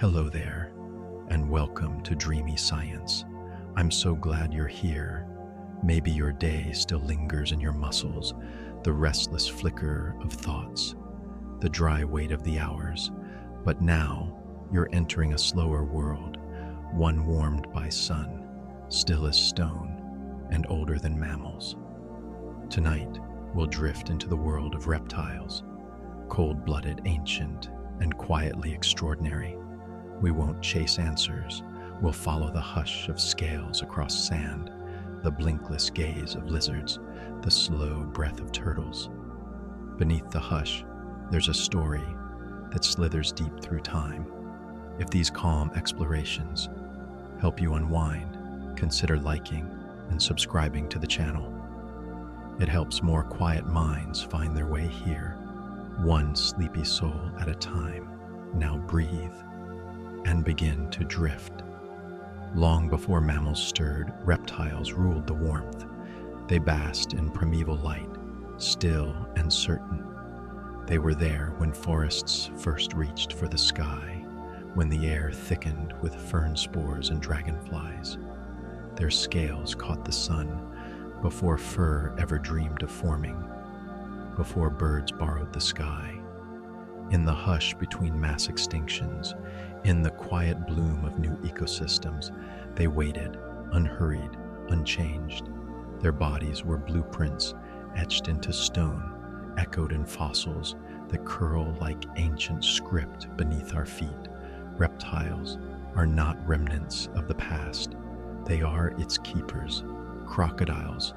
Hello there, and welcome to Dreamy Science. I'm so glad you're here. Maybe your day still lingers in your muscles, the restless flicker of thoughts, the dry weight of the hours, but now you're entering a slower world, one warmed by sun, still as stone, and older than mammals. Tonight, we'll drift into the world of reptiles, cold-blooded, ancient, and quietly extraordinary. We won't chase answers. We'll follow the hush of scales across sand, the blinkless gaze of lizards, the slow breath of turtles. Beneath the hush, there's a story that slithers deep through time. If these calm explorations help you unwind, consider liking and subscribing to the channel. It helps more quiet minds find their way here, one sleepy soul at a time. Now breathe and begin to drift. Long before mammals stirred, reptiles ruled the warmth. They basked in primeval light, still and certain. They were there when forests first reached for the sky, when the air thickened with fern spores and dragonflies. Their scales caught the sun before fur ever dreamed of forming, before birds borrowed the sky. In the hush between mass extinctions, in the quiet bloom of new ecosystems, they waited, unhurried, unchanged. Their bodies were blueprints etched into stone, echoed in fossils that curl like ancient script beneath our feet. Reptiles are not remnants of the past. They are its keepers. Crocodiles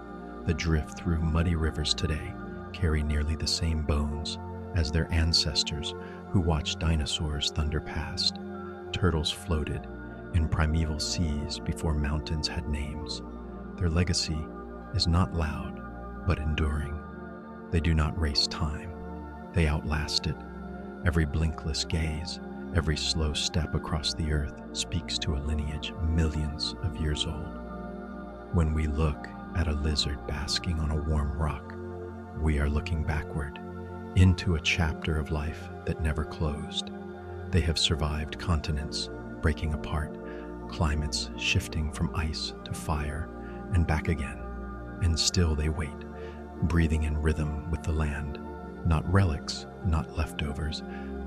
that drift through muddy rivers today carry nearly the same bones as their ancestors who watched dinosaurs thunder past. Turtles floated in primeval seas before mountains had names. Their legacy is not loud, but enduring. They do not race time. They outlast it. Every blinkless gaze, every slow step across the earth speaks to a lineage millions of years old. When we look at a lizard basking on a warm rock, we are looking backward into a chapter of life that never closed. They have survived continents breaking apart, climates shifting from ice to fire and back again, and still they wait, breathing in rhythm with the land, not relics, not leftovers,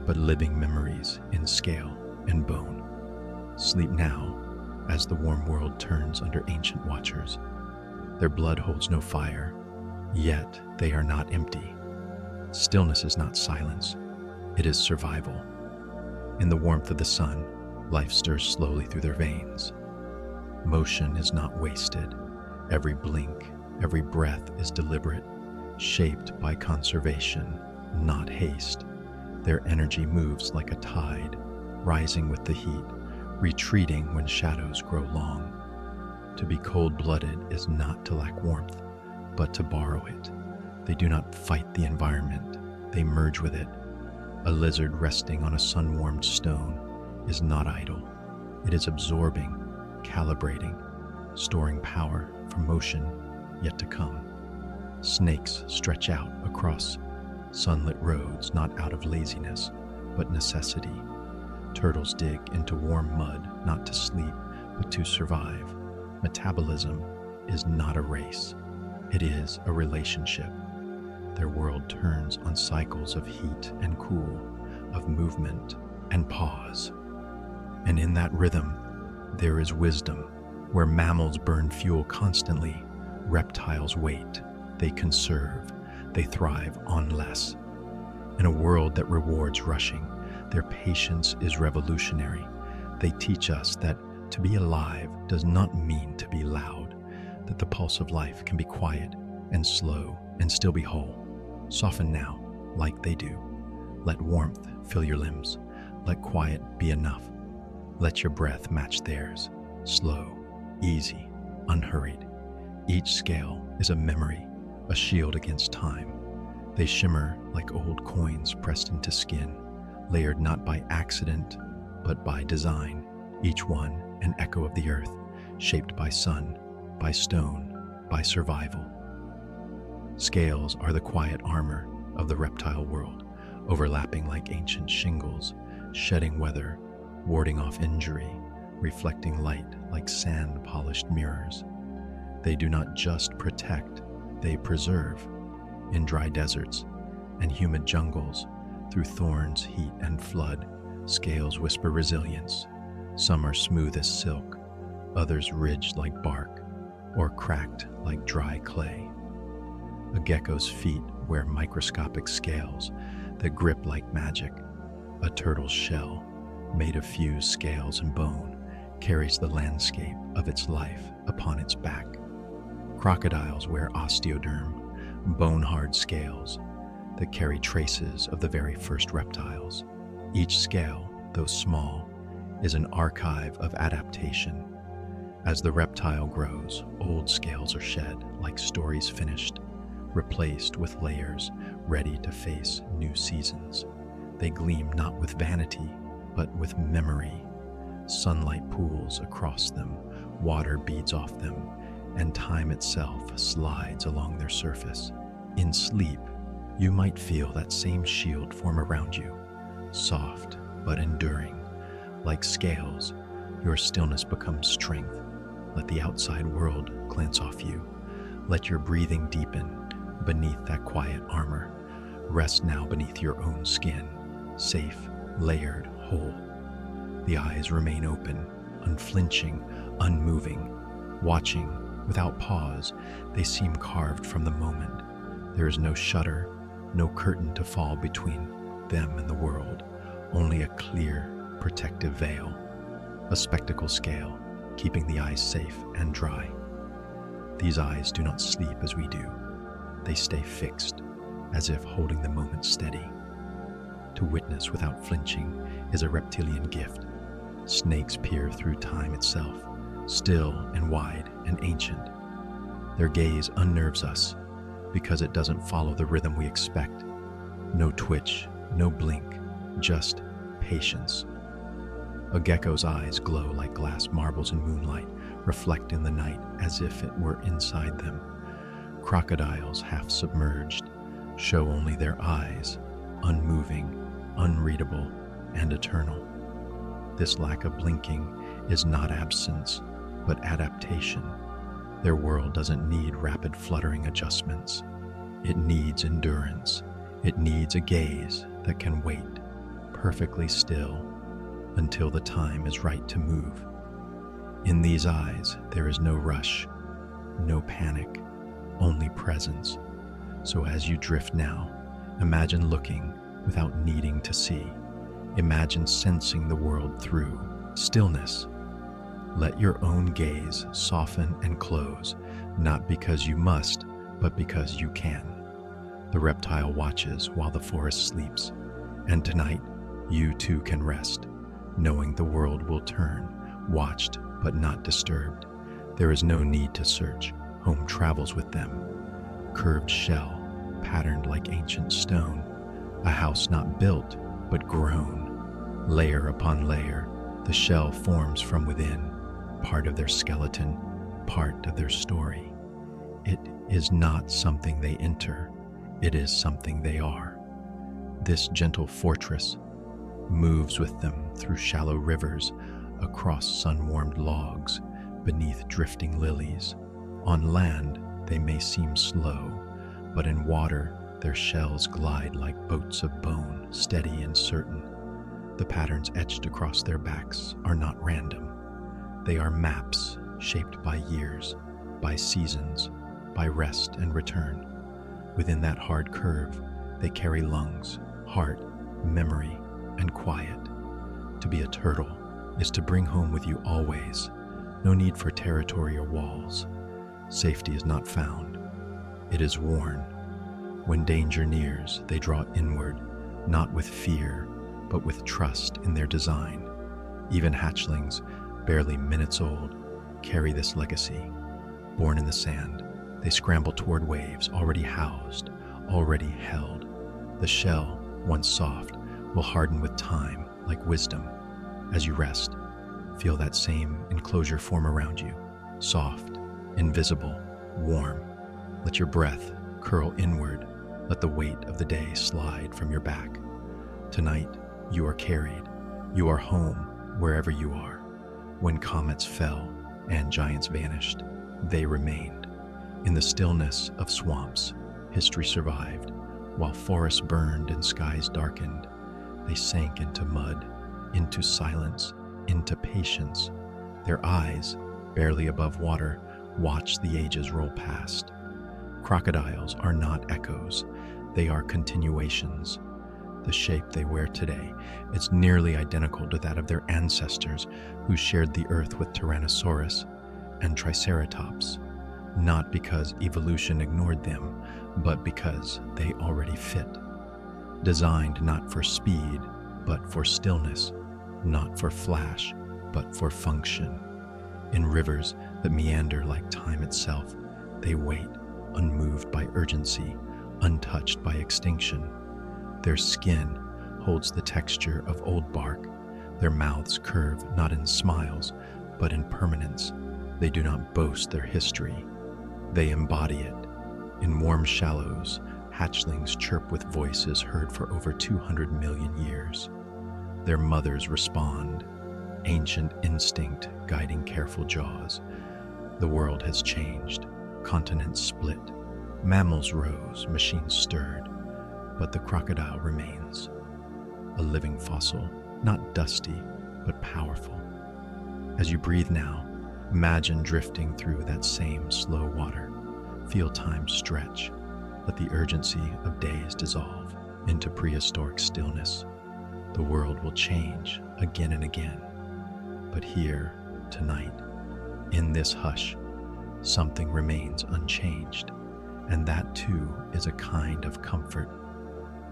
but living memories in scale and bone. Sleep now as the warm world turns under ancient watchers. Their blood holds no fire, yet they are not empty. Stillness is not silence, it is survival. In the warmth of the sun, life stirs slowly through their veins. Motion is not wasted. Every blink, every breath is deliberate, shaped by conservation, not haste. Their energy moves like a tide, rising with the heat, retreating when shadows grow long. To be cold-blooded is not to lack warmth, but to borrow it. They do not fight the environment, they merge with it. A lizard resting on a sun-warmed stone is not idle. It is absorbing, calibrating, storing power for motion yet to come. Snakes stretch out across sunlit roads not out of laziness, but necessity. Turtles dig into warm mud not to sleep, but to survive. Metabolism is not a race. It is a relationship. Their world turns on cycles of heat and cool, of movement and pause. And in that rhythm, there is wisdom. Where mammals burn fuel constantly, reptiles wait. They conserve. They thrive on less. In a world that rewards rushing, their patience is revolutionary. They teach us that to be alive does not mean to be loud, that the pulse of life can be quiet and slow and still be whole. Soften now, like they do. Let warmth fill your limbs. Let quiet be enough. Let your breath match theirs. Slow, easy, unhurried. Each scale is a memory, a shield against time. They shimmer like old coins pressed into skin, layered not by accident, but by design. Each one an echo of the earth, shaped by sun, by stone, by survival. Scales are the quiet armor of the reptile world, overlapping like ancient shingles, shedding weather, warding off injury, reflecting light like sand-polished mirrors. They do not just protect, they preserve. In dry deserts and humid jungles, through thorns, heat, and flood, scales whisper resilience. Some are smooth as silk, others ridged like bark, or cracked like dry clay. A gecko's feet wear microscopic scales that grip like magic. A turtle's shell, made of fused scales and bone, carries the landscape of its life upon its back. Crocodiles wear osteoderm, bone-hard scales that carry traces of the very first reptiles. Each scale, though small, is an archive of adaptation. As the reptile grows, old scales are shed like stories finished, replaced with layers ready to face new seasons. They gleam not with vanity, but with memory. Sunlight pools across them, water beads off them, and time itself slides along their surface. In sleep, you might feel that same shield form around you, soft but enduring. Like scales, your stillness becomes strength. Let the outside world glance off you. Let your breathing deepen beneath that quiet armor. Rest now beneath your own skin, safe, layered, whole. The eyes remain open, unflinching, unmoving, watching without pause. They seem carved from the moment. There is no shutter, no curtain to fall between them and the world, only a clear, protective veil, a spectacle scale, keeping the eyes safe and dry. These eyes do not sleep as we do. They stay fixed, as if holding the moment steady. To witness without flinching is a reptilian gift. Snakes peer through time itself, still and wide and ancient. Their gaze unnerves us because it doesn't follow the rhythm we expect. No twitch, no blink, just patience. A gecko's eyes glow like glass marbles in moonlight, reflecting the night as if it were inside them. Crocodiles, half submerged, show only their eyes, unmoving, unreadable, and eternal. This lack of blinking is not absence, but adaptation. Their world doesn't need rapid fluttering adjustments. It needs endurance. It needs a gaze that can wait, perfectly still, until the time is right to move. In these eyes, there is no rush, no panic, only presence. So as you drift now, imagine looking without needing to see. Imagine sensing the world through stillness. Let your own gaze soften and close, not because you must, but because you can. The reptile watches while the forest sleeps, and tonight you too can rest, knowing the world will turn, watched but not disturbed. There is no need to search. Home travels with them. Curved shell, patterned like ancient stone, a house not built, but grown. Layer upon layer, the shell forms from within, part of their skeleton, part of their story. It is not something they enter, it is something they are. This gentle fortress moves with them through shallow rivers, across sun-warmed logs, beneath drifting lilies. On land, they may seem slow, but in water, their shells glide like boats of bone, steady and certain. The patterns etched across their backs are not random. They are maps shaped by years, by seasons, by rest and return. Within that hard curve, they carry lungs, heart, memory, and quiet. To be a turtle is to bring home with you always. No need for territory or walls. Safety is not found. It is worn. When danger nears, they draw inward, not with fear, but with trust in their design. Even hatchlings, barely minutes old, carry this legacy. Born in the sand, they scramble toward waves already housed, already held. The shell, once soft, will harden with time like wisdom. As you rest, feel that same enclosure form around you, soft, invisible, warm. Let your breath curl inward. Let the weight of the day slide from your back. Tonight, you are carried. You are home, wherever you are. When comets fell and giants vanished, they remained. In the stillness of swamps, history survived. While forests burned and skies darkened, they sank into mud, into silence, into patience. Their eyes, barely above water, watched the ages roll past. Crocodiles are not echoes, they are continuations. The shape they wear today is nearly identical to that of their ancestors who shared the earth with Tyrannosaurus and Triceratops, not because evolution ignored them, but because they already fit. Designed not for speed, but for stillness, not for flash, but for function. In rivers that meander like time itself, they wait, unmoved by urgency, untouched by extinction. Their skin holds the texture of old bark. Their mouths curve not in smiles, but in permanence. They do not boast their history. They embody it. In warm shallows, hatchlings chirp with voices heard for over 200 million years. Their mothers respond, ancient instinct guiding careful jaws. The world has changed. Continents split. Mammals rose, machines stirred. But the crocodile remains, a living fossil, not dusty, but powerful. As you breathe now, imagine drifting through that same slow water. Feel time stretch. Let the urgency of days dissolve into prehistoric stillness. The world will change again and again. But here, tonight, in this hush, something remains unchanged. And that too is a kind of comfort.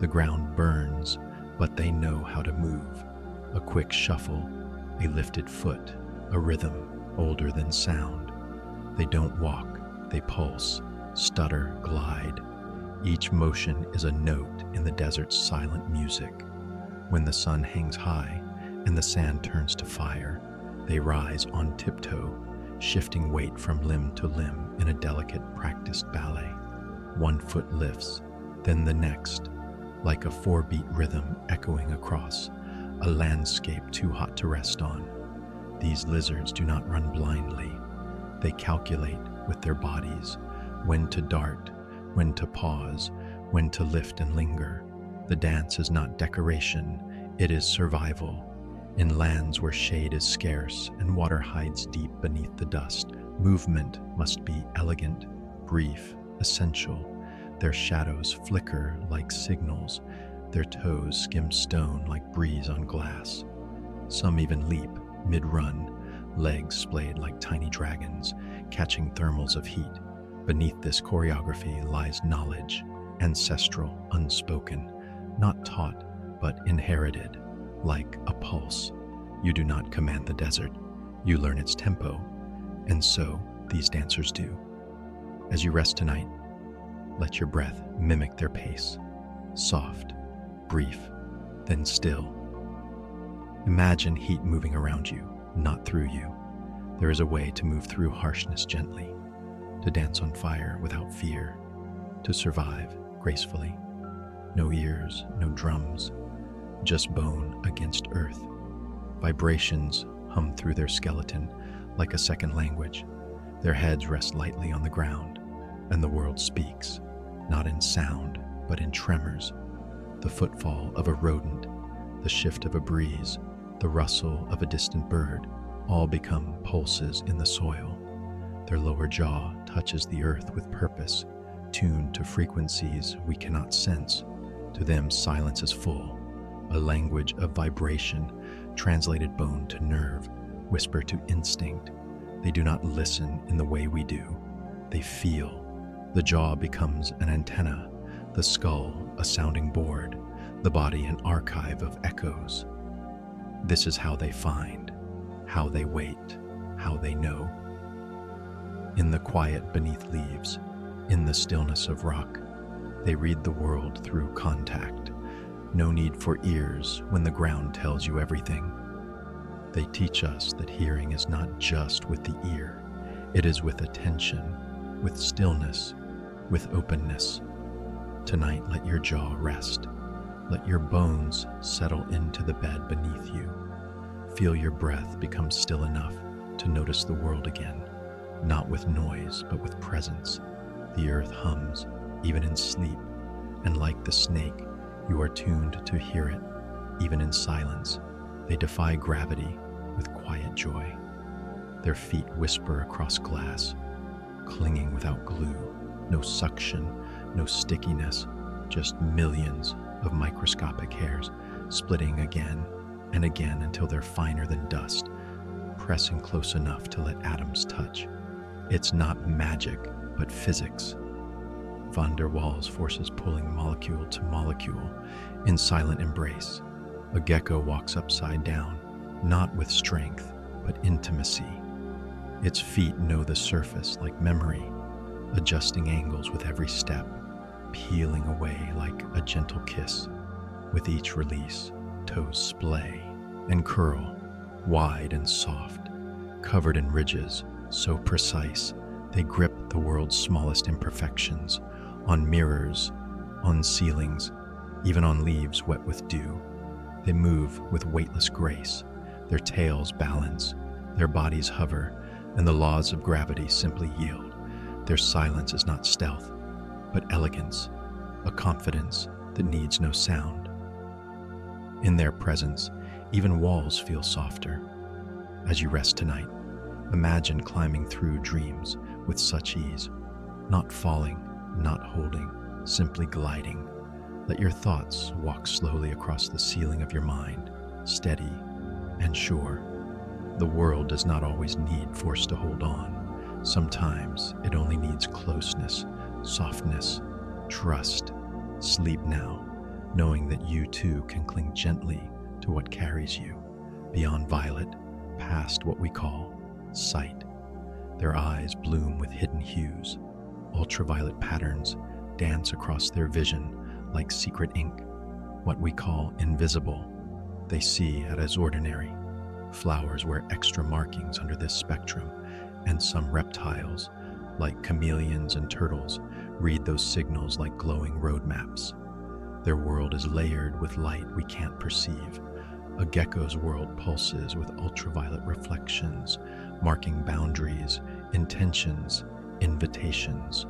The ground burns, but they know how to move. A quick shuffle, a lifted foot, a rhythm older than sound. They don't walk, they pulse, stutter, glide. Each motion is a note in the desert's silent music. When the sun hangs high and the sand turns to fire, they rise on tiptoe, shifting weight from limb to limb in a delicate, practiced ballet. One foot lifts, then the next, like a four-beat rhythm echoing across a landscape too hot to rest on. These lizards do not run blindly. They calculate with their bodies when to dart, when to pause, when to lift and linger. The dance is not decoration, it is survival. In lands where shade is scarce and water hides deep beneath the dust, movement must be elegant, brief, essential. Their shadows flicker like signals, their toes skim stone like breeze on glass. Some even leap mid-run, legs splayed like tiny dragons, catching thermals of heat. Beneath this choreography lies knowledge, ancestral, unspoken, not taught, but inherited, like a pulse. You do not command the desert, you learn its tempo, and so these dancers do. As you rest tonight, let your breath mimic their pace, soft, brief, then still. Imagine heat moving around you, not through you. There is a way to move through harshness gently, to dance on fire without fear, to survive gracefully. No ears, no drums, just bone against earth. Vibrations hum through their skeleton like a second language. Their heads rest lightly on the ground, and the world speaks, not in sound, but in tremors. The footfall of a rodent, the shift of a breeze, the rustle of a distant bird, all become pulses in the soil. Their lower jaw touches the earth with purpose, tuned to frequencies we cannot sense. To them, silence is full, a language of vibration, translated bone to nerve, whisper to instinct. They do not listen in the way we do. They feel. The jaw becomes an antenna, the skull a sounding board, the body an archive of echoes. This is how they find, how they wait, how they know. In the quiet beneath leaves, in the stillness of rock, they read the world through contact. No need for ears when the ground tells you everything. They teach us that hearing is not just with the ear, it is with attention, with stillness, with openness. Tonight, let your jaw rest. Let your bones settle into the bed beneath you. Feel your breath become still enough to notice the world again, not with noise, but with presence. The earth hums, even in sleep, and like the snake, you are tuned to hear it, even in silence. They defy gravity with quiet joy. Their feet whisper across glass, clinging without glue, no suction, no stickiness, just millions of microscopic hairs splitting again and again until they're finer than dust, pressing close enough to let atoms touch. It's not magic, but physics. Van der Waals forces pulling molecule to molecule in silent embrace. A gecko walks upside down, not with strength, but intimacy. Its feet know the surface like memory, adjusting angles with every step, peeling away like a gentle kiss. With each release, toes splay and curl, wide and soft, covered in ridges so precise they grip the world's smallest imperfections, on mirrors, on ceilings, even on leaves wet with dew. They move with weightless grace, their tails balance, their bodies hover, and the laws of gravity simply yield. Their silence is not stealth, but elegance, a confidence that needs no sound. In their presence, even walls feel softer. As you rest tonight, imagine climbing through dreams with such ease, not falling, not holding, simply gliding. Let your thoughts walk slowly across the ceiling of your mind, steady and sure. The world does not always need force to hold on. Sometimes it only needs closeness, softness, trust. Sleep now, knowing that you too can cling gently to what carries you, beyond violet, past what we call sight. Their eyes bloom with hidden hues. Ultraviolet patterns dance across their vision like secret ink, what we call invisible. They see it as ordinary. Flowers wear extra markings under this spectrum, and some reptiles, like chameleons and turtles, read those signals like glowing road maps. Their world is layered with light we can't perceive. A gecko's world pulses with ultraviolet reflections, marking boundaries, intentions, invitations.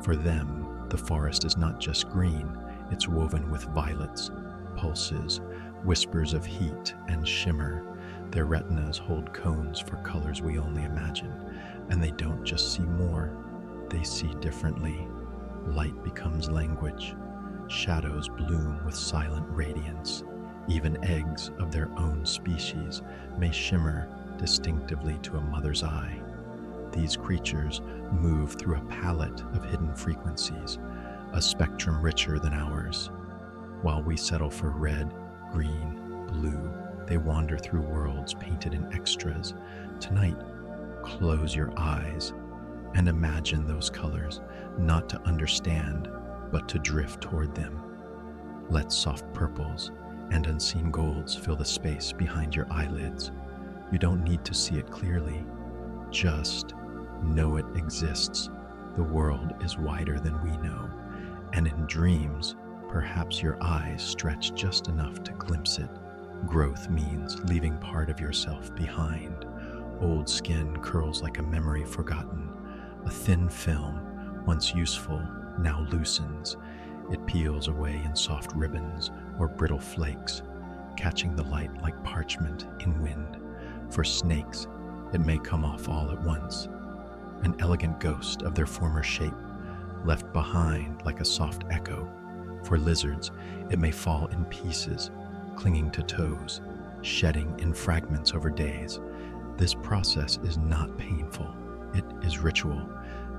For them, the forest is not just green, it's woven with violets, pulses, whispers of heat and shimmer. Their retinas hold cones for colors we only imagine, and they don't just see more, they see differently. Light becomes language. Shadows bloom with silent radiance. Even eggs of their own species may shimmer distinctively to a mother's eye. These creatures move through a palette of hidden frequencies, a spectrum richer than ours. While we settle for red, green, blue, they wander through worlds painted in extras. Tonight, close your eyes and imagine those colors, not to understand, but to drift toward them. Let soft purples and unseen golds fill the space behind your eyelids. You don't need to see it clearly. Just know it exists. The world is wider than we know, and in dreams, perhaps your eyes stretch just enough to glimpse it. Growth means leaving part of yourself behind. Old skin curls like a memory forgotten. A thin film, once useful, now loosens. It peels away in soft ribbons or brittle flakes, catching the light like parchment in wind. For snakes, it may come off all at once, an elegant ghost of their former shape, left behind like a soft echo. For lizards, it may fall in pieces, clinging to toes, shedding in fragments over days. This process is not painful, it is ritual.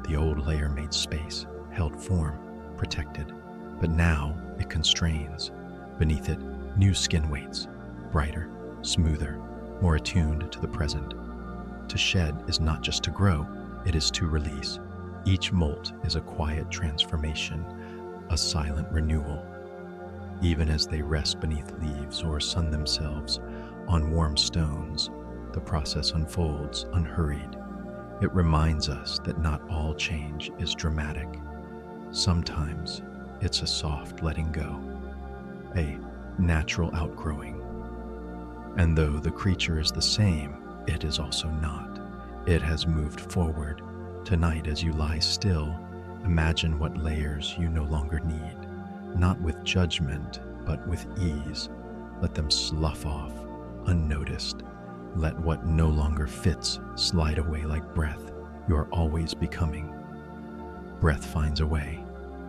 The old layer made space, held form, protected. But now it constrains. Beneath it, new skin waits, brighter, smoother, more attuned to the present. To shed is not just to grow, it is to release. Each molt is a quiet transformation, a silent renewal. Even as they rest beneath leaves or sun themselves on warm stones, the process unfolds unhurried. It reminds us that not all change is dramatic. Sometimes it's a soft letting go, a natural outgrowing. And though the creature is the same, it is also not. It has moved forward. Tonight, as you lie still, imagine what layers you no longer need, not with judgment, but with ease. Let them slough off, unnoticed. Let what no longer fits slide away like breath. You are always becoming. Breath finds a way,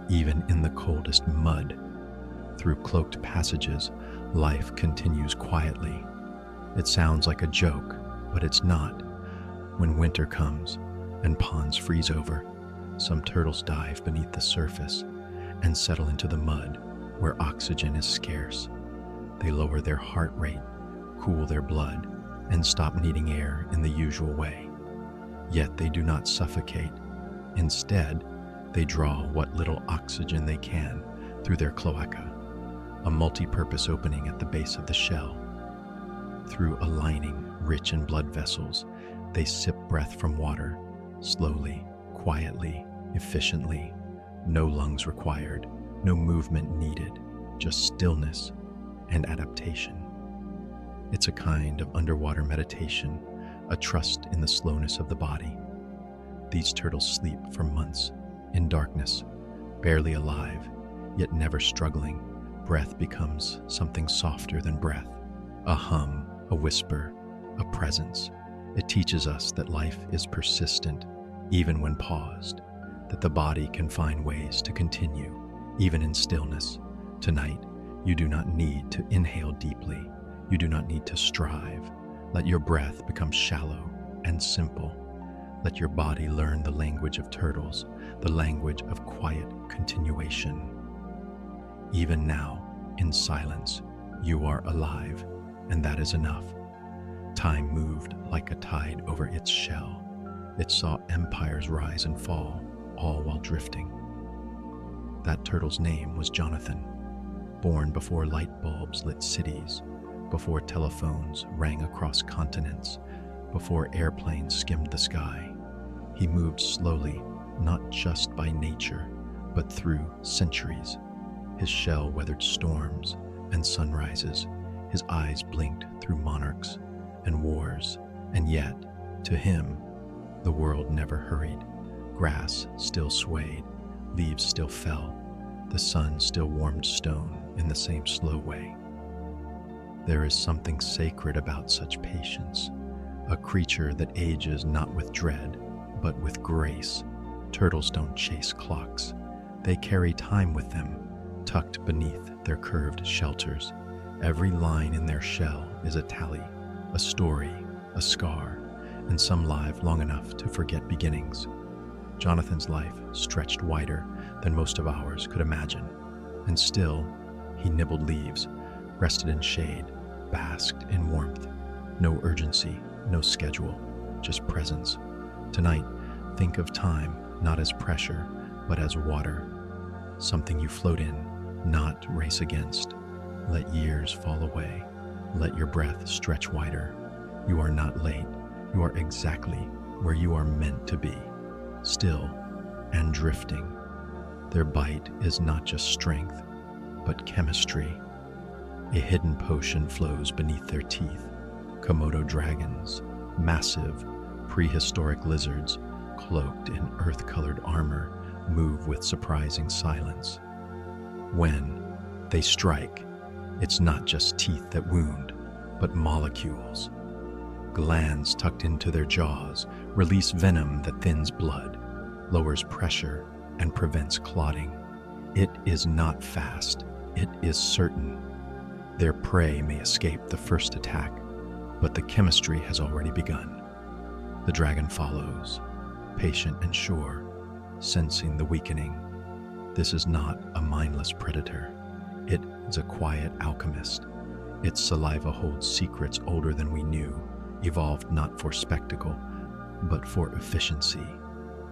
even in the coldest mud. Through cloaked passages, life continues quietly. It sounds like a joke, but it's not. When winter comes and ponds freeze over, some turtles dive beneath the surface and settle into the mud where oxygen is scarce. They lower their heart rate, cool their blood, and stop needing air in the usual way. Yet they do not suffocate. Instead, they draw what little oxygen they can through their cloaca, a multi-purpose opening at the base of the shell. Through a lining rich in blood vessels, they sip breath from water, slowly, quietly, efficiently. No lungs required, no movement needed, just stillness and adaptation. It's a kind of underwater meditation, a trust in the slowness of the body. These turtles sleep for months, in darkness, barely alive, yet never struggling. Breath becomes something softer than breath, a hum, a whisper, a presence. It teaches us that life is persistent, even when paused, that the body can find ways to continue, even in stillness. Tonight, you do not need to inhale deeply. You do not need to strive. Let your breath become shallow and simple. Let your body learn the language of turtles, the language of quiet continuation. Even now, in silence, you are alive, and that is enough. Time moved like a tide over its shell. It saw empires rise and fall, all while drifting. That turtle's name was Jonathan, born before light bulbs lit cities, before telephones rang across continents, before airplanes skimmed the sky. He moved slowly, not just by nature, but through centuries. His shell weathered storms and sunrises. His eyes blinked through monarchs and wars, and yet, to him, the world never hurried. Grass still swayed, leaves still fell, the sun still warmed stone in the same slow way. There is something sacred about such patience, a creature that ages not with dread, but with grace. Turtles don't chase clocks. They carry time with them, tucked beneath their curved shelters. Every line in their shell is a tally, a story, a scar, and some live long enough to forget beginnings. Jonathan's life stretched wider than most of ours could imagine, and still, he nibbled leaves, rested in shade, basked in warmth. No urgency, no schedule, just presence. Tonight, think of time not as pressure, but as water, something you float in, not race against. Let years fall away. Let your breath stretch wider. You are not late. You are exactly where you are meant to be, still and drifting. Their bite is not just strength, but chemistry. A hidden potion flows beneath their teeth. Komodo dragons, massive, prehistoric lizards, cloaked in earth-colored armor, move with surprising silence. When they strike, it's not just teeth that wound, but molecules. Glands tucked into their jaws release venom that thins blood, lowers pressure, and prevents clotting. It is not fast, it is certain. Their prey may escape the first attack, but the chemistry has already begun. The dragon follows, patient and sure, sensing the weakening. This is not a mindless predator. It is a quiet alchemist. Its saliva holds secrets older than we knew, evolved not for spectacle, but for efficiency.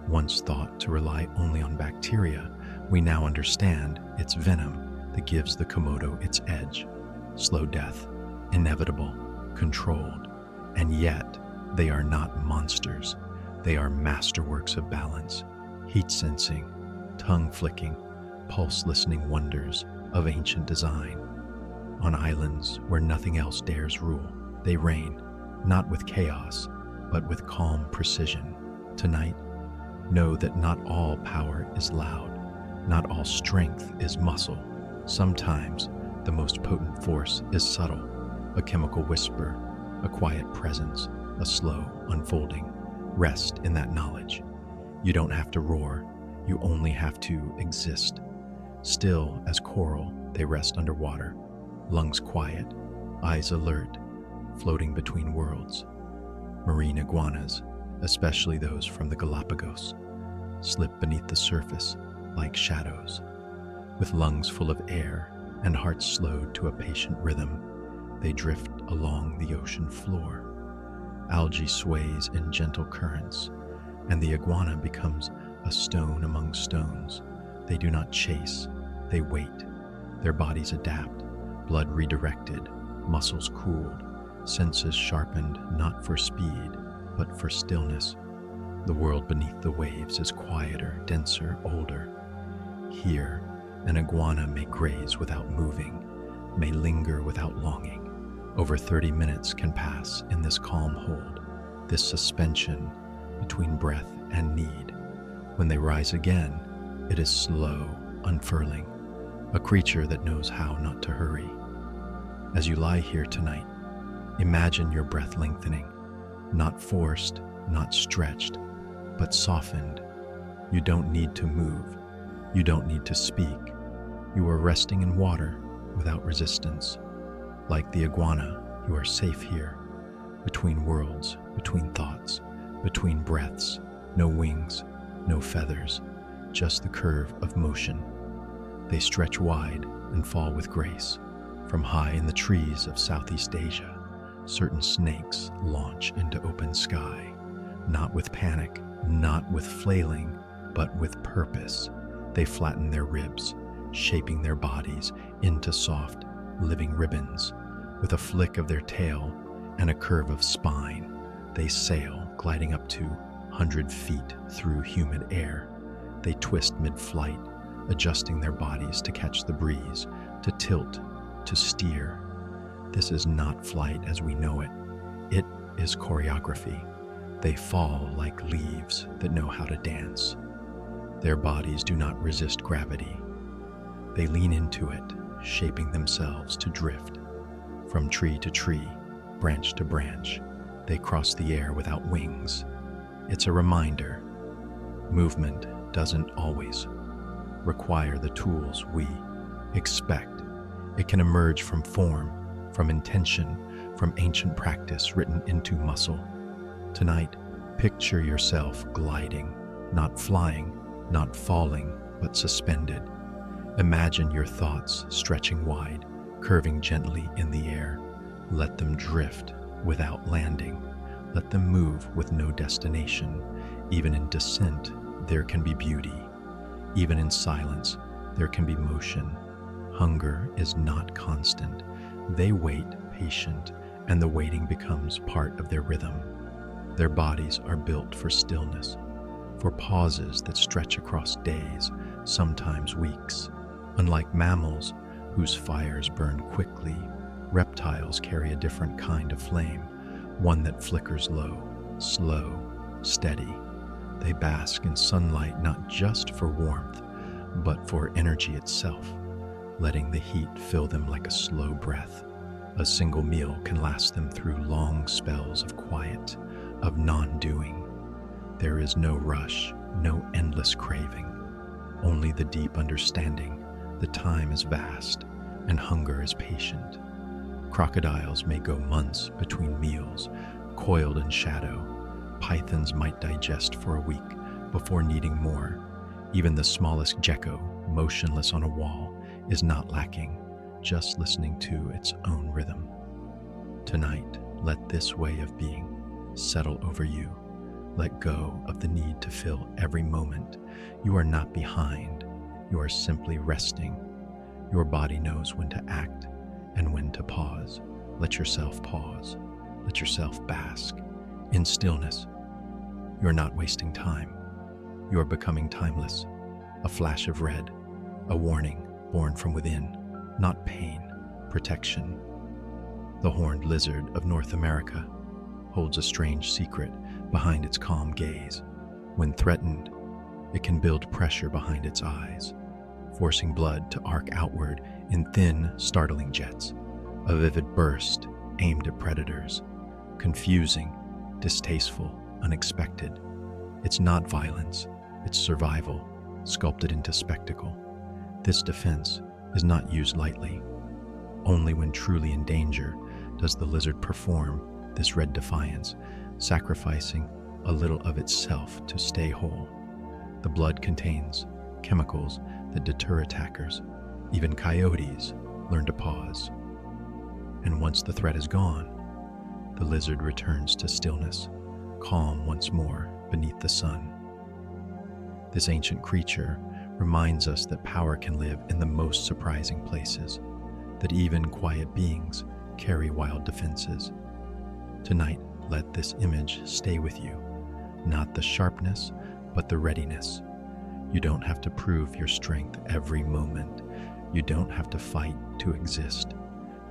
Once thought to rely only on bacteria, we now understand it's venom that gives the Komodo its edge. Slow death, inevitable, controlled, and yet they are not monsters. They are masterworks of balance, heat sensing, tongue flicking, pulse listening wonders of ancient design. On islands where nothing else dares rule, They reign, not with chaos, but with calm precision. Tonight, know that not all power is loud, not all strength is muscle. Sometimes, the most potent force is subtle, a chemical whisper, a quiet presence, a slow unfolding. Rest in that knowledge. You don't have to roar, you only have to exist. Still as coral, they rest underwater, lungs quiet, eyes alert, floating between worlds. Marine iguanas, especially those from the Galapagos, slip beneath the surface like shadows. With lungs full of air and hearts slowed to a patient rhythm, they drift along the ocean floor. Algae sways in gentle currents, and the iguana becomes a stone among stones. They do not chase, they wait. Their bodies adapt, blood redirected, muscles cooled, senses sharpened not for speed, but for stillness. The world beneath the waves is quieter, denser, older. Here, an iguana may graze without moving, may linger without longing. Over 30 minutes can pass in this calm hold, this suspension between breath and need. When they rise again, it is slow, unfurling, a creature that knows how not to hurry. As you lie here tonight, imagine your breath lengthening, not forced, not stretched, but softened. You don't need to move. You don't need to speak. You are resting in water without resistance. Like the iguana, you are safe here, between worlds, between thoughts, between breaths, no wings, no feathers, just the curve of motion. They stretch wide and fall with grace. From high in the trees of Southeast Asia, certain snakes launch into open sky, not with panic, not with flailing, but with purpose. They flatten their ribs, shaping their bodies into soft, living ribbons. With a flick of their tail and a curve of spine, they sail, gliding up to 100 feet through humid air. They twist mid-flight, adjusting their bodies to catch the breeze, to tilt, to steer. This is not flight as we know it. It is choreography. They fall like leaves that know how to dance. Their bodies do not resist gravity. They lean into it, shaping themselves to drift. From tree to tree, branch to branch, they cross the air without wings. It's a reminder. Movement doesn't always require the tools we expect. It can emerge from form, from intention, from ancient practice written into muscle. Tonight, picture yourself gliding, not flying, not falling, but suspended. Imagine your thoughts stretching wide, curving gently in the air. Let them drift without landing. Let them move with no destination. Even in descent, there can be beauty. Even in silence, there can be motion. Hunger is not constant. They wait, patient, and the waiting becomes part of their rhythm. Their bodies are built for stillness, for pauses that stretch across days, sometimes weeks. Unlike mammals, whose fires burn quickly, reptiles carry a different kind of flame, one that flickers low, slow, steady. They bask in sunlight not just for warmth, but for energy itself, letting the heat fill them like a slow breath. A single meal can last them through long spells of quiet, of non-doing. There is no rush, no endless craving, only the deep understanding that time is vast and hunger is patient. Crocodiles may go months between meals, coiled in shadow. Pythons might digest for a week before needing more. Even the smallest gecko, motionless on a wall, is not lacking, just listening to its own rhythm. Tonight, let this way of being settle over you. Let go of the need to fill every moment. You are not behind. You are simply resting. Your body knows when to act and when to pause. Let yourself pause. Let yourself bask in stillness. You're not wasting time. You are becoming timeless. A flash of red, a warning born from within, not pain, protection. The horned lizard of North America holds a strange secret behind its calm gaze. When threatened, it can build pressure behind its eyes, forcing blood to arc outward in thin, startling jets, a vivid burst aimed at predators. Confusing, distasteful, unexpected. It's not violence, it's survival, sculpted into spectacle. This defense is not used lightly. Only when truly in danger does the lizard perform this red defiance, sacrificing a little of itself to stay whole. The blood contains chemicals that deter attackers. Even coyotes learn to pause. And once the threat is gone, the lizard returns to stillness, calm once more beneath the sun. This ancient creature reminds us that power can live in the most surprising places, that even quiet beings carry wild defenses. Tonight, let this image stay with you, not the sharpness, but the readiness. You don't have to prove your strength every moment. You don't have to fight to exist.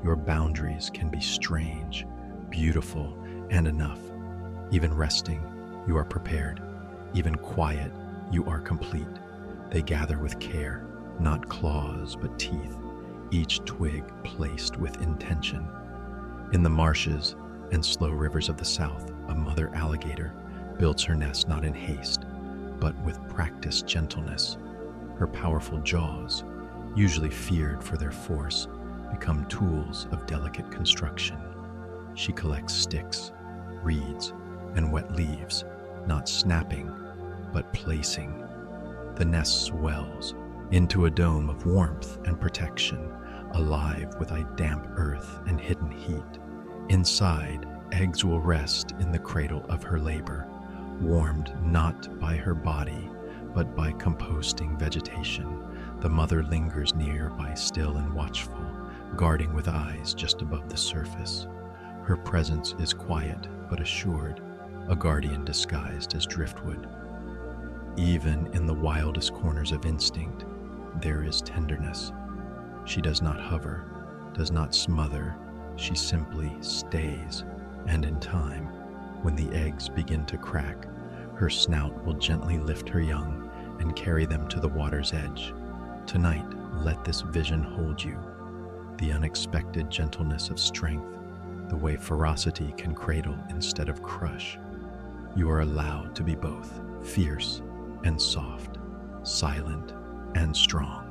Your boundaries can be strange, beautiful, and enough. Even resting, you are prepared. Even quiet, you are complete. They gather with care, not claws but teeth, each twig placed with intention. In the marshes and slow rivers of the south, a mother alligator builds her nest not in haste, but with practiced gentleness. Her powerful jaws, usually feared for their force, become tools of delicate construction. She collects sticks, reeds, and wet leaves, not snapping, but placing. The nest swells into a dome of warmth and protection, alive with a damp earth and hidden heat. Inside, eggs will rest in the cradle of her labor, warmed not by her body, but by composting vegetation. The mother lingers nearby, still and watchful, guarding with eyes just above the surface. Her presence is quiet but assured, a guardian disguised as driftwood. Even in the wildest corners of instinct, there is tenderness. She does not hover, does not smother, she simply stays, and in time, when the eggs begin to crack, her snout will gently lift her young and carry them to the water's edge. Tonight, let this vision hold you, the unexpected gentleness of strength, the way ferocity can cradle instead of crush. You are allowed to be both fierce and soft, silent and strong.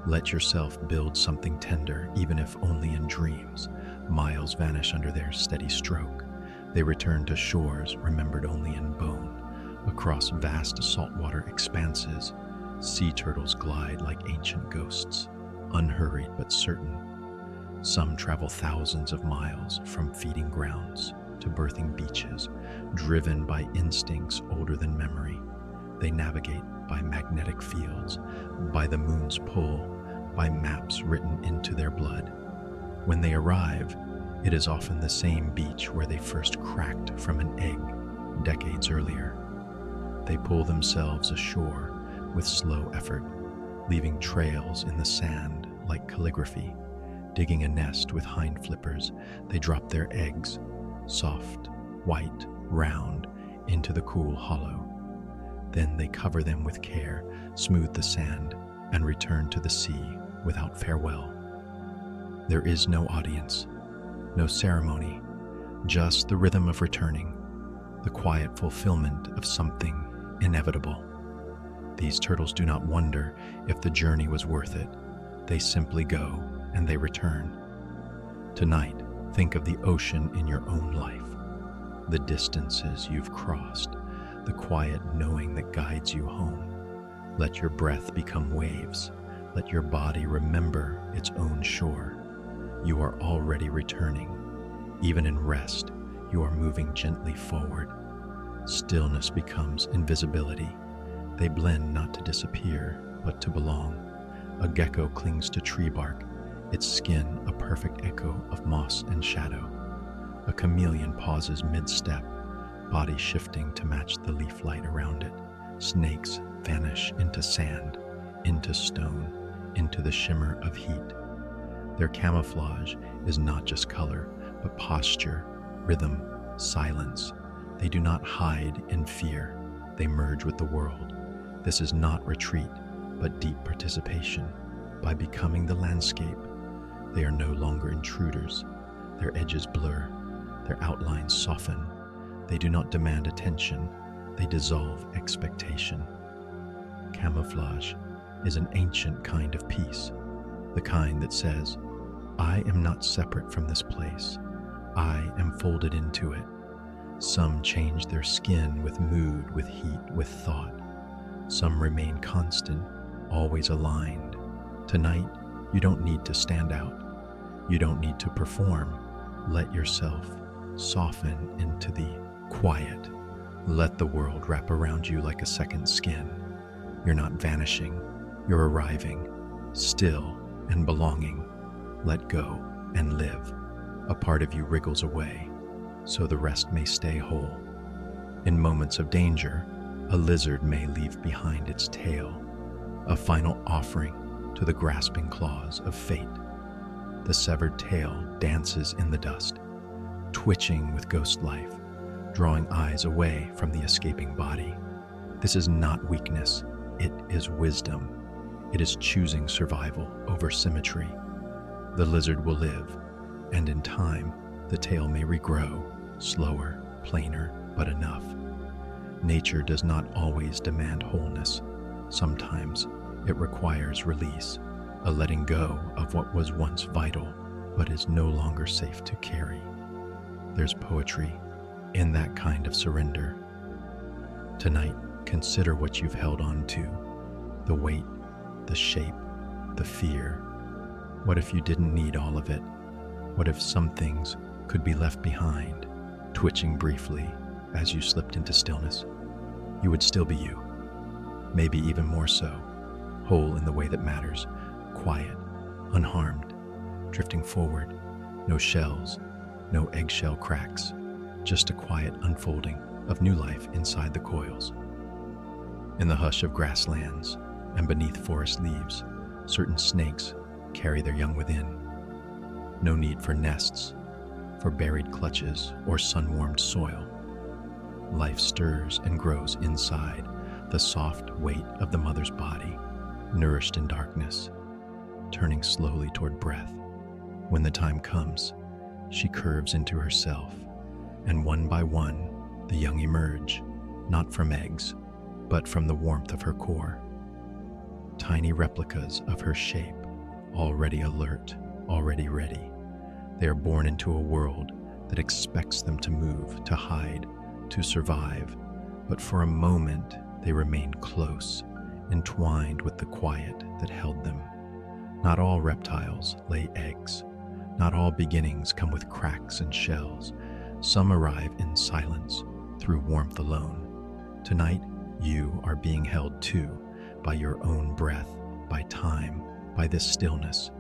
Let yourself build something tender, even if only in dreams. Miles vanish under their steady stroke. They return to shores remembered only in bone. Across vast saltwater expanses, sea turtles glide like ancient ghosts, unhurried but certain. Some travel thousands of miles from feeding grounds to birthing beaches, driven by instincts older than memory. They navigate by magnetic fields, by the moon's pull, by maps written into their blood. When they arrive, it is often the same beach where they first cracked from an egg decades earlier. They pull themselves ashore with slow effort, leaving trails in the sand like calligraphy. Digging a nest with hind flippers, they drop their eggs, soft, white, round, into the cool hollow. Then they cover them with care, smooth the sand, and return to the sea without farewell. There is no audience, no ceremony, just the rhythm of returning, the quiet fulfillment of something inevitable. These turtles do not wonder if the journey was worth it. They simply go and they return. Tonight, think of the ocean in your own life, the distances you've crossed, the quiet knowing that guides you home. Let your breath become waves. Let your body remember its own shore. You are already returning. Even in rest, you are moving gently forward. Stillness becomes invisibility. They blend not to disappear, but to belong. A gecko clings to tree bark, its skin a perfect echo of moss and shadow. A chameleon pauses mid-step, body shifting to match the leaf light around it. Snakes vanish into sand, into stone, into the shimmer of heat. Their camouflage is not just color, but posture, rhythm, silence. They do not hide in fear. They merge with the world. This is not retreat, but deep participation. By becoming the landscape, they are no longer intruders. Their edges blur, their outlines soften. They do not demand attention, they dissolve expectation. Camouflage is an ancient kind of peace, the kind that says, I am not separate from this place. I am folded into it. Some change their skin with mood, with heat, with thought. Some remain constant, always aligned. Tonight, you don't need to stand out. You don't need to perform. Let yourself soften into the quiet. Let the world wrap around you like a second skin. You're not vanishing, you're arriving, still and belonging. Let go and live. A part of you wriggles away, so the rest may stay whole. In moments of danger, a lizard may leave behind its tail, a final offering to the grasping claws of fate. The severed tail dances in the dust, twitching with ghost life, drawing eyes away from the escaping body. This is not weakness, it is wisdom. It is choosing survival over symmetry. The lizard will live, and in time, the tail may regrow, slower, plainer, but enough. Nature does not always demand wholeness. Sometimes it requires release, a letting go of what was once vital, but is no longer safe to carry. There's poetry in that kind of surrender. Tonight, consider what you've held on to, the weight, the shape, the fear. What if you didn't need all of it? What if some things could be left behind, twitching briefly as you slipped into stillness? You would still be you, maybe even more so, whole in the way that matters, quiet, unharmed, drifting forward, no shells, no eggshell cracks, just a quiet unfolding of new life inside the coils. In the hush of grasslands and beneath forest leaves, certain snakes carry their young within. No need for nests, for buried clutches or sun-warmed soil. Life stirs and grows inside the soft weight of the mother's body, nourished in darkness, turning slowly toward breath. When the time comes, she curves into herself, and one by one, the young emerge, not from eggs, but from the warmth of her core. Tiny replicas of her shape, already alert, already ready. They are born into a world that expects them to move, to hide, to survive, but for a moment they remain close, entwined with the quiet that held them. Not all reptiles lay eggs. Not all beginnings come with cracks and shells. Some arrive in silence, through warmth alone. Tonight, you are being held too, by your own breath, by time, by this stillness.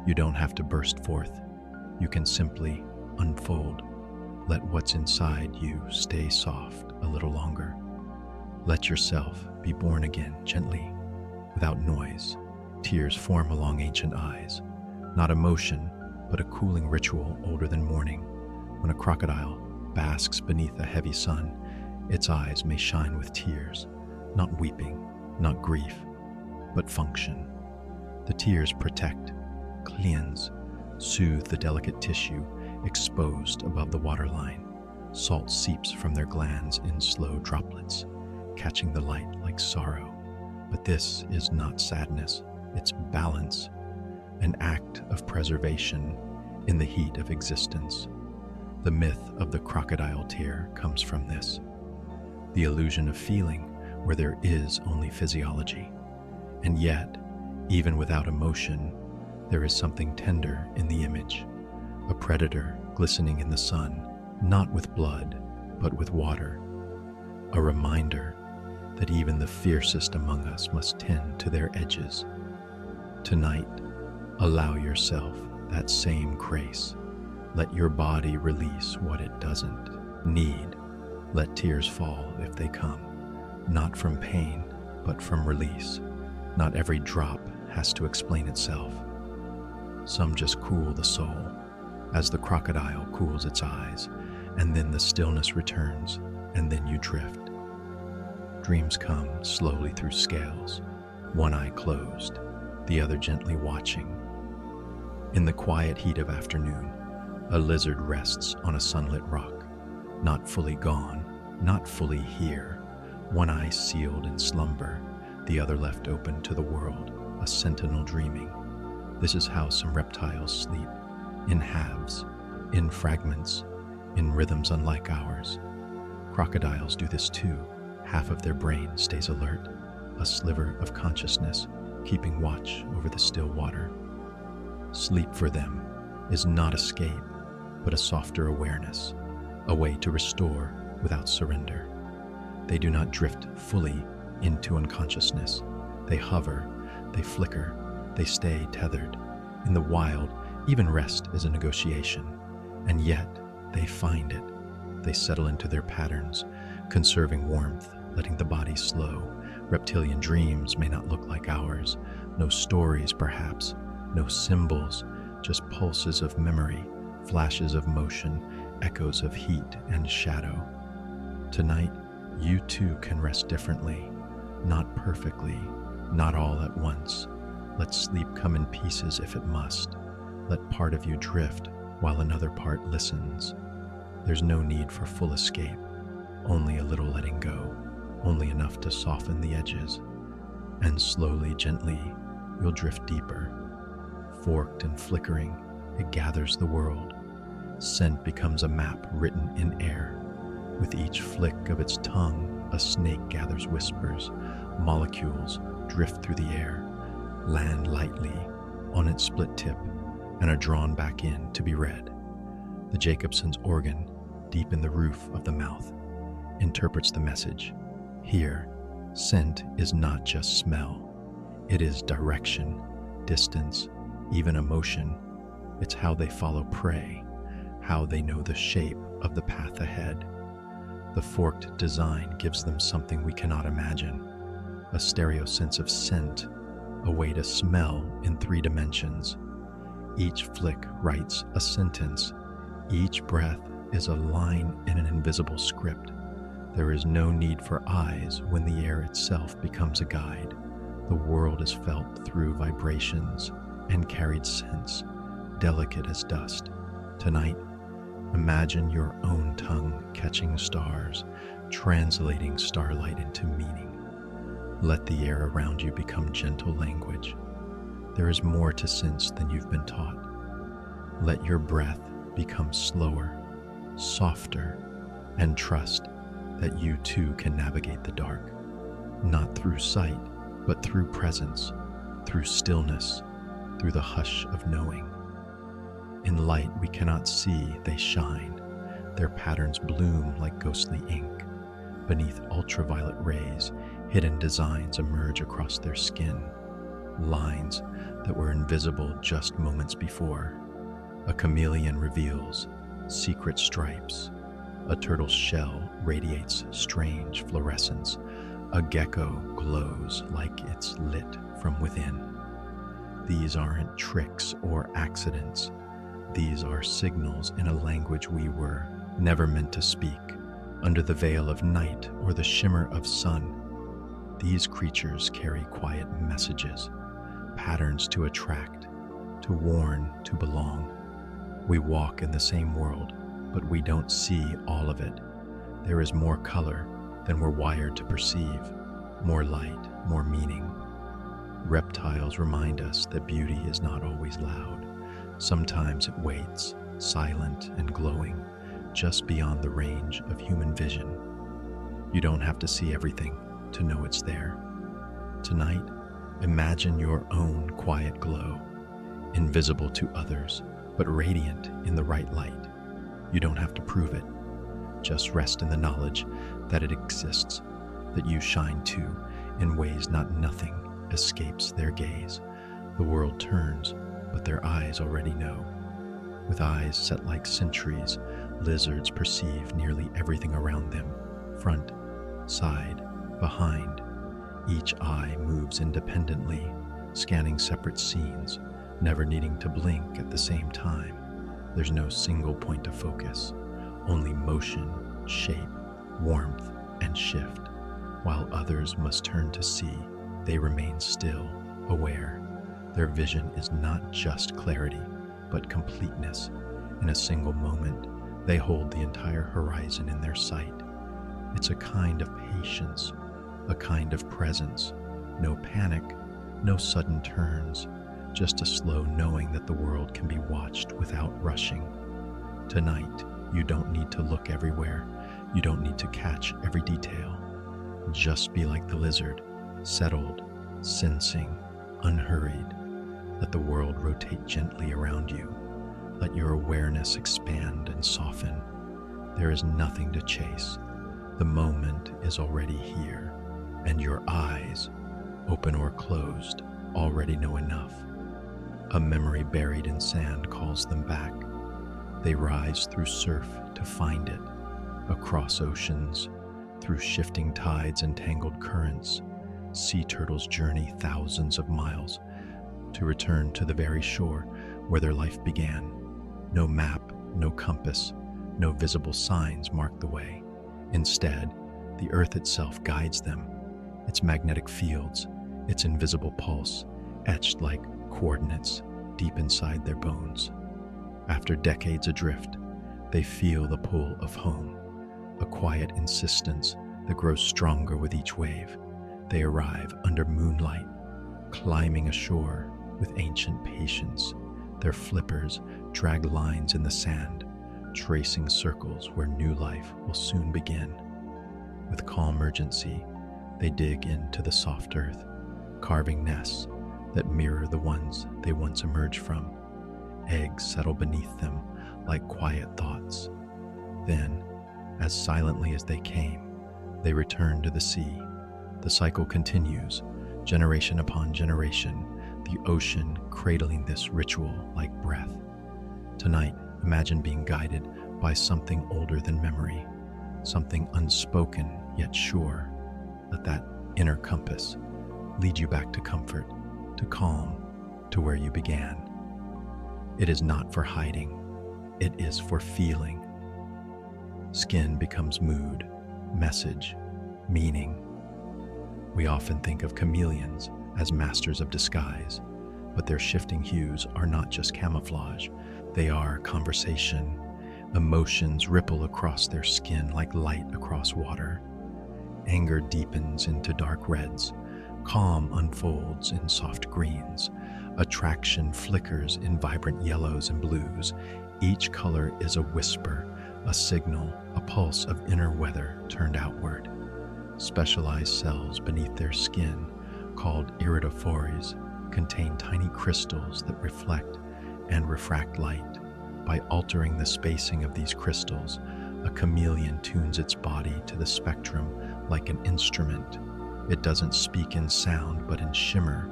You don't have to burst forth. You can simply unfold. Let what's inside you stay soft a little longer. Let yourself be born again gently, without noise. Tears form along ancient eyes. Not emotion, but a cooling ritual older than morning. When a crocodile basks beneath a heavy sun, its eyes may shine with tears, not weeping, not grief, but function. The tears protect, cleanse, soothe the delicate tissue exposed above the waterline. Salt seeps from their glands in slow droplets, catching the light like sorrow. But this is not sadness, it's balance, an act of preservation in the heat of existence. The myth of the crocodile tear comes from this, the illusion of feeling where there is only physiology. And yet, even without emotion, there is something tender in the image, a predator glistening in the sun, not with blood, but with water, a reminder that even the fiercest among us must tend to their edges. Tonight, allow yourself that same grace. Let your body release what it doesn't need. Let tears fall if they come, not from pain, but from release. Not every drop has to explain itself. Some just cool the soul, as the crocodile cools its eyes, and then the stillness returns, and then you drift. Dreams come slowly through scales, one eye closed, the other gently watching. In the quiet heat of afternoon, a lizard rests on a sunlit rock, not fully gone, not fully here, one eye sealed in slumber, the other left open to the world, a sentinel dreaming. This is how some reptiles sleep, in halves, in fragments, in rhythms unlike ours. Crocodiles do this too. Half of their brain stays alert, a sliver of consciousness, keeping watch over the still water. Sleep for them is not escape, but a softer awareness, a way to restore without surrender. They do not drift fully into unconsciousness. They hover, they flicker, they stay tethered. In the wild, even rest is a negotiation, and yet they find it. They settle into their patterns, conserving warmth, letting the body slow. Reptilian dreams may not look like ours. No stories, perhaps, no symbols, just pulses of memory, flashes of motion, echoes of heat and shadow. Tonight, you too can rest differently, not perfectly, not all at once. Let sleep come in pieces if it must. Let part of you drift while another part listens. There's no need for full escape, only a little letting go, only enough to soften the edges. And slowly, gently, you'll drift deeper. Forked and flickering, it gathers the world. Scent becomes a map written in air. With each flick of its tongue, a snake gathers whispers. Molecules drift through the air, land lightly on its split tip, and are drawn back in to be read. The Jacobson's organ, deep in the roof of the mouth, interprets the message. Here, scent is not just smell. It is direction, distance, even emotion. It's how they follow prey, how they know the shape of the path ahead. The forked design gives them something we cannot imagine, a stereo sense of scent, a way to smell in 3 dimensions. Each flick writes a sentence. Each breath is a line in an invisible script. There is no need for eyes when the air itself becomes a guide. The world is felt through vibrations and carried sense, delicate as dust. Tonight, imagine your own tongue catching stars, translating starlight into meaning. Let the air around you become gentle language. There is more to sense than you've been taught. Let your breath become slower, softer, and trust that you too can navigate the dark, not through sight, but through presence, through stillness, through the hush of knowing. In light we cannot see, they shine. Their patterns bloom like ghostly ink. Beneath ultraviolet rays, hidden designs emerge across their skin, lines that were invisible just moments before. A chameleon reveals secret stripes. A turtle's shell radiates strange fluorescence. A gecko glows like it's lit from within. These aren't tricks or accidents. These are signals in a language we were never meant to speak. Under the veil of night or the shimmer of sun, these creatures carry quiet messages, patterns to attract, to warn, to belong. We walk in the same world, but we don't see all of it. There is more color than we're wired to perceive, more light, more meaning. Reptiles remind us that beauty is not always loud. Sometimes it waits, silent and glowing, just beyond the range of human vision. You don't have to see everything to know it's there. Tonight, imagine your own quiet glow, invisible to others, but radiant in the right light. You don't have to prove it. Just rest in the knowledge that it exists, that you shine too, in ways not nothing escapes their gaze. The world turns, but their eyes already know. With eyes set like sentries, lizards perceive nearly everything around them, front, side, behind. Each eye moves independently, scanning separate scenes, never needing to blink at the same time. There's no single point of focus, only motion, shape, warmth, and shift. While others must turn to see, they remain still, aware. Their vision is not just clarity, but completeness. In a single moment, they hold the entire horizon in their sight. It's a kind of patience, a kind of presence. No panic, no sudden turns, just a slow knowing that the world can be watched without rushing. Tonight, you don't need to look everywhere. You don't need to catch every detail. Just be like the lizard, settled, sensing, unhurried. Let the world rotate gently around you. Let your awareness expand and soften. There is nothing to chase. The moment is already here, and your eyes, open or closed, already know enough. A memory buried in sand calls them back. They rise through surf to find it, across oceans, through shifting tides and tangled currents. Sea turtles journey thousands of miles to return to the very shore where their life began. No map, no compass, no visible signs mark the way. Instead, the earth itself guides them, its magnetic fields, its invisible pulse, etched like coordinates deep inside their bones. After decades adrift, they feel the pull of home, a quiet insistence that grows stronger with each wave. They arrive under moonlight, climbing ashore with ancient patience. Their flippers drag lines in the sand, tracing circles where new life will soon begin. With calm urgency, they dig into the soft earth, carving nests that mirror the ones they once emerged from. Eggs settle beneath them like quiet thoughts. Then, as silently as they came, they return to the sea. The cycle continues, generation upon generation, the ocean cradling this ritual like breath. Tonight, imagine being guided by something older than memory, something unspoken yet sure. Let that inner compass lead you back to comfort, to calm, to where you began. It is not for hiding, it is for feeling. Skin becomes mood, message, meaning. We often think of chameleons as masters of disguise, but their shifting hues are not just camouflage. They are conversation. Emotions ripple across their skin like light across water. Anger deepens into dark reds. Calm unfolds in soft greens. Attraction flickers in vibrant yellows and blues. Each color is a whisper, a signal, a pulse of inner weather turned outward. Specialized cells beneath their skin, called iridophores, contain tiny crystals that reflect and refract light. By altering the spacing of these crystals, a chameleon tunes its body to the spectrum like an instrument. It doesn't speak in sound, but in shimmer.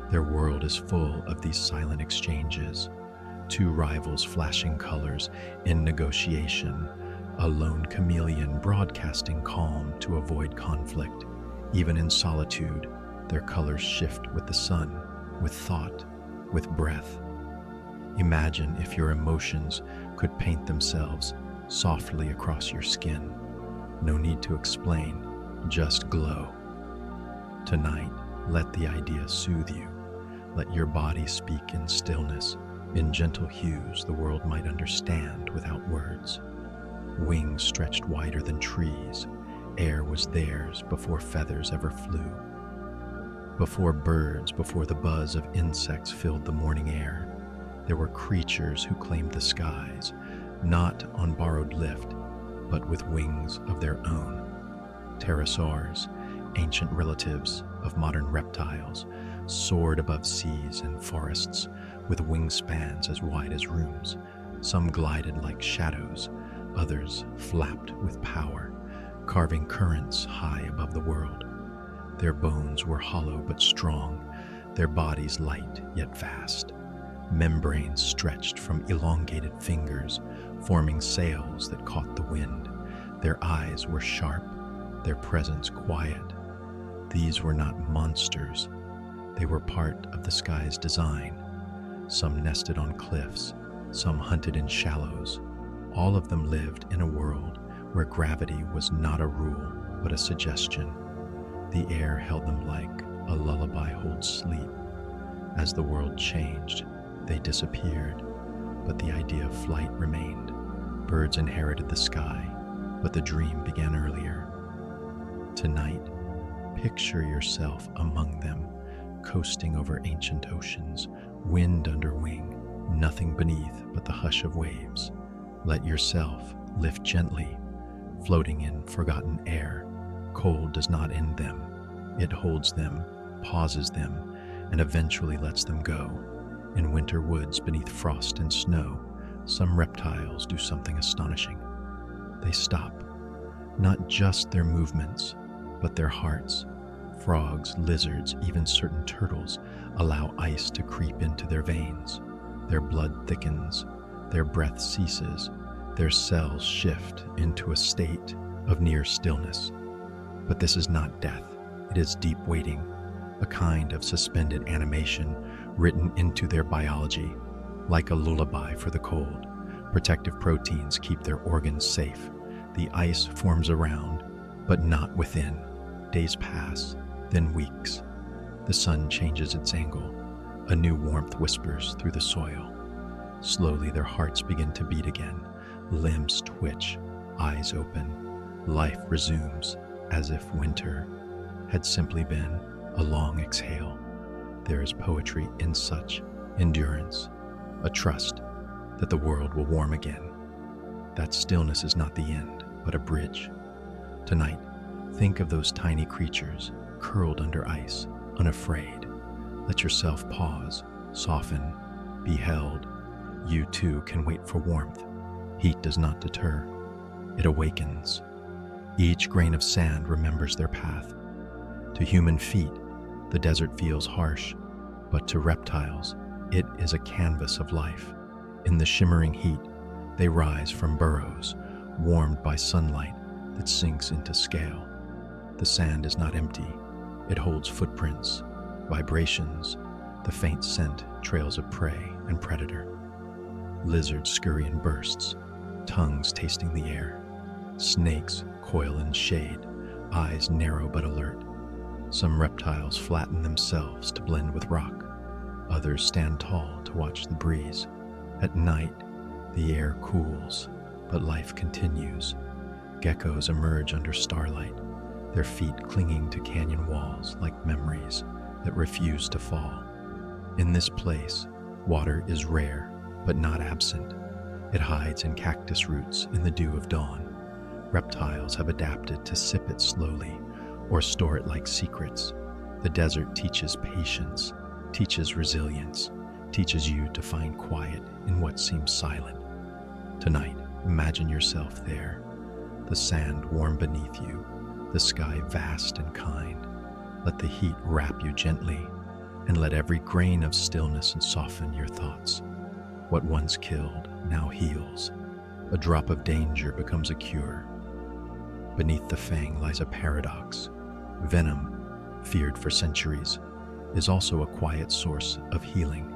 Their world is full of these silent exchanges. Two rivals flashing colors in negotiation. A lone chameleon broadcasting calm to avoid conflict. Even in solitude, their colors shift with the sun, with thought, with breath. Imagine if your emotions could paint themselves softly across your skin. No need to explain, just glow. Tonight, let the idea soothe you. Let your body speak in stillness, in gentle hues the world might understand without words. Wings stretched wider than trees. Air was theirs before feathers ever flew. Before birds, before the buzz of insects filled the morning air, there were creatures who claimed the skies, not on borrowed lift, but with wings of their own. Pterosaurs, ancient relatives of modern reptiles, soared above seas and forests with wingspans as wide as rooms. Some glided like shadows, others flapped with power, carving currents high above the world. Their bones were hollow but strong, their bodies light yet vast. Membranes stretched from elongated fingers, forming sails that caught the wind. Their eyes were sharp, their presence quiet. These were not monsters. They were part of the sky's design. Some nested on cliffs, some hunted in shallows. All of them lived in a world where gravity was not a rule, but a suggestion. The air held them like a lullaby holds sleep. As the world changed, they disappeared, but the idea of flight remained. Birds inherited the sky, but the dream began earlier. Tonight, picture yourself among them, coasting over ancient oceans, wind under wing, nothing beneath but the hush of waves. Let yourself lift gently, floating in forgotten air. Cold does not end them. It holds them, pauses them, and eventually lets them go. In winter woods beneath frost and snow, some reptiles do something astonishing. They stop. Not just their movements, but their hearts. Frogs, lizards, even certain turtles allow ice to creep into their veins. Their blood thickens, their breath ceases, their cells shift into a state of near stillness. But this is not death, it is deep waiting, a kind of suspended animation written into their biology. Like a lullaby for the cold, protective proteins keep their organs safe. The ice forms around, but not within. Days pass, then weeks. The sun changes its angle. A new warmth whispers through the soil. Slowly their hearts begin to beat again. Limbs twitch, eyes open. Life resumes, as if winter had simply been a long exhale. There is poetry in such endurance, a trust that the world will warm again. That stillness is not the end, but a bridge. Tonight, think of those tiny creatures curled under ice, unafraid. Let yourself pause, soften, be held. You too can wait for warmth. Heat does not deter. It awakens. Each grain of sand remembers their path. To human feet, the desert feels harsh, but to reptiles, it is a canvas of life. In the shimmering heat, they rise from burrows, warmed by sunlight that sinks into scale. The sand is not empty. It holds footprints, vibrations, the faint scent trails of prey and predator. Lizards scurry in bursts, tongues tasting the air. Snakes coil in shade, eyes narrow but alert. Some reptiles flatten themselves to blend with rock. Others stand tall to watch the breeze. At night, the air cools, but life continues. Geckos emerge under starlight, their feet clinging to canyon walls like memories that refuse to fall. In this place, water is rare, but not absent. It hides in cactus roots in the dew of dawn. Reptiles have adapted to sip it slowly or store it like secrets. The desert teaches patience, teaches resilience, teaches you to find quiet in what seems silent. Tonight, imagine yourself there, the sand warm beneath you, the sky vast and kind. Let the heat wrap you gently, and let every grain of stillness soften your thoughts. What once killed now heals. A drop of danger becomes a cure. Beneath the fang lies a paradox. Venom, feared for centuries, is also a quiet source of healing.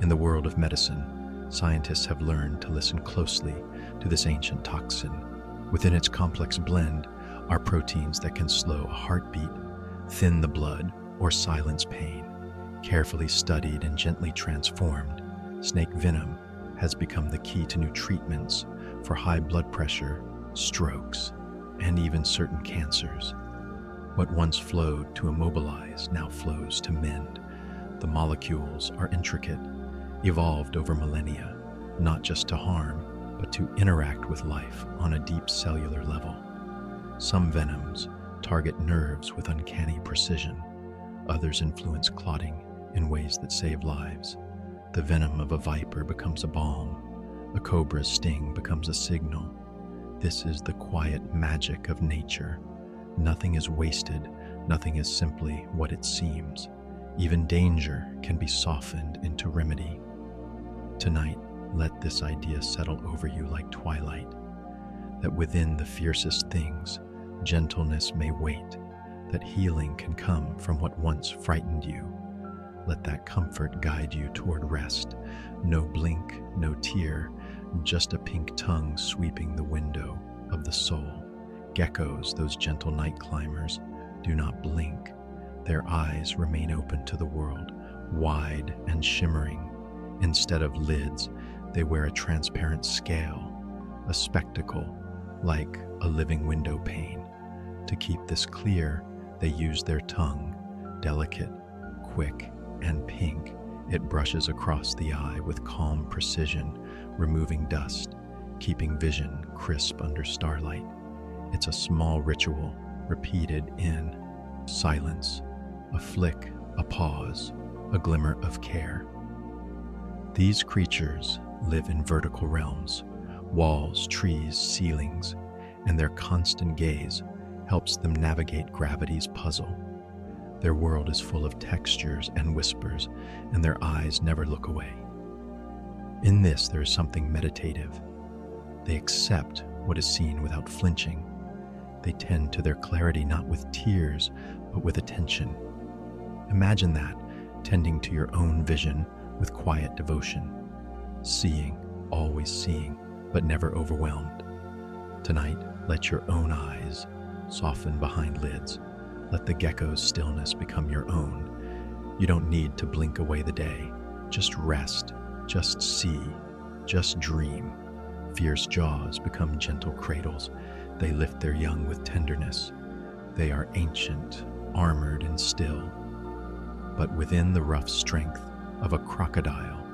In the world of medicine, scientists have learned to listen closely to this ancient toxin. Within its complex blend are proteins that can slow a heartbeat, thin the blood, or silence pain. Carefully studied and gently transformed, snake venom has become the key to new treatments for high blood pressure, strokes, and even certain cancers. What once flowed to immobilize now flows to mend. The molecules are intricate, evolved over millennia, not just to harm, but to interact with life on a deep cellular level. Some venoms target nerves with uncanny precision. Others influence clotting in ways that save lives. The venom of a viper becomes a balm. A cobra's sting becomes a signal. This is the quiet magic of nature. Nothing is wasted. Nothing is simply what it seems. Even danger can be softened into remedy. Tonight, let this idea settle over you like twilight, that within the fiercest things, gentleness may wait, that healing can come from what once frightened you. Let that comfort guide you toward rest. No blink, no tear, just a pink tongue sweeping the window of the soul. Geckos, those gentle night climbers, do not blink. Their eyes remain open to the world, wide and shimmering. Instead of lids, they wear a transparent scale, a spectacle like a living window pane. To keep this clear, they use their tongue, delicate, quick, and pink. It brushes across the eye with calm precision, removing dust, keeping vision crisp under starlight. It's a small ritual, repeated in silence, a flick, a pause, a glimmer of care. These creatures live in vertical realms, walls, trees, ceilings, and their constant gaze helps them navigate gravity's puzzle. Their world is full of textures and whispers, and their eyes never look away. In this, there is something meditative. They accept what is seen without flinching. They tend to their clarity not with tears, but with attention. Imagine that, tending to your own vision with quiet devotion, seeing, always seeing, but never overwhelmed. Tonight, let your own eyes soften behind lids. Let the gecko's stillness become your own. You don't need to blink away the day. Just rest, just see, just dream. Fierce jaws become gentle cradles. They lift their young with tenderness. They are ancient, armored, and still. But within the rough strength of a crocodile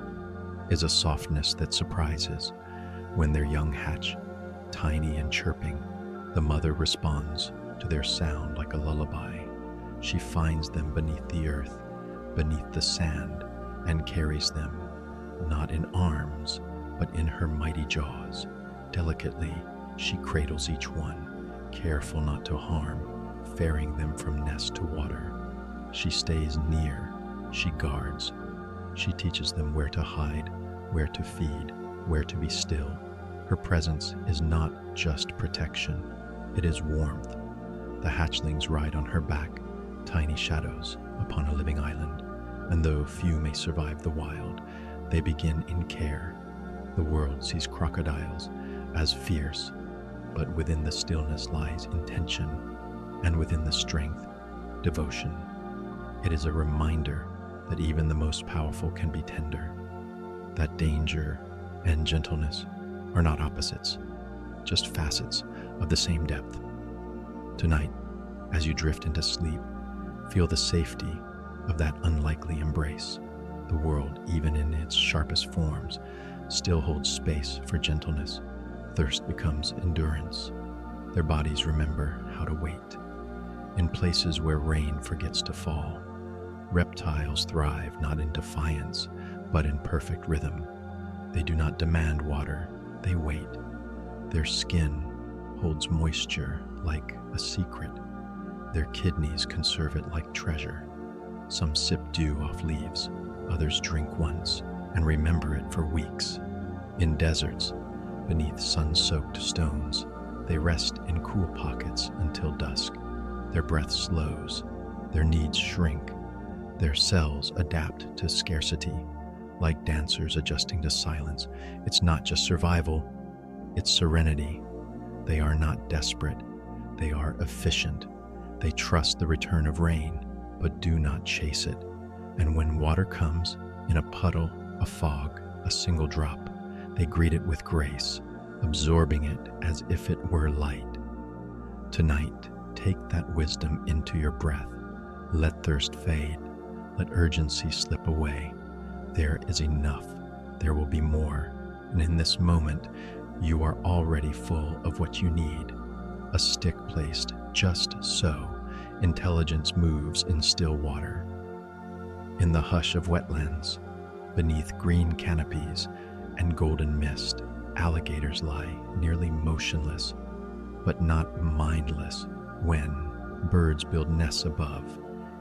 is a softness that surprises. When their young hatch, tiny and chirping, the mother responds to their sound like a lullaby. She finds them beneath the earth, beneath the sand, and carries them, not in arms, but in her mighty jaws. Delicately, she cradles each one, careful not to harm, ferrying them from nest to water. She stays near, she guards. She teaches them where to hide, where to feed, where to be still. Her presence is not just protection, it is warmth. The hatchlings ride on her back, tiny shadows upon a living island, and though few may survive the wild, they begin in care. The world sees crocodiles as fierce, but within the stillness lies intention, and within the strength, devotion. It is a reminder that even the most powerful can be tender, that danger and gentleness are not opposites, just facets of the same depth. Tonight, as you drift into sleep, feel the safety of that unlikely embrace. The world, even in its sharpest forms, still holds space for gentleness. Thirst becomes endurance. Their bodies remember how to wait. In places where rain forgets to fall, reptiles thrive not in defiance, but in perfect rhythm. They do not demand water, they wait. Their skin holds moisture like a secret. Their kidneys conserve it like treasure. Some sip dew off leaves, others drink once and remember it for weeks. In deserts, beneath sun-soaked stones, they rest in cool pockets until dusk. Their breath slows, their needs shrink, their cells adapt to scarcity. Like dancers adjusting to silence, it's not just survival, it's serenity. They are not desperate, they are efficient. They trust the return of rain, but do not chase it. And when water comes, in a puddle, a fog, a single drop, they greet it with grace, absorbing it as if it were light. Tonight, take that wisdom into your breath. Let thirst fade. Let urgency slip away. There is enough. There will be more. And in this moment, you are already full of what you need. A stick placed just so, intelligence moves in still water. In the hush of wetlands, beneath green canopies and golden mist, alligators lie nearly motionless, but not mindless. When birds build nests above,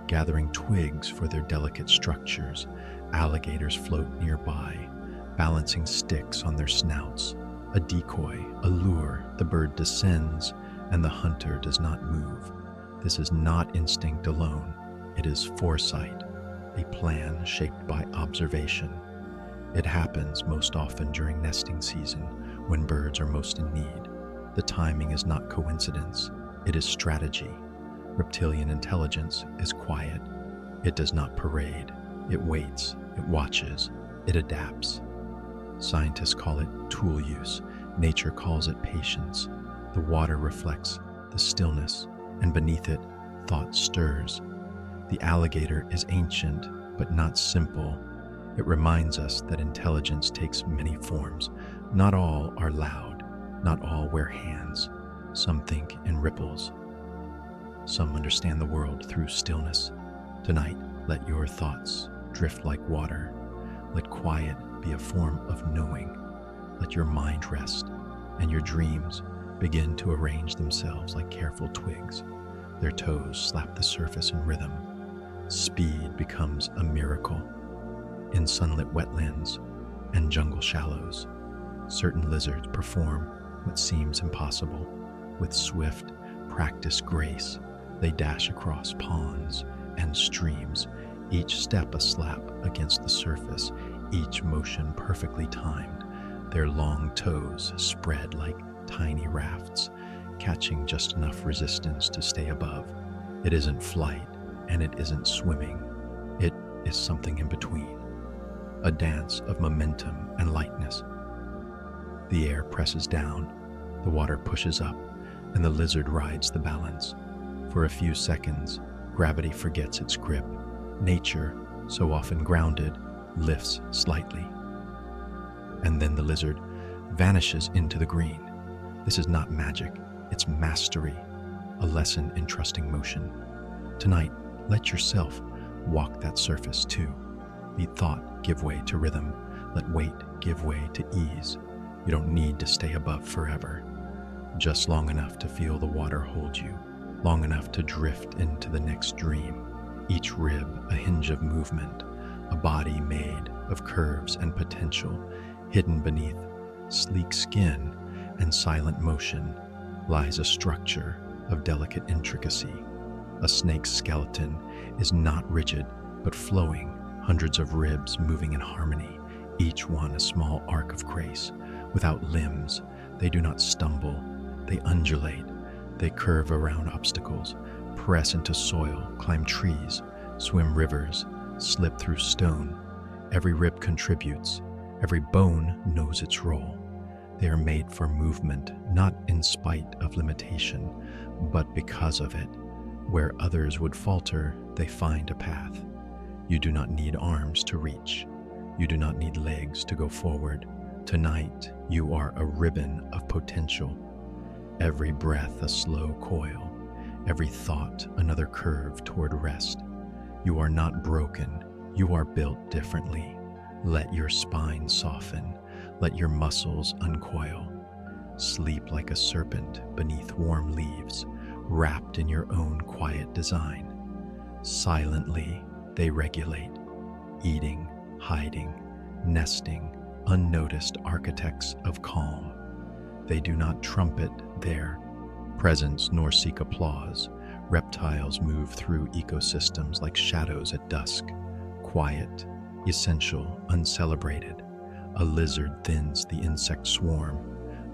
gathering twigs for their delicate structures, alligators float nearby, balancing sticks on their snouts. A decoy, a lure, the bird descends, and the hunter does not move. This is not instinct alone, it is foresight. a plan shaped by observation. It happens most often during nesting season, when birds are most in need. The timing is not coincidence, it is strategy. Reptilian intelligence is quiet. It does not parade. It waits, it watches, it adapts. Scientists call it tool use. Nature calls it patience. The water reflects the stillness, and beneath it, thought stirs. The alligator is ancient, but not simple. It reminds us that intelligence takes many forms. Not all are loud, not all wear hands. Some think in ripples. Some understand the world through stillness. Tonight, let your thoughts drift like water. Let quiet be a form of knowing. Let your mind rest, and your dreams begin to arrange themselves like careful twigs. Their toes slap the surface in rhythm. Speed becomes a miracle. In sunlit wetlands and jungle shallows, certain lizards perform what seems impossible. With swift, practiced grace, they dash across ponds and streams, each step a slap against the surface, each motion perfectly timed. Their long toes spread like tiny rafts, catching just enough resistance to stay above. It isn't flight, and it isn't swimming. It is something in between, a dance of momentum and lightness. The air presses down, the water pushes up, and the lizard rides the balance. For a few seconds, gravity forgets its grip. Nature, so often grounded, lifts slightly. And then the lizard vanishes into the green. This is not magic, it's mastery, a lesson in trusting motion. Tonight, let yourself walk that surface too. Let thought give way to rhythm. Let weight give way to ease. You don't need to stay above forever. Just long enough to feel the water hold you, long enough to drift into the next dream. Each rib a hinge of movement, a body made of curves and potential. Hidden beneath sleek skin and silent motion lies a structure of delicate intricacy. A snake's skeleton is not rigid, but flowing, hundreds of ribs moving in harmony, each one a small arc of grace. Without limbs, they do not stumble, they undulate, they curve around obstacles, press into soil, climb trees, swim rivers, slip through stone. Every rib contributes, every bone knows its role. They are made for movement, not in spite of limitation, but because of it. Where others would falter, they find a path. You do not need arms to reach. You do not need legs to go forward. Tonight, you are a ribbon of potential. Every breath a slow coil, every thought another curve toward rest. You are not broken, you are built differently. Let your spine soften, let your muscles uncoil. Sleep like a serpent beneath warm leaves, wrapped in your own quiet design. Silently, they regulate, eating, hiding, nesting, unnoticed architects of calm. They do not trumpet their presence nor seek applause. Reptiles move through ecosystems like shadows at dusk, quiet, essential, uncelebrated. A lizard thins the insect swarm.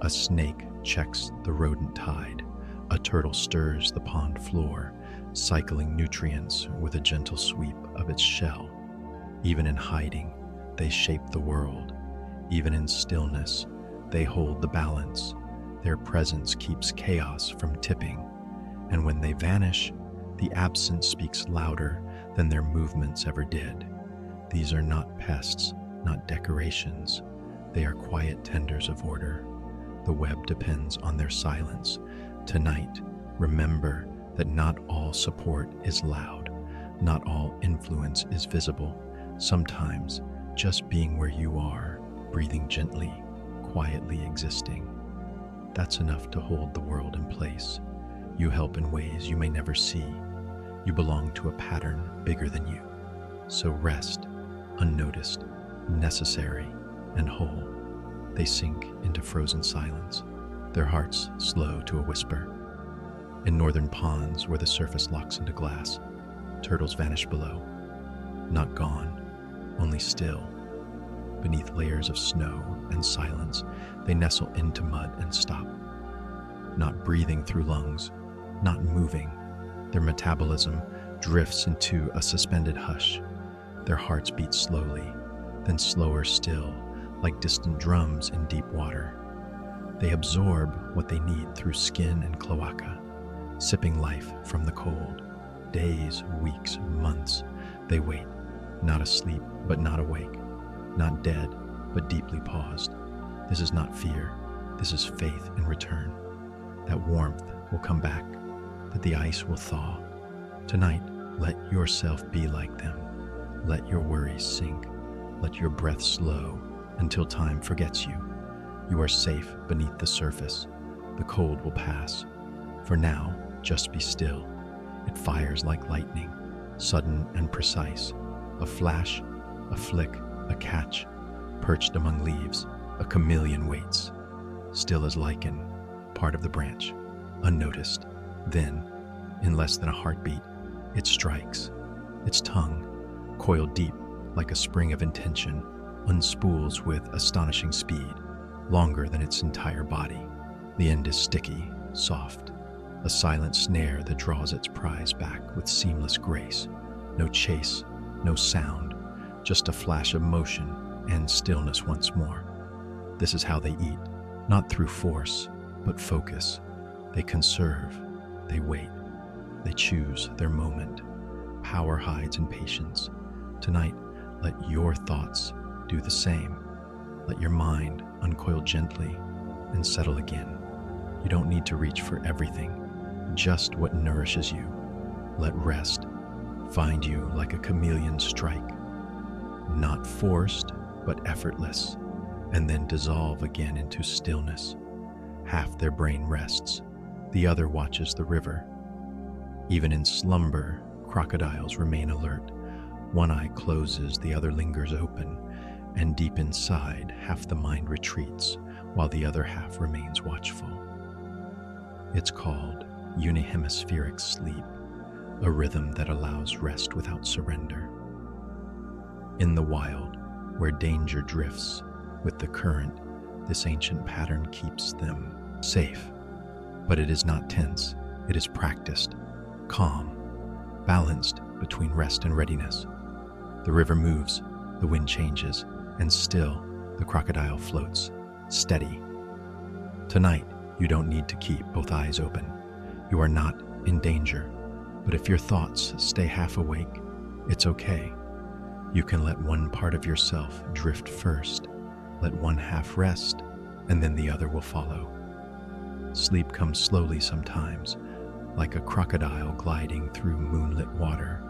A snake checks the rodent tide. A turtle stirs the pond floor, cycling nutrients with a gentle sweep of its shell. Even in hiding, they shape the world. Even in stillness, they hold the balance. Their presence keeps chaos from tipping. And when they vanish, the absence speaks louder than their movements ever did. These are not pests, not decorations. They are quiet tenders of order. The web depends on their silence. Tonight, remember that not all support is loud. Not all influence is visible. Sometimes, just being where you are, breathing gently, quietly existing, that's enough to hold the world in place. You help in ways you may never see. You belong to a pattern bigger than you. So rest, unnoticed, necessary, and whole. They sink into frozen silence, their hearts slow to a whisper. In northern ponds where the surface locks into glass, turtles vanish below. not gone, only still. Beneath layers of snow and silence, they nestle into mud and stop. Not breathing through lungs, not moving. Their metabolism drifts into a suspended hush. Their hearts beat slowly, then slower still, like distant drums in deep water. They absorb what they need through skin and cloaca, sipping life from the cold. Days, weeks, months, they wait, not asleep but not awake, not dead but deeply paused. This is not fear, this is faith in return. That warmth will come back, that the ice will thaw. Tonight, let yourself be like them. Let your worries sink. Let your breath slow until time forgets you. You are safe beneath the surface. The cold will pass. For now, just be still. It fires like lightning, sudden and precise. A flash, a flick, a catch. Perched among leaves, a chameleon waits. Still as lichen, part of the branch, unnoticed. Then, in less than a heartbeat, it strikes. Its tongue, coiled deep like a spring of intention, unspools with astonishing speed, longer than its entire body. The end is sticky, soft, a silent snare that draws its prize back with seamless grace. No chase, no sound, just a flash of motion and stillness once more. This is how they eat, not through force, but focus. They conserve, they wait, they choose their moment. Power hides in patience. Tonight, let your thoughts do the same. Let your mind uncoil gently and settle again. You don't need to reach for everything, just what nourishes you. Let rest find you like a chameleon strike, not forced, but effortless, and then dissolve again into stillness. Half their brain rests, the other watches the river. Even in slumber, crocodiles remain alert. One eye closes, the other lingers open, and deep inside, half the mind retreats, while the other half remains watchful. It's called unihemispheric sleep, a rhythm that allows rest without surrender. In the wild, where danger drifts with the current, this ancient pattern keeps them safe. But it is not tense, it is practiced, calm, balanced between rest and readiness. The river moves, the wind changes, and still the crocodile floats, steady. Tonight, you don't need to keep both eyes open. You are not in danger, but if your thoughts stay half awake, it's okay. You can let one part of yourself drift first, let one half rest, and then the other will follow. Sleep comes slowly sometimes, like a crocodile gliding through moonlit water.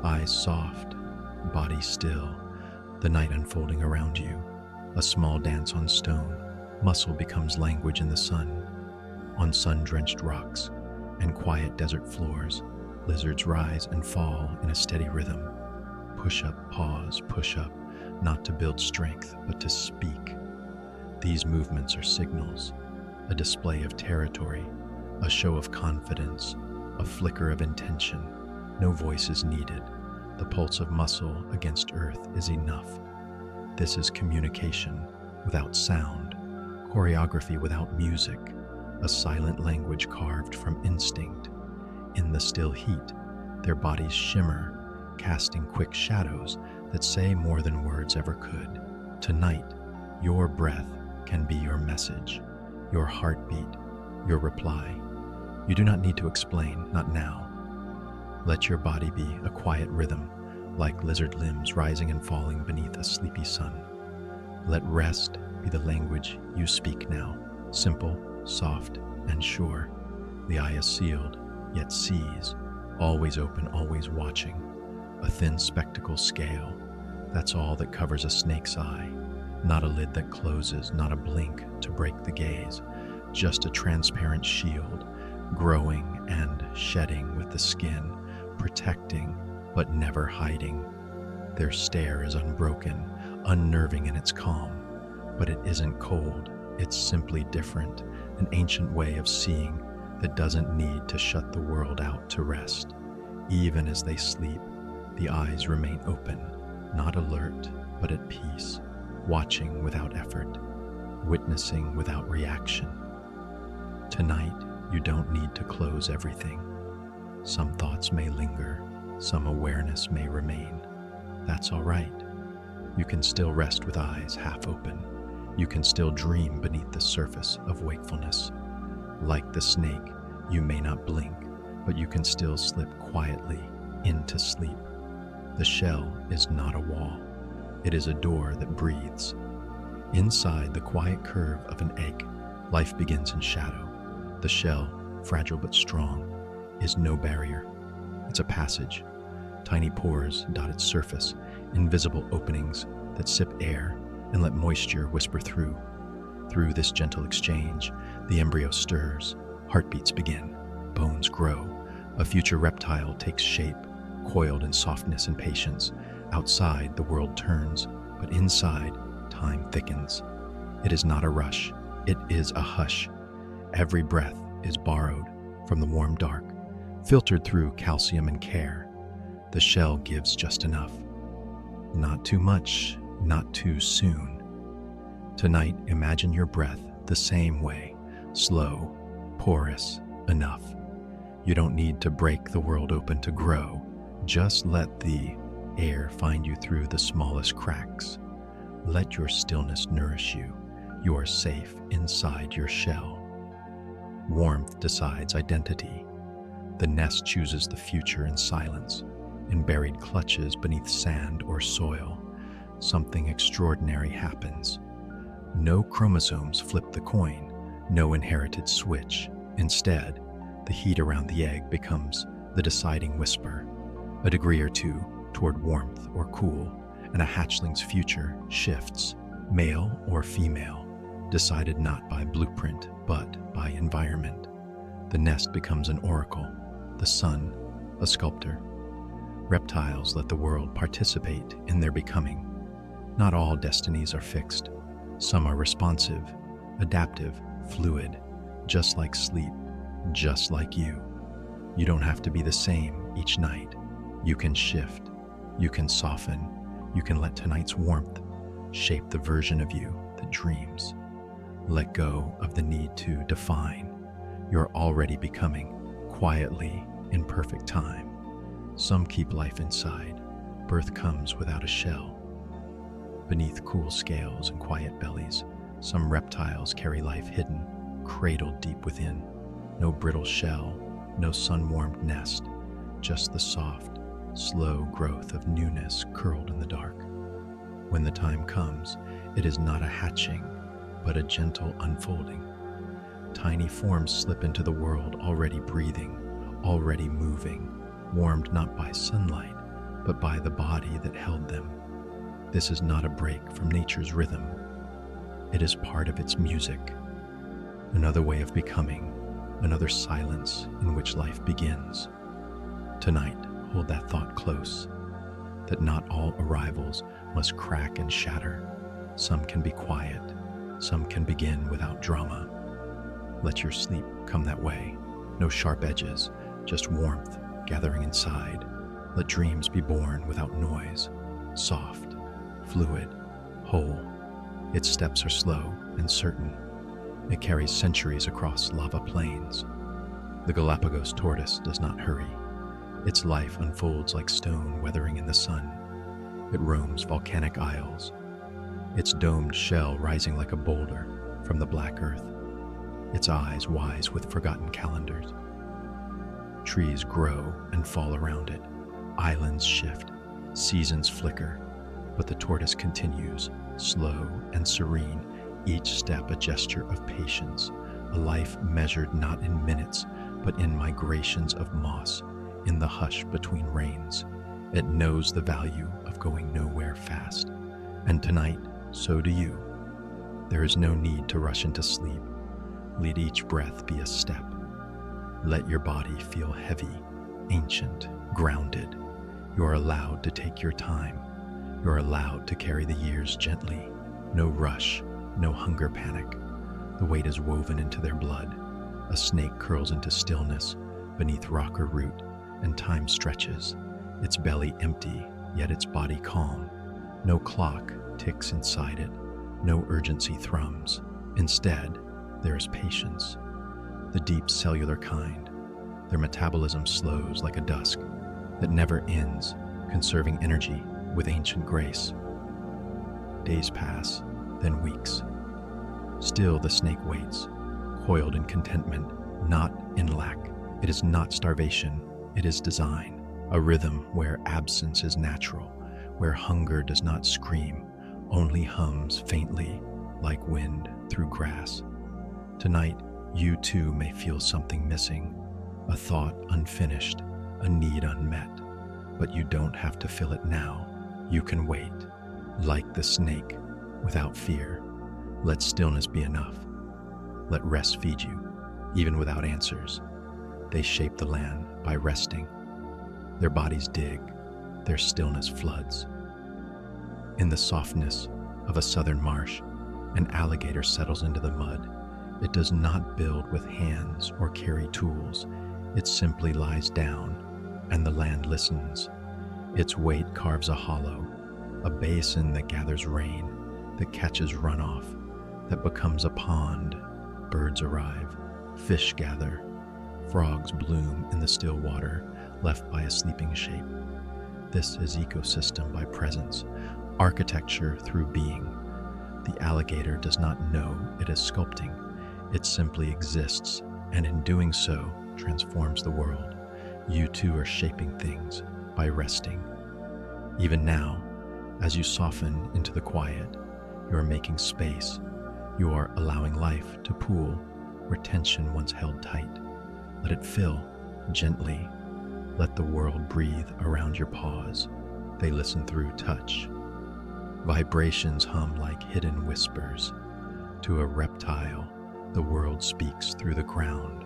Eyes soft, body still, the night unfolding around you. A small dance on stone, muscle becomes language in the sun. On sun-drenched rocks and quiet desert floors, lizards rise and fall in a steady rhythm. Push up, pause, push up, not to build strength, but to speak. These movements are signals, a display of territory, a show of confidence, a flicker of intention. No voice is needed. The pulse of muscle against earth is enough. This is communication without sound, choreography without music, a silent language carved from instinct. In the still heat, their bodies shimmer, casting quick shadows that say more than words ever could. Tonight, your breath can be your message, your heartbeat, your reply. You do not need to explain, not now. Let your body be a quiet rhythm, like lizard limbs rising and falling beneath a sleepy sun. Let rest be the language you speak now, simple, soft, and sure. The eye is sealed, yet sees, always open, always watching. A thin spectacle scale, that's all that covers a snake's eye. Not a lid that closes, not a blink to break the gaze, just a transparent shield, growing and shedding with the skin, protecting but never hiding. Their stare is unbroken, unnerving in its calm, but it isn't cold, it's simply different, an ancient way of seeing that doesn't need to shut the world out to rest. Even as they sleep, The eyes remain open, not alert, but at peace, watching without effort, witnessing without reaction. Tonight, you don't need to close everything. Some thoughts may linger, some awareness may remain. That's all right. You can still rest with eyes half open. You can still dream beneath the surface of wakefulness. Like the snake, you may not blink, but you can still slip quietly into sleep. The shell is not a wall. It is a door that breathes. Inside the quiet curve of an egg, life begins in shadow. The shell, fragile but strong, is no barrier. It's a passage. Tiny pores dot its surface, invisible openings that sip air and let moisture whisper through. Through this gentle exchange, the embryo stirs, heartbeats begin, bones grow. A future reptile takes shape, coiled in softness and patience. Outside, the world turns, but inside, time thickens. It is not a rush, it is a hush. Every breath is borrowed from the warm dark, filtered through calcium and care. The shell gives just enough. Not too much, not too soon. Tonight, imagine your breath the same way, slow, porous, enough. You don't need to break the world open to grow. Just let the air find you through the smallest cracks. Let your stillness nourish you. You are safe inside your shell. Warmth decides identity. The nest chooses the future in silence. In buried clutches beneath sand or soil, something extraordinary happens. No chromosomes flip the coin, no inherited switch. Instead, the heat around the egg becomes the deciding whisper. A degree or two toward warmth or cool, and a hatchling's future shifts, male or female, decided not by blueprint, but by environment. The nest becomes an oracle, the sun, a sculptor. Reptiles let the world participate in their becoming. Not all destinies are fixed. Some are responsive, adaptive, fluid, just like sleep, just like you. You don't have to be the same each night. You can shift, you can soften, you can let tonight's warmth shape the version of you that dreams. Let go of the need to define. You're already becoming, quietly, in perfect time. Some keep life inside. Birth comes without a shell. Beneath cool scales and quiet bellies, some reptiles carry life hidden, cradled deep within. No brittle shell, no sun-warmed nest, just the soft, slow growth of newness curled in the dark. When the time comes, it is not a hatching, but a gentle unfolding. Tiny forms slip into the world already breathing, already moving, warmed not by sunlight, but by the body that held them. This is not a break from nature's rhythm. It is part of its music. Another way of becoming, another silence in which life begins. Tonight, hold that thought close, that not all arrivals must crack and shatter. Some can be quiet, some can begin without drama. Let your sleep come that way. No sharp edges, just warmth gathering inside. Let dreams be born without noise, soft, fluid, whole. Its steps are slow and certain. It carries centuries across lava plains. The Galapagos tortoise does not hurry. Its life unfolds like stone weathering in the sun. It roams volcanic isles, its domed shell rising like a boulder from the black earth, its eyes wise with forgotten calendars. Trees grow and fall around it, islands shift, seasons flicker, but the tortoise continues, slow and serene, each step a gesture of patience, a life measured not in minutes, but in migrations of moss, in the hush between rains. It knows the value of going nowhere fast. And tonight, so do you. There is no need to rush into sleep. Let each breath be a step. Let your body feel heavy, ancient, grounded. You are allowed to take your time. You are allowed to carry the years gently. No rush, no hunger panic. The weight is woven into their blood. A snake curls into stillness beneath rock or root, and time stretches. its belly empty, yet its body calm. No clock ticks inside it, no urgency thrums. Instead, there is patience, the deep cellular kind. Their metabolism slows like a dusk that never ends, conserving energy with ancient grace. Days pass, then weeks. Still the snake waits, coiled in contentment, not in lack. It is not starvation, it is design, a rhythm where absence is natural, where hunger does not scream, only hums faintly like wind through grass. Tonight, you too may feel something missing, a thought unfinished, a need unmet. But you don't have to fill it now. You can wait, like the snake, without fear. Let stillness be enough. Let rest feed you, even without answers. They shape the land by resting. Their bodies dig, their stillness floods. In the softness of a southern marsh, an alligator settles into the mud. It does not build with hands or carry tools. It simply lies down, and the land listens. Its weight carves a hollow, a basin that gathers rain, that catches runoff, that becomes a pond. Birds arrive, fish gather, frogs bloom in the still water left by a sleeping shape. This is ecosystem by presence, architecture through being. The alligator does not know it is sculpting. It simply exists, and in doing so, transforms the world. You too are shaping things by resting. Even now, as you soften into the quiet, you are making space. You are allowing life to pool where tension once held tight. Let it fill gently. Let the world breathe around your paws. They listen through touch. Vibrations hum like hidden whispers. To a reptile, the world speaks through the ground.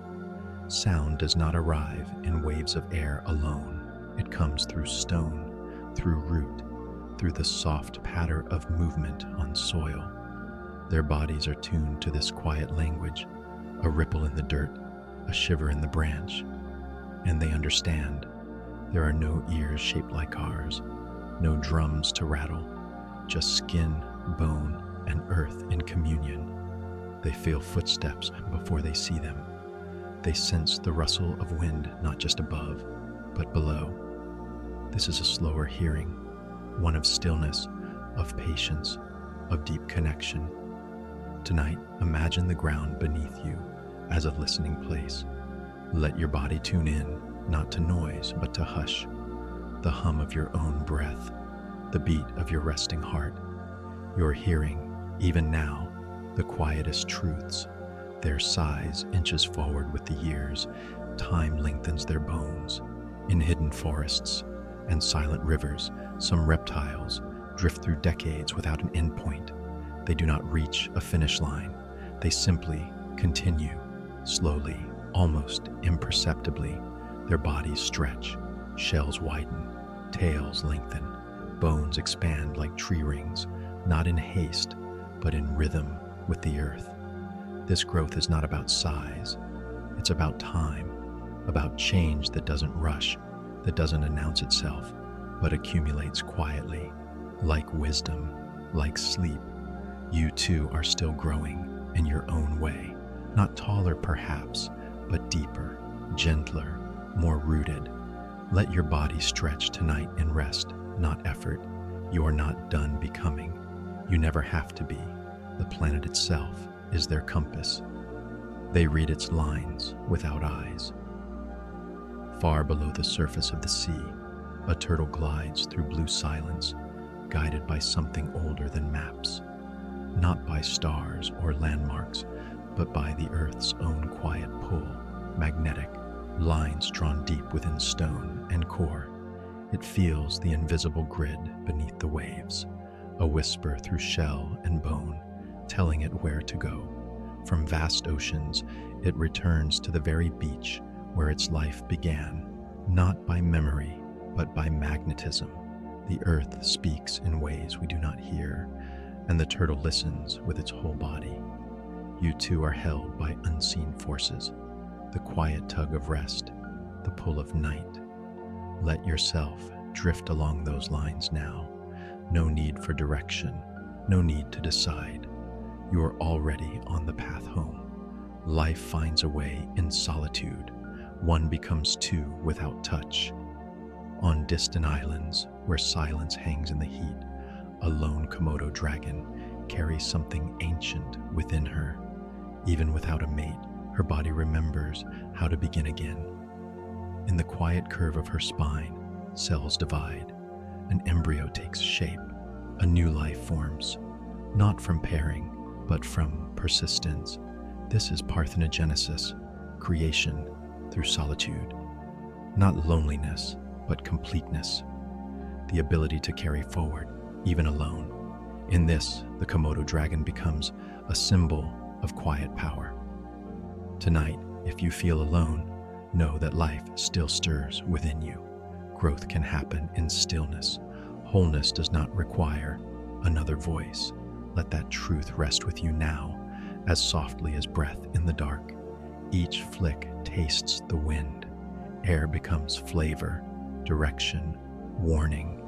Sound does not arrive in waves of air alone. It comes through stone, through root, through the soft patter of movement on soil. Their bodies are tuned to this quiet language, a ripple in the dirt, a shiver in the branch. And they understand. There are no ears shaped like ours, no drums to rattle, just skin, bone, and earth in communion. They feel footsteps before they see them. They sense the rustle of wind not just above, but below. This is a slower hearing, one of stillness, of patience, of deep connection. Tonight, imagine the ground beneath you as a listening place. Let your body tune in, not to noise, but to hush. The hum of your own breath, the beat of your resting heart. You're hearing, even now, the quietest truths. Their size inches forward with the years. Time lengthens their bones. In hidden forests and silent rivers, some reptiles drift through decades without an endpoint. They do not reach a finish line. They simply continue, slowly, almost imperceptibly. Their bodies stretch, shells widen, tails lengthen, bones expand like tree rings, not in haste, but in rhythm with the earth. This growth is not about size. It's about time, about change that doesn't rush, that doesn't announce itself, but accumulates quietly, like wisdom, like sleep. You too are still growing in your own way, not taller perhaps, but deeper, gentler, more rooted. Let your body stretch tonight in rest, not effort. You are not done becoming. You never have to be. The planet itself is their compass. They read its lines without eyes. Far below the surface of the sea, a turtle glides through blue silence, guided by something older than maps. Not by stars or landmarks, but by the Earth's own quiet pull, magnetic, lines drawn deep within stone and core. It feels the invisible grid beneath the waves, a whisper through shell and bone, telling it where to go. From vast oceans, it returns to the very beach where its life began, not by memory, but by magnetism. The earth speaks in ways we do not hear, and the turtle listens with its whole body. You too are held by unseen forces, the quiet tug of rest, the pull of night. Let yourself Drift along those lines now. No need for direction, no need to decide. You are already on the path home. Life finds a way in solitude. One becomes two without touch. On distant islands, where silence hangs in the heat, a lone Komodo dragon carries something ancient within her. Even without a mate, her body remembers how to begin again. In the quiet curve of her spine, cells divide. An embryo takes shape. A new life forms, not from pairing, but from persistence. This is parthenogenesis, creation through solitude. Not loneliness, but completeness. The ability to carry forward, even alone. In this, the Komodo dragon becomes a symbol of quiet power. Tonight, if you feel alone, know that life still stirs within you. Growth can happen in stillness. Wholeness does not require another voice. Let that truth rest with you now, as softly as breath in the dark. Each flick tastes the wind. Air becomes flavor, direction, warning.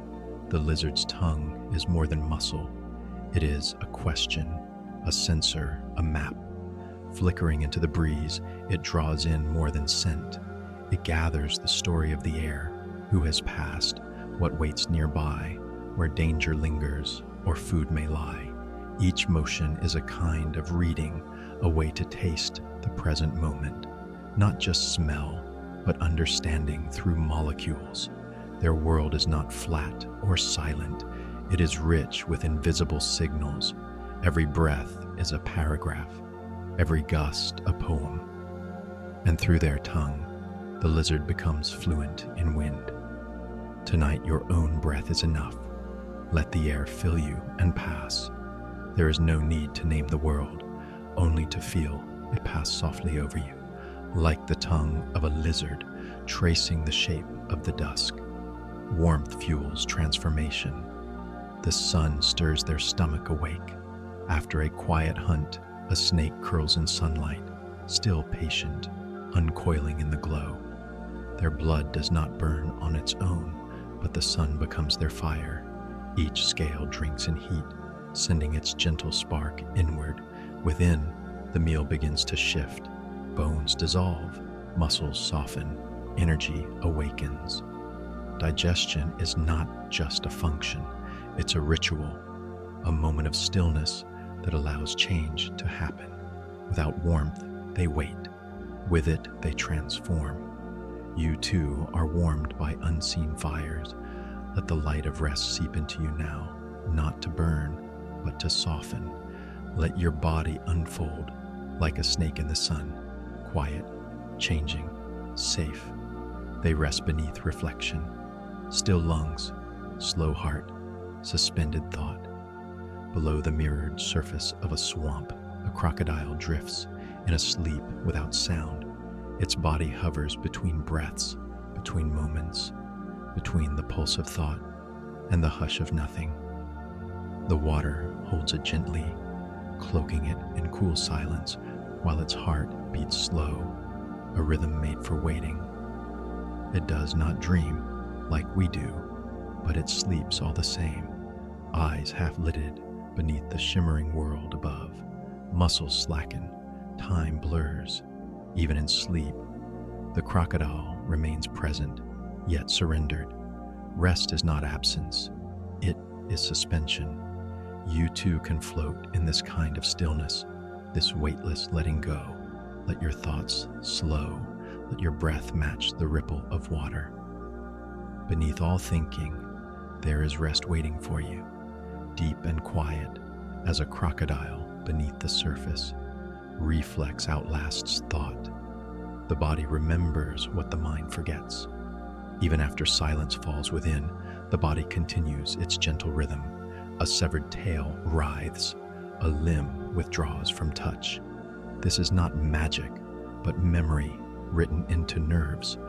The lizard's tongue is more than muscle. It is a question, a sensor, a map. Flickering into the breeze, it draws in more than scent. It gathers the story of the air, who has passed, what waits nearby, where danger lingers or food may lie. Each motion is a kind of reading, a way to taste the present moment. Not just smell, but understanding through molecules. Their world is not flat or silent. It is rich with invisible signals. Every breath is a paragraph, every gust a poem. And through their tongue, the lizard becomes fluent in wind. Tonight, your own breath is enough. Let the air fill you and pass. There is no need to name the world, only to feel it pass softly over you, like the tongue of a lizard tracing the shape of the dusk. Warmth fuels transformation. The sun stirs their stomach awake. After a quiet hunt, a snake curls in sunlight, still patient, uncoiling in the glow. Their blood does not burn on its own, but the sun becomes their fire. Each scale drinks in heat, sending its gentle spark inward. Within, the meal begins to shift. Bones dissolve, muscles soften, energy awakens. Digestion is not just a function, it's a ritual, a moment of stillness that allows change to happen. Without warmth, they wait. With it, they transform. You too are warmed by unseen fires. Let the light of rest seep into you now, not to burn, but to soften. Let your body unfold like a snake in the sun, quiet, changing, safe. They rest beneath reflection. Still lungs, slow heart, suspended thought. Below the mirrored surface of a swamp, a crocodile drifts in a sleep without sound. Its body hovers between breaths, between moments, between the pulse of thought and the hush of nothing. The water holds it gently, cloaking it in cool silence while its heart beats slow, a rhythm made for waiting. It does not dream like we do, but it sleeps all the same, eyes half-lidded beneath the shimmering world above. Muscles slacken, time blurs. Even in sleep, the crocodile remains present, yet surrendered. Rest is not absence, it is suspension. You too can float in this kind of stillness, this weightless letting go. Let your thoughts slow, let your breath match the ripple of water. Beneath all thinking, there is rest waiting for you, deep and quiet as a crocodile beneath the surface. Reflex outlasts thought. The body remembers what the mind forgets. Even after silence falls within, the body continues its gentle rhythm. A severed tail writhes, a limb withdraws from touch. This is not magic, but memory written into nerves,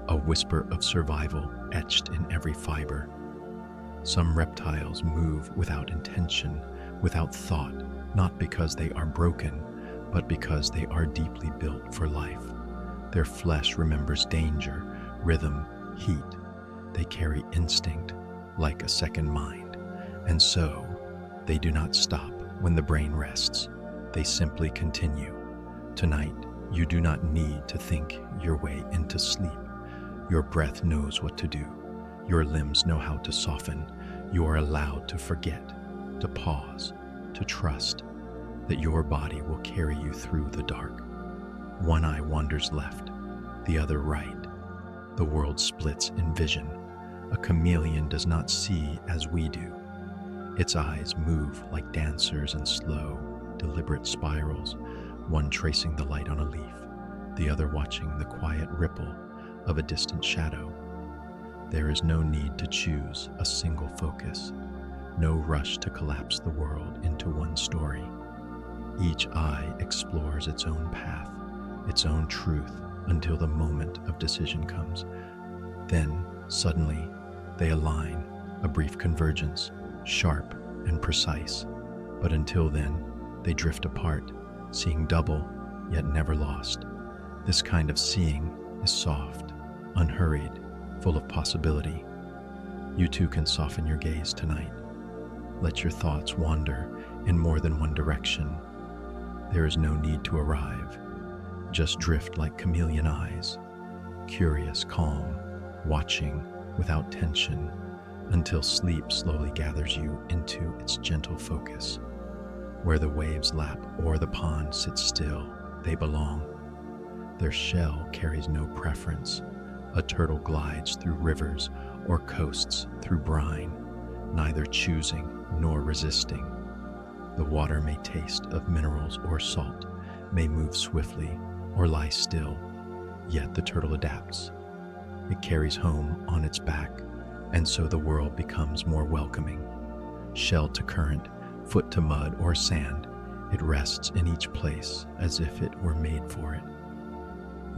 a whisper of survival etched in every fiber. Some reptiles move without intention, without thought, not because they are broken, but because they are deeply built for life. Their flesh remembers danger, rhythm, heat. They carry instinct like a second mind, and so they do not stop when the brain rests. They simply continue. Tonight, you do not need to think your way into sleep. Your breath knows what to do. Your limbs know how to soften. You are allowed to forget, to pause, to trust that your body will carry you through the dark. One eye wanders left, the other right. The world splits in vision. A chameleon does not see as we do. Its eyes move like dancers in slow, deliberate spirals, one tracing the light on a leaf, the other watching the quiet ripple of a distant shadow. There is no need to choose a single focus, no rush to collapse the world into one story. Each eye explores its own path, its own truth, until the moment of decision comes. Then, suddenly, they align, a brief convergence, sharp and precise. But until then, they drift apart, seeing double, yet never lost. This kind of seeing is soft, unhurried, full of possibility. You too can soften your gaze tonight. Let your thoughts wander in more than one direction. There is no need to arrive. Just drift like chameleon eyes, curious, calm, watching without tension, until sleep slowly gathers you into its gentle focus. Where the waves lap or the pond sits still, they belong. Their shell carries no preference. A turtle glides through rivers or coasts through brine, neither choosing nor resisting. The water may taste of minerals or salt, may move swiftly or lie still, yet the turtle adapts. It carries home on its back, and so the world becomes more welcoming. Shell to current, foot to mud or sand, it rests in each place as if it were made for it.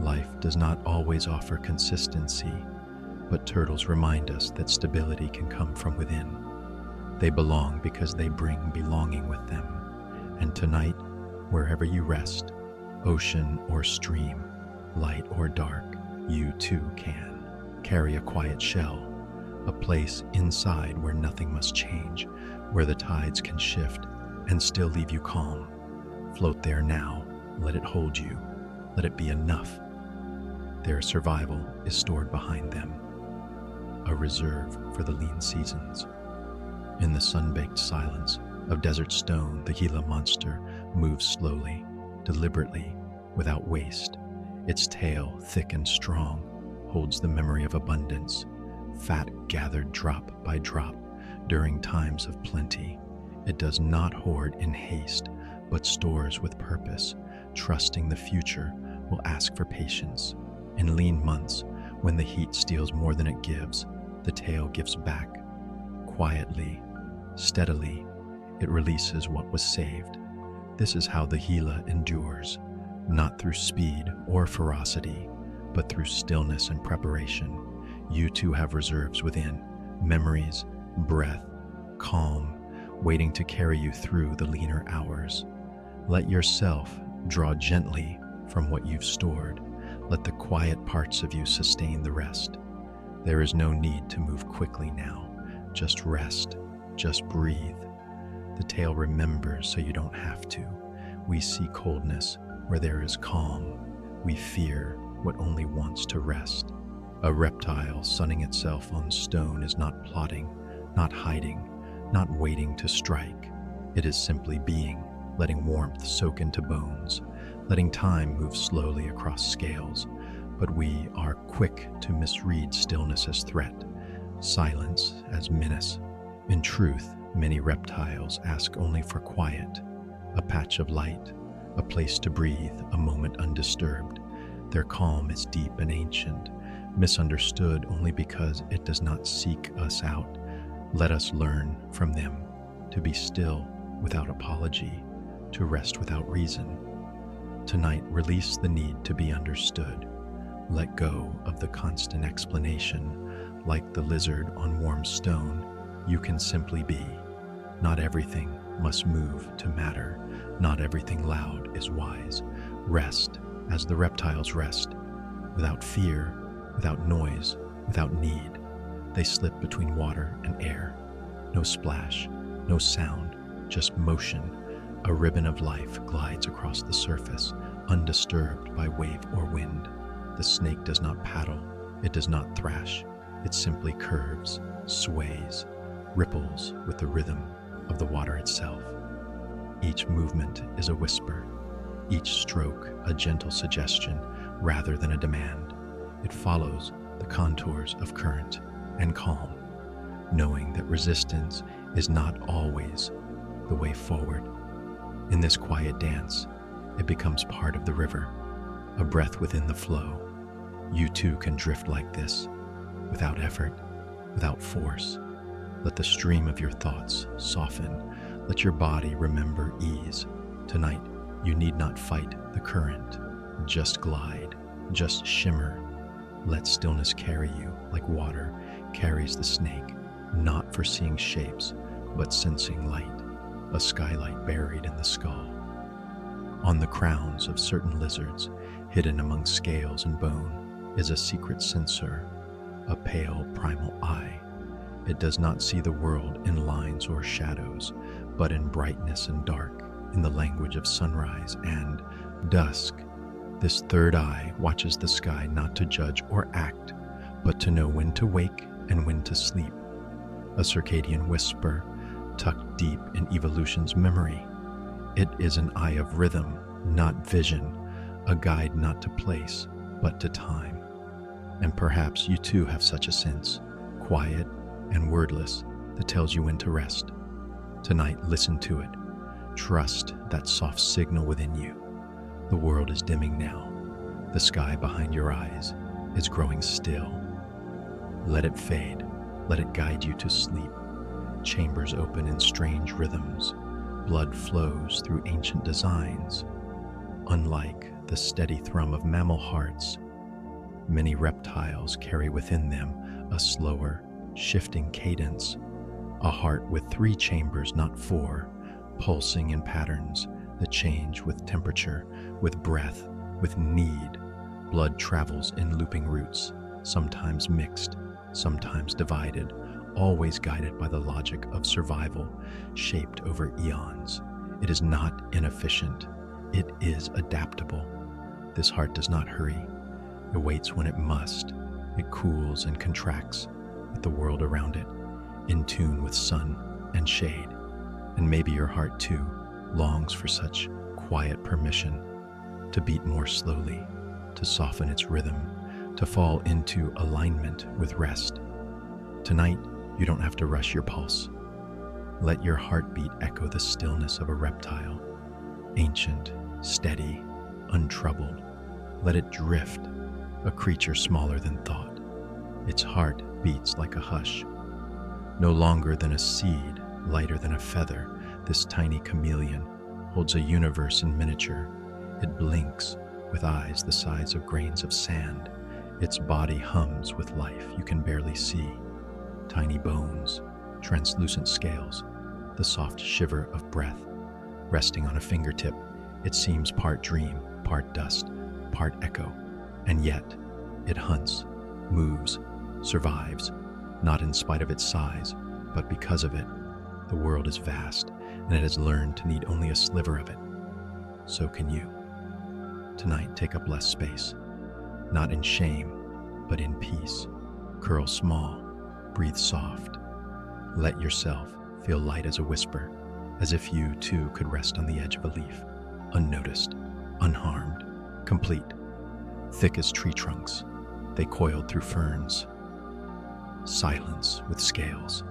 Life does not always offer consistency, but turtles remind us that stability can come from within. They belong because they bring belonging with them. And tonight, wherever you rest, ocean or stream, light or dark, you too can carry a quiet shell, a place inside where nothing must change, where the tides can shift and still leave you calm. Float there now, let it hold you, let it be enough. Their survival is stored behind them, a reserve for the lean seasons. In the sun-baked silence of desert stone, the Gila monster moves slowly, deliberately, without waste. Its tail, thick and strong, holds the memory of abundance, fat gathered drop by drop during times of plenty. It does not hoard in haste, but stores with purpose, trusting the future will ask for patience. In lean months, when the heat steals more than it gives, the tail gives back. Quietly, steadily, it releases what was saved. This is how the Gila endures, not through speed or ferocity, but through stillness and preparation. You too have reserves within, memories, breath, calm, waiting to carry you through the leaner hours. Let yourself draw gently from what you've stored. Let the quiet parts of you sustain the rest. There is no need to move quickly now. Just rest, just breathe. The tail remembers so you don't have to. We see coldness where there is calm. We fear what only wants to rest. A reptile sunning itself on stone is not plotting, not hiding, not waiting to strike. It is simply being, letting warmth soak into bones, letting time move slowly across scales. But we are quick to misread stillness as threat, silence as menace. In truth, many reptiles ask only for quiet, a patch of light, a place to breathe, a moment undisturbed. Their calm is deep and ancient, misunderstood only because it does not seek us out. Let us learn from them to be still without apology, to rest without reason. Tonight, release the need to be understood. Let go of the constant explanation. Like the lizard on warm stone, you can simply be. Not everything must move to matter. Not everything loud is wise. Rest as the reptiles rest, without fear, without noise, without need. They slip between water and air. No splash, no sound, just motion. A ribbon of life glides across the surface, undisturbed by wave or wind. The snake does not paddle, it does not thrash. It simply curves, sways, ripples with the rhythm of the water itself. Each movement is a whisper, each stroke a gentle suggestion rather than a demand. It follows the contours of current and calm, knowing that resistance is not always the way forward. In this quiet dance, it becomes part of the river, a breath within the flow. You too can drift like this, without effort, without force. Let the stream of your thoughts soften. Let your body remember ease. Tonight, you need not fight the current. Just glide, just shimmer. Let stillness carry you like water carries the snake, not for seeing shapes, but sensing light, a skylight buried in the skull. On the crowns of certain lizards, hidden among scales and bone, is a secret sensor, a pale primal eye. It does not see the world in lines or shadows, but in brightness and dark, in the language of sunrise and dusk. This third eye watches the sky not to judge or act, but to know when to wake and when to sleep. A circadian whisper tucked deep in evolution's memory. It is an eye of rhythm, not vision, a guide not to place, but to time. And perhaps you too have such a sense, quiet and wordless, that tells you when to rest. Tonight, listen to it. Trust that soft signal within you. The world is dimming now. The sky behind your eyes is growing still. Let it fade. Let it guide you to sleep. Chambers open in strange rhythms. Blood flows through ancient designs. Unlike the steady thrum of mammal hearts, many reptiles carry within them a slower, shifting cadence, a heart with 3 chambers, not 4, pulsing in patterns that change with temperature, with breath, with need. Blood travels in looping routes, sometimes mixed, sometimes divided, always guided by the logic of survival, shaped over eons. It is not inefficient. It is adaptable. This heart does not hurry. It waits when it must. It cools and contracts with the world around it, in tune with sun and shade. And maybe your heart too longs for such quiet permission to beat more slowly, to soften its rhythm, to fall into alignment with rest. Tonight, you don't have to rush your pulse. Let your heartbeat echo the stillness of a reptile, ancient, steady, untroubled. Let it drift, a creature smaller than thought. Its heart beats like a hush. No longer than a seed, lighter than a feather, this tiny chameleon holds a universe in miniature. It blinks with eyes the size of grains of sand. Its body hums with life you can barely see. Tiny bones, translucent scales, the soft shiver of breath. Resting on a fingertip, it seems part dream, part dust, part echo. And yet, it hunts, moves, survives, not in spite of its size, but because of it. The world is vast, and it has learned to need only a sliver of it. So can you. Tonight, take up less space, not in shame, but in peace. Curl small, breathe soft. Let yourself feel light as a whisper, as if you too could rest on the edge of a leaf, unnoticed, unharmed, complete. Thick as tree trunks, they coiled through ferns. Silence with scales.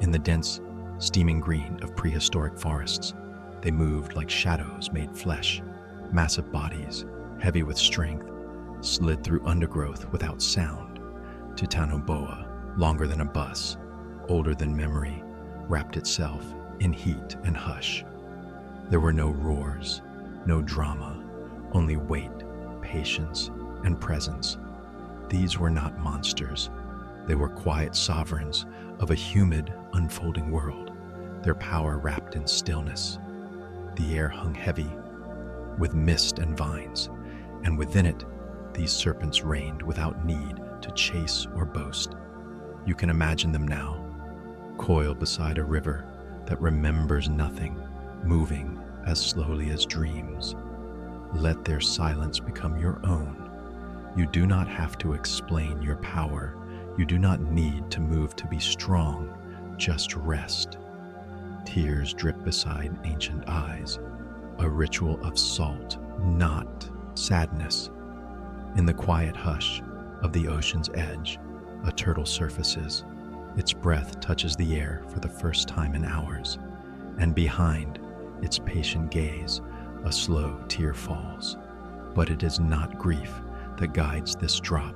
In the dense, steaming green of prehistoric forests, they moved like shadows made flesh. Massive bodies, heavy with strength, slid through undergrowth without sound. Titanoboa, longer than a bus, older than memory, wrapped itself in heat and hush. There were no roars, no drama, only weight, patience, and presence. These were not monsters. They were quiet sovereigns of a humid, unfolding world, their power wrapped in stillness. The air hung heavy with mist and vines, and within it, these serpents reigned without need to chase or boast. You can imagine them now, coiled beside a river that remembers nothing, moving as slowly as dreams. Let their silence become your own. You do not have to explain your power. You do not need to move to be strong. Just rest. Tears drip beside ancient eyes, a ritual of salt, not sadness. In the quiet hush of the ocean's edge, a turtle surfaces. Its breath touches the air for the first time in hours, and behind its patient gaze, a slow tear falls. But it is not grief that guides this drop.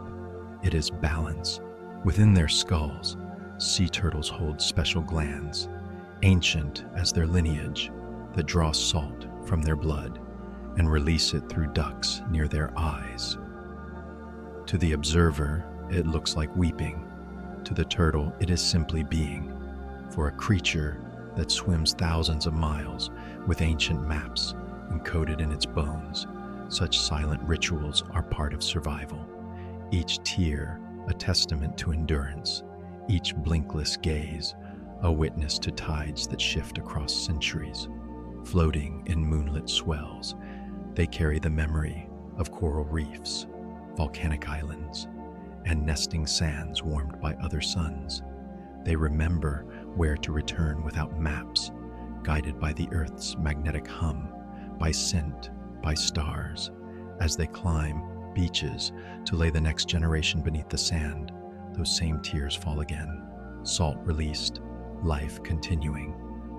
It is balance. Within their skulls, sea turtles hold special glands, ancient as their lineage, that draw salt from their blood and release it through ducts near their eyes. To the observer, it looks like weeping. To the turtle, it is simply being. For a creature that swims thousands of miles with ancient maps encoded in its bones, such silent rituals are part of survival. Each tear, a testament to endurance. Each blinkless gaze, a witness to tides that shift across centuries. Floating in moonlit swells, they carry the memory of coral reefs, volcanic islands, and nesting sands warmed by other suns. They remember where to return without maps, guided by the Earth's magnetic hum, by scent, by stars. As they climb beaches to lay the next generation beneath the sand, those same tears fall again, salt released, life continuing,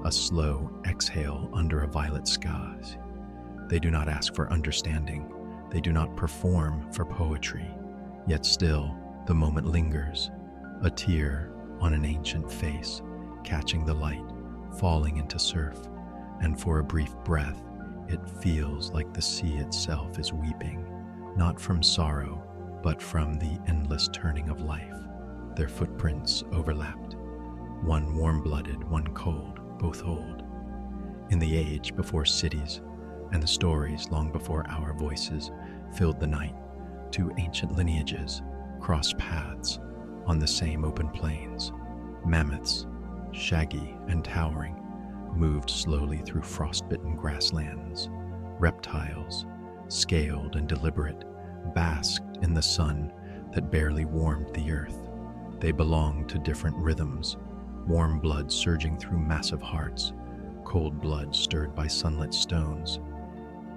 a slow exhale under a violet sky. They do not ask for understanding. They do not perform for poetry. Yet still, the moment lingers, a tear on an ancient face, catching the light, falling into surf, and for a brief breath, it feels like the sea itself is weeping, not from sorrow, but from the endless turning of life. Their footprints overlapped, one warm-blooded, one cold, both old. In the age before cities, and the stories long before our voices filled the night, two ancient lineages crossed paths on the same open plains. Mammoths, shaggy and towering, moved slowly through frostbitten grasslands. Reptiles, scaled and deliberate, basked in the sun that barely warmed the earth. They belonged to different rhythms, warm blood surging through massive hearts, cold blood stirred by sunlit stones.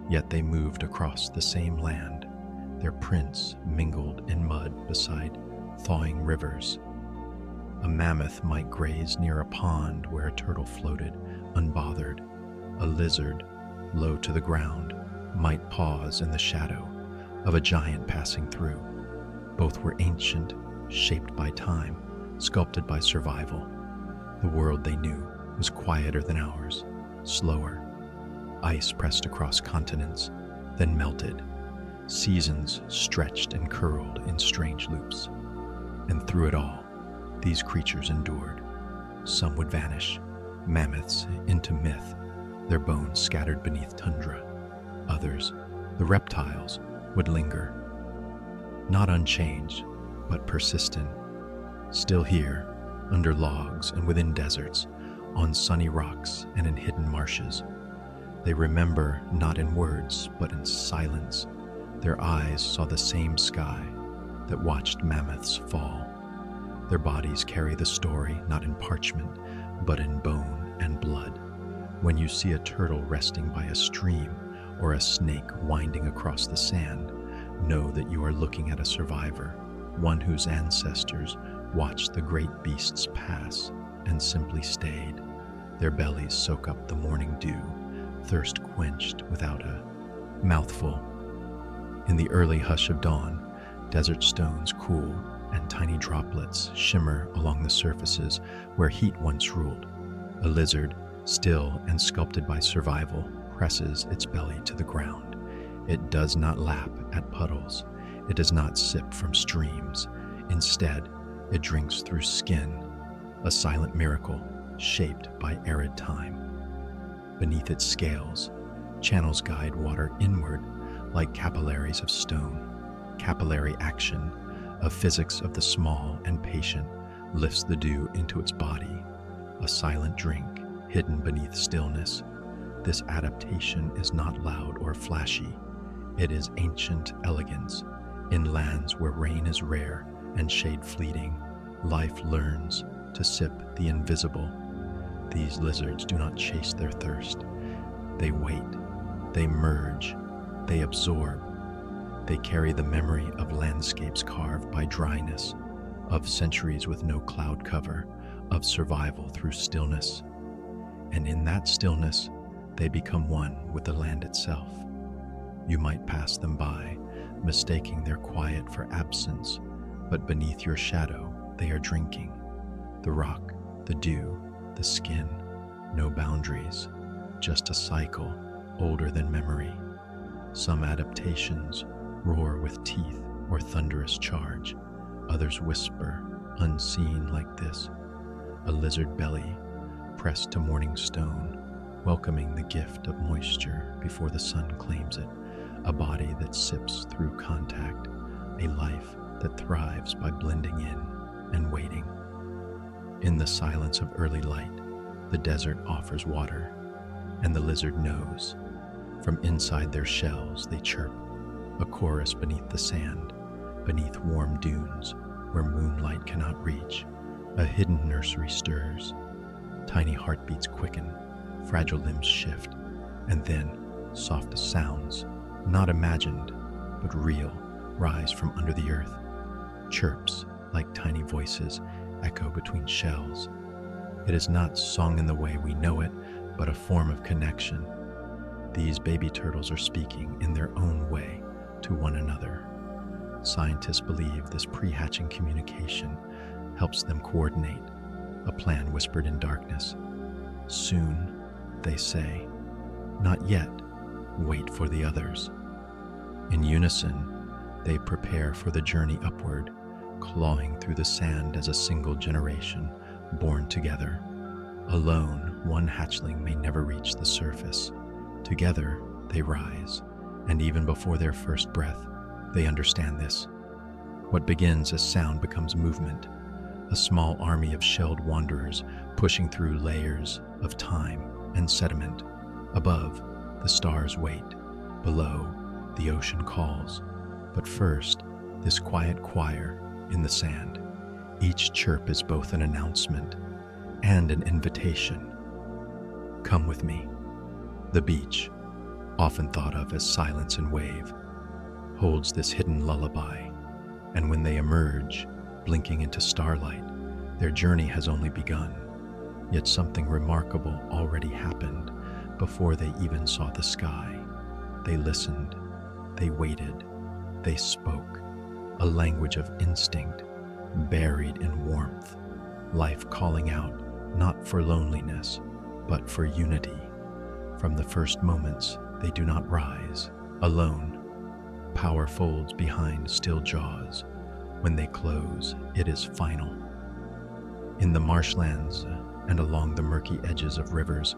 Yet they moved across the same land, their prints mingled in mud beside thawing rivers. A mammoth might graze near a pond where a turtle floated, unbothered. A lizard, low to the ground, might pause in the shadow of a giant passing through. Both were ancient, shaped by time, sculpted by survival. The world they knew was quieter than ours, slower. Ice pressed across continents, then melted. Seasons stretched and curled in strange loops. And through it all, these creatures endured. Some would vanish, mammoths into myth, their bones scattered beneath tundra. Others, the reptiles, would linger, not unchanged, but persistent, still here, under logs and within deserts, on sunny rocks and in hidden marshes. They remember not in words, but in silence. Their eyes saw the same sky that watched mammoths fall. Their bodies carry the story not in parchment, but in bone and blood. When you see a turtle resting by a stream or a snake winding across the sand, know that you are looking at a survivor, one whose ancestors watched the great beasts pass and simply stayed. Their bellies soak up the morning dew, thirst quenched without a mouthful. In the early hush of dawn, desert stones cool and tiny droplets shimmer along the surfaces where heat once ruled. A lizard, still and sculpted by survival, presses its belly to the ground. It does not lap at puddles. It does not sip from streams. Instead, it drinks through skin, a silent miracle shaped by arid time. Beneath its scales, channels guide water inward like capillaries of stone. Capillary action, a physics of the small and patient, lifts the dew into its body, a silent drink hidden beneath stillness. This adaptation is not loud or flashy. It is ancient elegance. In lands where rain is rare and shade fleeting, life learns to sip the invisible. These lizards do not chase their thirst. They wait, they merge, they absorb. They carry the memory of landscapes carved by dryness, of centuries with no cloud cover, of survival through stillness. And in that stillness, they become one with the land itself. You might pass them by, mistaking their quiet for absence, but beneath your shadow, they are drinking. The rock, the dew, the skin, no boundaries, just a cycle older than memory. Some adaptations roar with teeth or thunderous charge. Others whisper, unseen like this. A lizard belly pressed to morning stone, welcoming the gift of moisture before the sun claims it. A body that sips through contact, a life that thrives by blending in and waiting. In the silence of early light, the desert offers water, and the lizard knows. From inside their shells they chirp, a chorus beneath the sand, beneath warm dunes where moonlight cannot reach. A hidden nursery stirs. Tiny heartbeats quicken, fragile limbs shift, and then soft sounds, not imagined, but real, rise from under the earth. Chirps, like tiny voices, echo between shells. It is not song in the way we know it, but a form of connection. These baby turtles are speaking in their own way to one another. Scientists believe this pre-hatching communication helps them coordinate, a plan whispered in darkness. Soon, they say, not yet, wait for the others. In unison, they prepare for the journey upward, clawing through the sand as a single generation, born together. Alone, one hatchling may never reach the surface. Together, they rise, and even before their first breath, they understand this. What begins as sound becomes movement, a small army of shelled wanderers pushing through layers of time and sediment. Above, the stars wait. Below, the ocean calls. But first, this quiet choir in the sand. Each chirp is both an announcement and an invitation. Come with me. The beach, often thought of as silence and wave, holds this hidden lullaby, and when they emerge, blinking into starlight, their journey has only begun. Yet something remarkable already happened before they even saw the sky. They listened, they waited, they spoke, a language of instinct, buried in warmth, life calling out not for loneliness, but for unity. From the first moments, they do not rise alone. Power folds behind still jaws. When they close, it is final. In the marshlands and along the murky edges of rivers,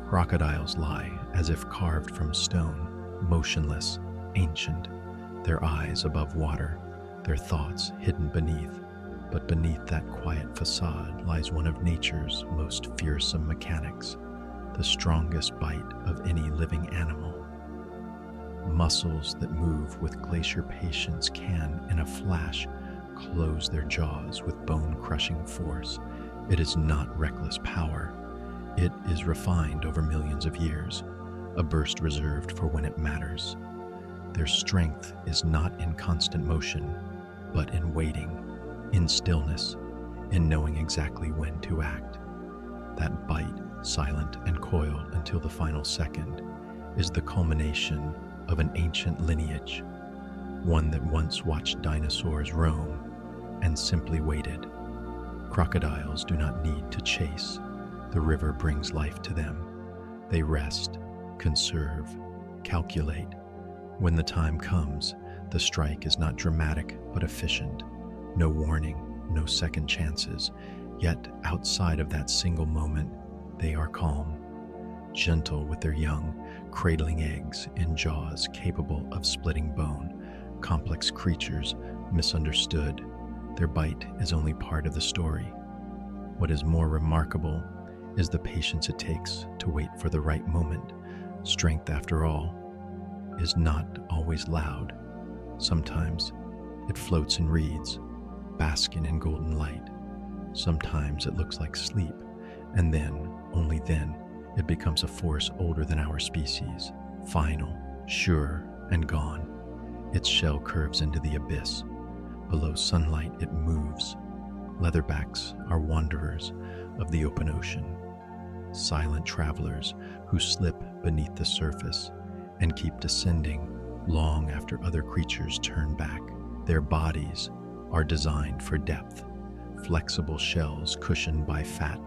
crocodiles lie as if carved from stone, motionless, ancient, their eyes above water, their thoughts hidden beneath. But beneath that quiet facade lies one of nature's most fearsome mechanics, the strongest bite of any living animal. Muscles that move with glacier patience can, in a flash, close their jaws with bone-crushing force. It is not reckless power. It is refined over millions of years, a burst reserved for when it matters. Their strength is not in constant motion, but in waiting, in stillness, in knowing exactly when to act. That bite, silent and coiled until the final second, is the culmination of an ancient lineage, one that once watched dinosaurs roam and simply waited. Crocodiles do not need to chase. The river brings life to them. They rest, conserve, calculate. When the time comes, the strike is not dramatic but efficient. No warning, no second chances. Yet outside of that single moment, they are calm, gentle with their young, cradling eggs in jaws capable of splitting bone. Complex creatures, misunderstood. Their bite is only part of the story. What is more remarkable is the patience it takes to wait for the right moment. Strength, after all, is not always loud. Sometimes it floats in reeds, basking in golden light. Sometimes it looks like sleep, and then, only then, it becomes a force older than our species, final, sure, and gone. Its shell curves into the abyss. Below sunlight, it moves. Leatherbacks are wanderers of the open ocean, silent travelers who slip beneath the surface and keep descending long after other creatures turn back. Their bodies are designed for depth, flexible shells cushioned by fat,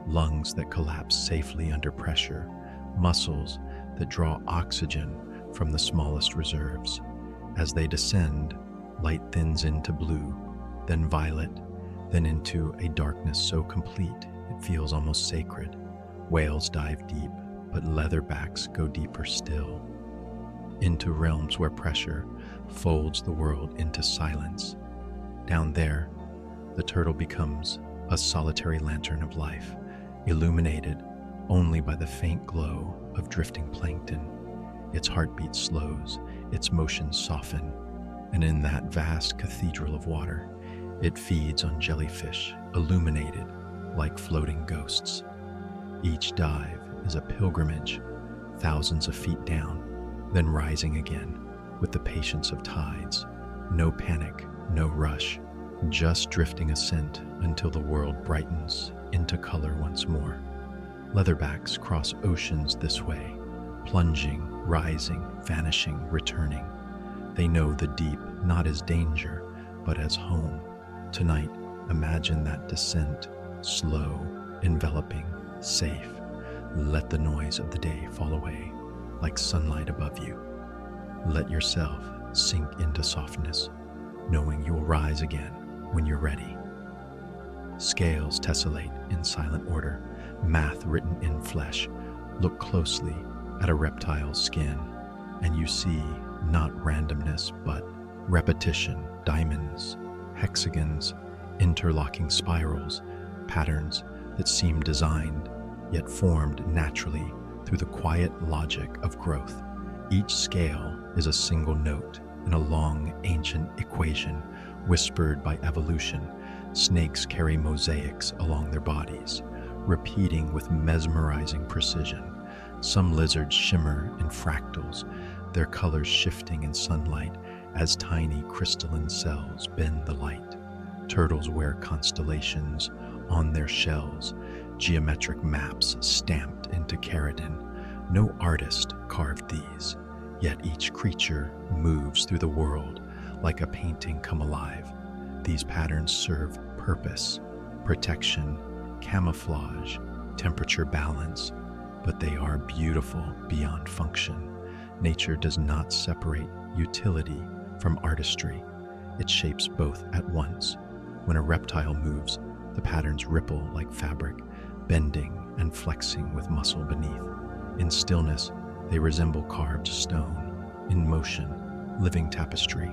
lungs that collapse safely under pressure, muscles that draw oxygen from the smallest reserves. As they descend, light thins into blue, then violet, then into a darkness so complete it feels almost sacred. Whales dive deep, but leatherbacks go deeper still, into realms where pressure folds the world into silence. Down there, the turtle becomes a solitary lantern of life, illuminated only by the faint glow of drifting plankton. Its heartbeat slows, its motions soften, and in that vast cathedral of water, it feeds on jellyfish, illuminated like floating ghosts. Each dive is a pilgrimage, thousands of feet down, then rising again with the patience of tides. No panic, no rush, just drifting ascent until the world brightens into color once more. Leatherbacks cross oceans this way, plunging, rising, vanishing, returning. They know the deep not as danger, but as home. Tonight, imagine that descent, slow, enveloping, safe. Let the noise of the day fall away like sunlight above you. Let yourself sink into softness, knowing you will rise again when you're ready. Scales tessellate in silent order, math written in flesh. Look closely at a reptile's skin, and you see not randomness, but repetition, diamonds, hexagons, interlocking spirals, patterns that seem designed, yet formed naturally through the quiet logic of growth. Each scale is a single note in a long, ancient equation whispered by evolution. Snakes carry mosaics along their bodies, repeating with mesmerizing precision. Some lizards shimmer in fractals, their colors shifting in sunlight as tiny crystalline cells bend the light. Turtles wear constellations on their shells, geometric maps stamped into keratin. No artist carved these, yet each creature moves through the world like a painting come alive. These patterns serve purpose, protection, camouflage, temperature balance, but they are beautiful beyond function. Nature does not separate utility from artistry. It shapes both at once. When a reptile moves, the patterns ripple like fabric, bending and flexing with muscle beneath. In stillness, they resemble carved stone. In motion, living tapestry.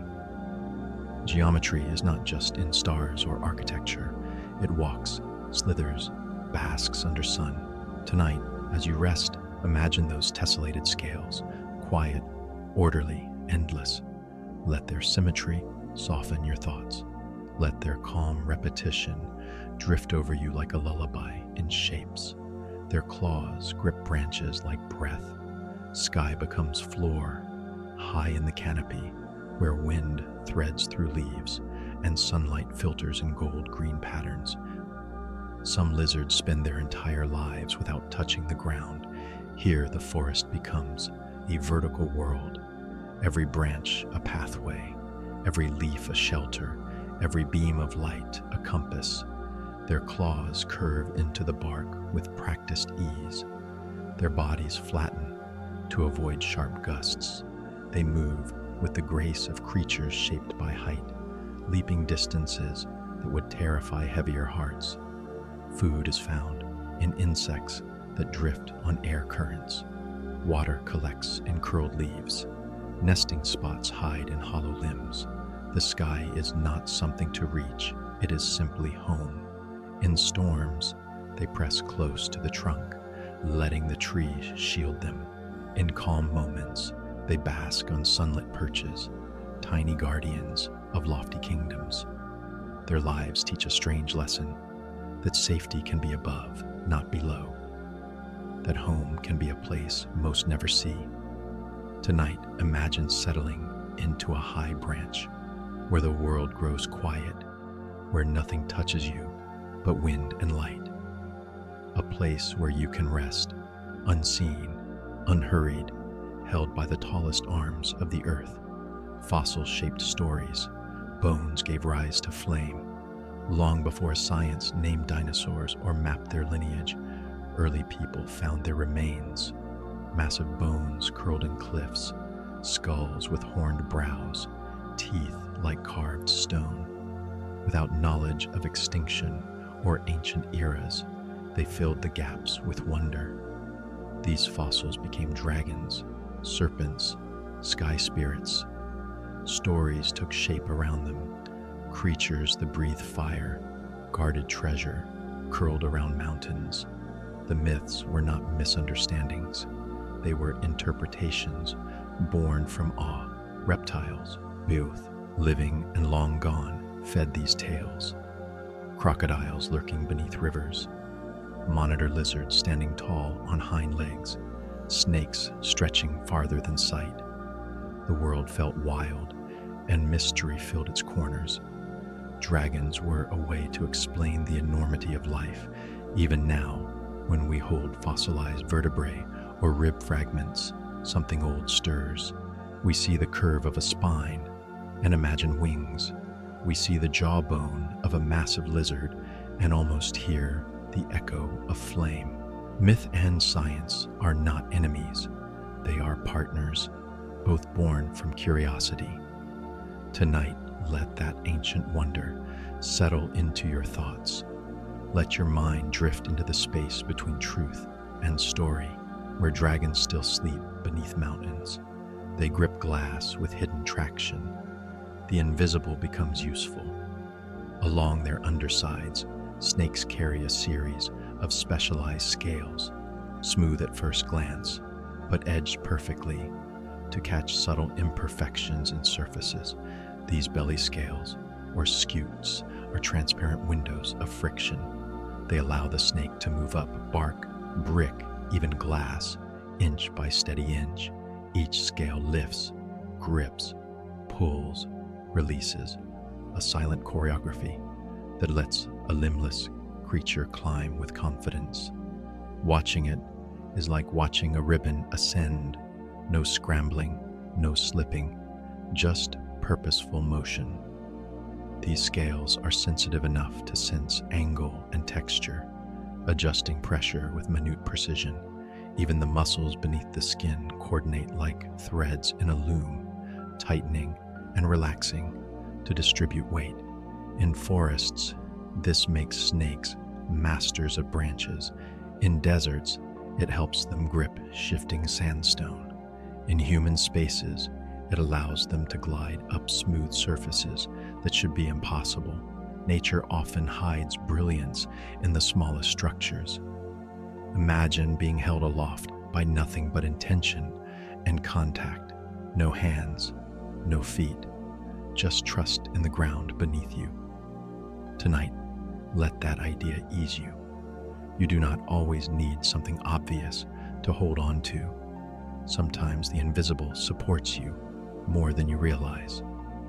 Geometry is not just in stars or architecture. It walks, slithers, basks under sun. Tonight, as you rest, imagine those tessellated scales, quiet, orderly, endless. Let their symmetry soften your thoughts. Let their calm repetition drift over you like a lullaby in shapes. Their claws grip branches like breath. Sky becomes floor, high in the canopy, where wind threads through leaves and sunlight filters in gold-green patterns. Some lizards spend their entire lives without touching the ground. Here, the forest becomes a vertical world. Every branch a pathway, every leaf a shelter, every beam of light a compass. Their claws curve into the bark with practiced ease. Their bodies flatten to avoid sharp gusts. They move with the grace of creatures shaped by height, leaping distances that would terrify heavier hearts. Food is found in insects that drift on air currents. Water collects in curled leaves. Nesting spots hide in hollow limbs. The sky is not something to reach, it is simply home. In storms, they press close to the trunk, letting the trees shield them. In calm moments, they bask on sunlit perches, tiny guardians of lofty kingdoms. Their lives teach a strange lesson, that safety can be above, not below. That home can be a place most never see. Tonight, imagine settling into a high branch, where the world grows quiet, where nothing touches you but wind and light. A place where you can rest, unseen, unhurried, held by the tallest arms of the earth. Fossil-shaped stories, bones gave rise to flame. Long before science named dinosaurs or mapped their lineage, early people found their remains. Massive bones curled in cliffs, skulls with horned brows, teeth like carved stone. Without knowledge of extinction or ancient eras, they filled the gaps with wonder. These fossils became dragons, serpents, sky spirits. Stories took shape around them, creatures that breathed fire, guarded treasure, curled around mountains. The myths were not misunderstandings. They were interpretations born from awe. Reptiles, both living and long gone, fed these tales. Crocodiles lurking beneath rivers, monitor lizards standing tall on hind legs, snakes stretching farther than sight. The world felt wild, and mystery filled its corners. Dragons were a way to explain the enormity of life. Even now, when we hold fossilized vertebrae or rib fragments, something old stirs. We see the curve of a spine and imagine wings. We see the jawbone of a massive lizard and almost hear the echo of flame. Myth and science are not enemies. They are partners, both born from curiosity. Tonight, let that ancient wonder settle into your thoughts. Let your mind drift into the space between truth and story, where dragons still sleep beneath mountains. They grip glass with hidden traction. The invisible becomes useful. Along their undersides, snakes carry a series of specialized scales, smooth at first glance, but edged perfectly to catch subtle imperfections in surfaces. These belly scales, or scutes, are transparent windows of friction. They allow the snake to move up bark, brick, even glass, inch by steady inch. Each scale lifts, grips, pulls, releases, a silent choreography that lets a limbless creature climb with confidence. Watching it is like watching a ribbon ascend. No scrambling, no slipping, just purposeful motion. These scales are sensitive enough to sense angle and texture, adjusting pressure with minute precision. Even the muscles beneath the skin coordinate like threads in a loom, tightening and relaxing to distribute weight. In forests, this makes snakes masters of branches. In deserts, it helps them grip shifting sandstone. In human spaces, it allows them to glide up smooth surfaces that should be impossible. Nature often hides brilliance in the smallest structures. Imagine being held aloft by nothing but intention and contact. No hands, no feet, just trust in the ground beneath you. Tonight, let that idea ease you. You do not always need something obvious to hold on to. Sometimes the invisible supports you more than you realize.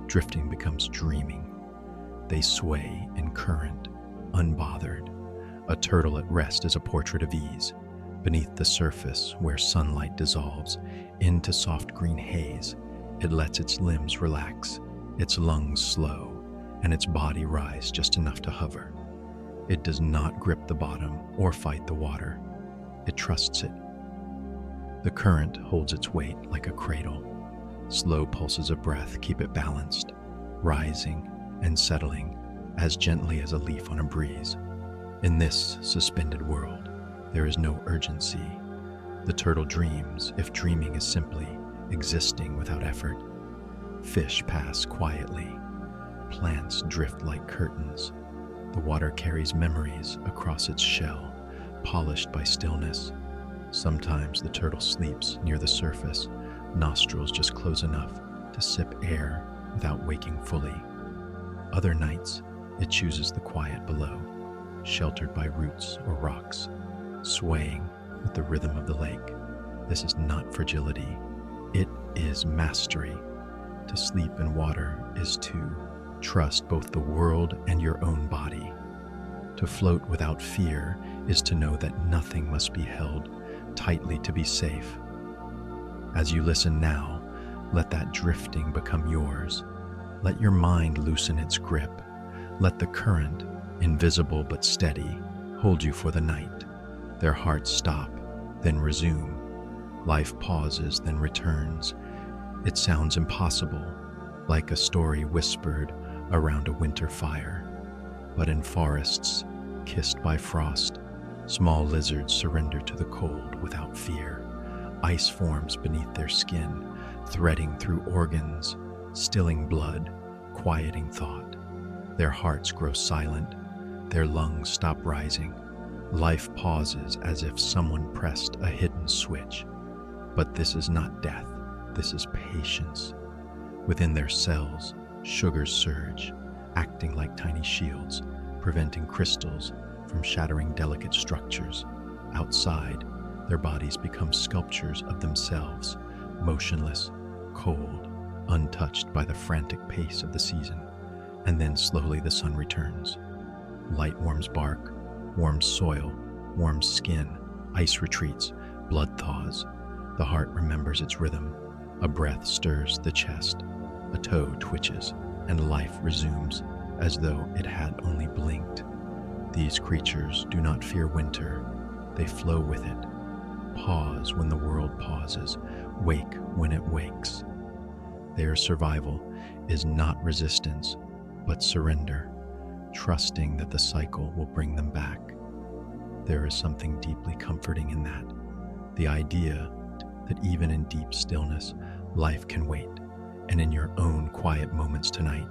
Drifting becomes dreaming. They sway in current, unbothered. A turtle at rest is a portrait of ease. Beneath the surface, where sunlight dissolves into soft green haze, it lets its limbs relax, its lungs slow, and its body rise just enough to hover. It does not grip the bottom or fight the water. It trusts it. The current holds its weight like a cradle. Slow pulses of breath keep it balanced, rising and settling as gently as a leaf on a breeze. In this suspended world, there is no urgency. The turtle dreams if dreaming is simply existing without effort. Fish pass quietly. Plants drift like curtains. The water carries memories across its shell, polished by stillness. Sometimes the turtle sleeps near the surface, nostrils just close enough to sip air without waking fully. Other nights, it chooses the quiet below, sheltered by roots or rocks, swaying with the rhythm of the lake. This is not fragility, it is mastery. To sleep in water is to trust both the world and your own body. To float without fear is to know that nothing must be held tightly to be safe. As you listen now, let that drifting become yours. Let your mind loosen its grip. Let the current, invisible but steady, hold you for the night. Their hearts stop, then resume. Life pauses, then returns. It sounds impossible, like a story whispered around a winter fire. But in forests, kissed by frost, small lizards surrender to the cold without fear. Ice forms beneath their skin, threading through organs, stilling blood, quieting thought. Their hearts grow silent, their lungs stop rising. Life pauses as if someone pressed a hidden switch. But this is not death, this is patience. Within their cells, sugars surge, acting like tiny shields, preventing crystals from shattering delicate structures. Outside, their bodies become sculptures of themselves, motionless, cold, untouched by the frantic pace of the season. And then slowly the sun returns. Light warms bark, warms soil, warms skin, ice retreats, blood thaws. The heart remembers its rhythm. A breath stirs the chest, a toe twitches, and life resumes as though it had only blinked. These creatures do not fear winter, they flow with it. Pause when the world pauses, wake when it wakes. Their survival is not resistance, but surrender, trusting that the cycle will bring them back. There is something deeply comforting in that, the idea that even in deep stillness, life can wait, and in your own quiet moments tonight,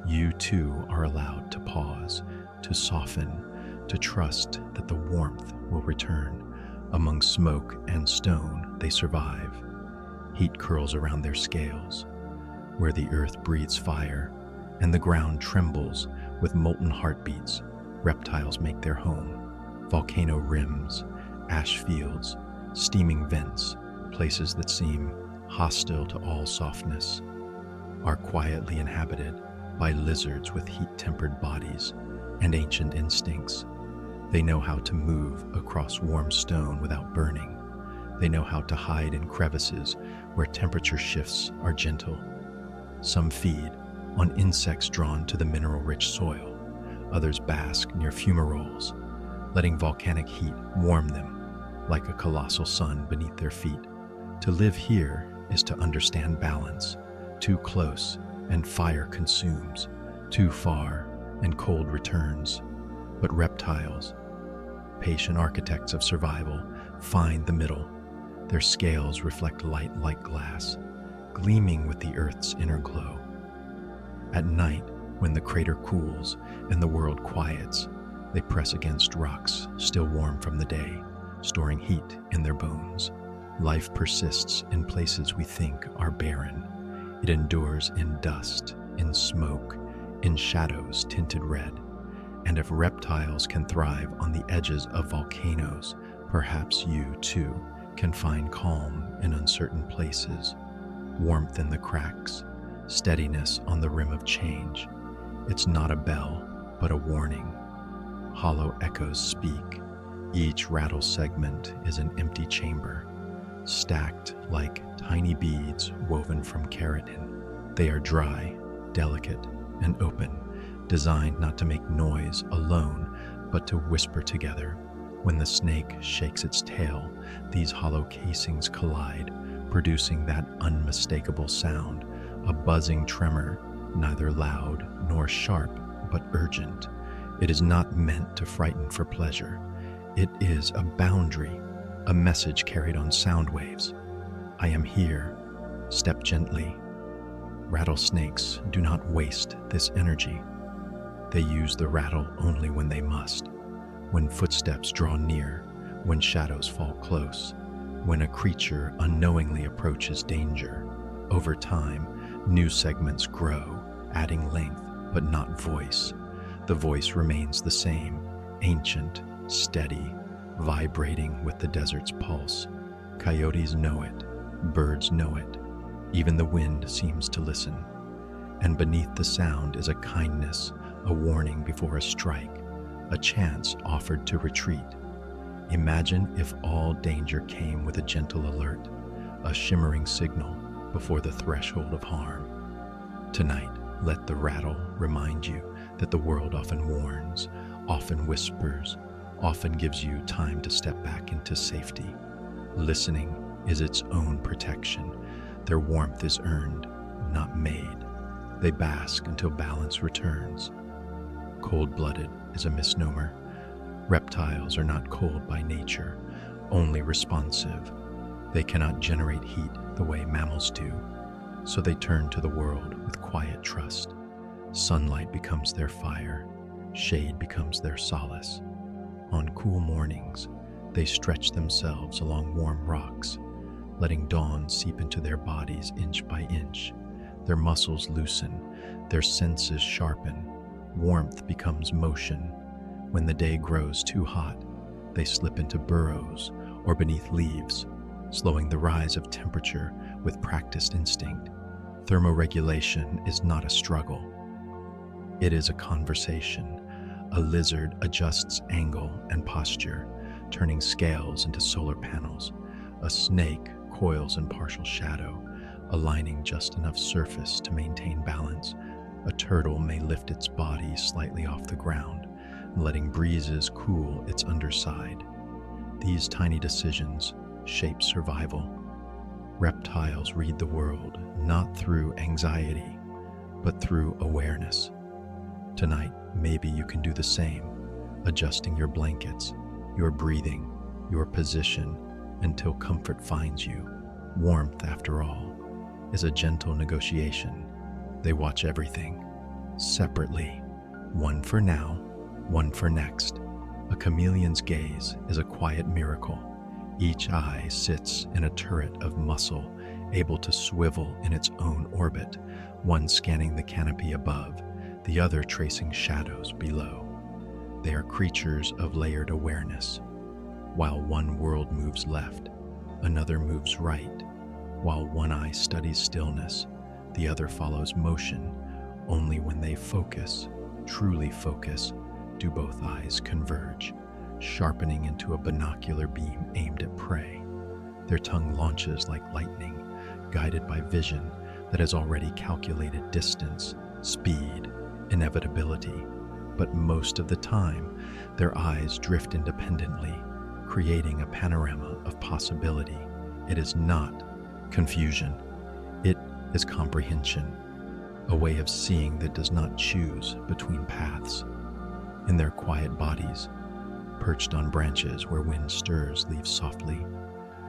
you too are allowed to pause, to soften, to trust that the warmth will return. Among smoke and stone, they survive. Heat curls around their scales. Where the earth breathes fire and the ground trembles with molten heartbeats, reptiles make their home. Volcano rims, ash fields, steaming vents, places that seem hostile to all softness, are quietly inhabited by lizards with heat-tempered bodies and ancient instincts. They know how to move across warm stone without burning. They know how to hide in crevices where temperature shifts are gentle. Some feed on insects drawn to the mineral-rich soil. Others bask near fumaroles, letting volcanic heat warm them like a colossal sun beneath their feet. To live here is to understand balance. Too close and fire consumes. Too far and cold returns. But reptiles, patient architects of survival, find the middle. Their scales reflect light like glass, gleaming with the earth's inner glow. At night, when the crater cools and the world quiets, they press against rocks still warm from the day, storing heat in their bones. Life persists in places we think are barren. It endures in dust, in smoke, in shadows tinted red. And if reptiles can thrive on the edges of volcanoes, perhaps you, too, can find calm in uncertain places, warmth in the cracks, steadiness on the rim of change. It's not a bell, but a warning. Hollow echoes speak. Each rattle segment is an empty chamber, stacked like tiny beads woven from keratin. They are dry, delicate, and open, designed not to make noise alone, but to whisper together. When the snake shakes its tail, these hollow casings collide, producing that unmistakable sound, a buzzing tremor, neither loud nor sharp, but urgent. It is not meant to frighten for pleasure. It is a boundary, a message carried on sound waves. I am here. Step gently. Rattlesnakes do not waste this energy. They use the rattle only when they must, when footsteps draw near, when shadows fall close, when a creature unknowingly approaches danger. Over time, new segments grow, adding length but not voice. The voice remains the same, ancient, steady, vibrating with the desert's pulse. Coyotes know it, birds know it, even the wind seems to listen. And beneath the sound is a kindness, a warning before a strike, a chance offered to retreat. Imagine if all danger came with a gentle alert, a shimmering signal before the threshold of harm. Tonight, let the rattle remind you that the world often warns, often whispers, often gives you time to step back into safety. Listening is its own protection. Their warmth is earned, not made. They bask until balance returns. Cold-blooded is a misnomer. Reptiles are not cold by nature, only responsive. They cannot generate heat the way mammals do, so they turn to the world with quiet trust. Sunlight becomes their fire, shade becomes their solace. On cool mornings, they stretch themselves along warm rocks, letting dawn seep into their bodies inch by inch. Their muscles loosen, their senses sharpen, warmth becomes motion. When the day grows too hot, they slip into burrows or beneath leaves, slowing the rise of temperature with practiced instinct. Thermoregulation is not a struggle. It is a conversation. A lizard adjusts angle and posture, turning scales into solar panels. A snake coils in partial shadow, aligning just enough surface to maintain balance. A turtle may lift its body slightly off the ground, letting breezes cool its underside. These tiny decisions shape survival. Reptiles read the world not through anxiety, but through awareness. Tonight, maybe you can do the same, adjusting your blankets, your breathing, your position until comfort finds you. Warmth, after all, is a gentle negotiation. They watch everything, separately, one for now, one for next. A chameleon's gaze is a quiet miracle. Each eye sits in a turret of muscle, able to swivel in its own orbit, one scanning the canopy above, the other tracing shadows below. They are creatures of layered awareness. While one world moves left, another moves right. While one eye studies stillness, the other follows motion. Only when they focus, truly focus, do both eyes converge, sharpening into a binocular beam aimed at prey. Their tongue launches like lightning, guided by vision that has already calculated distance, speed, inevitability. But most of the time, their eyes drift independently, creating a panorama of possibility. It is not confusion. It is comprehension, a way of seeing that does not choose between paths. In their quiet bodies, perched on branches where wind stirs leaves softly,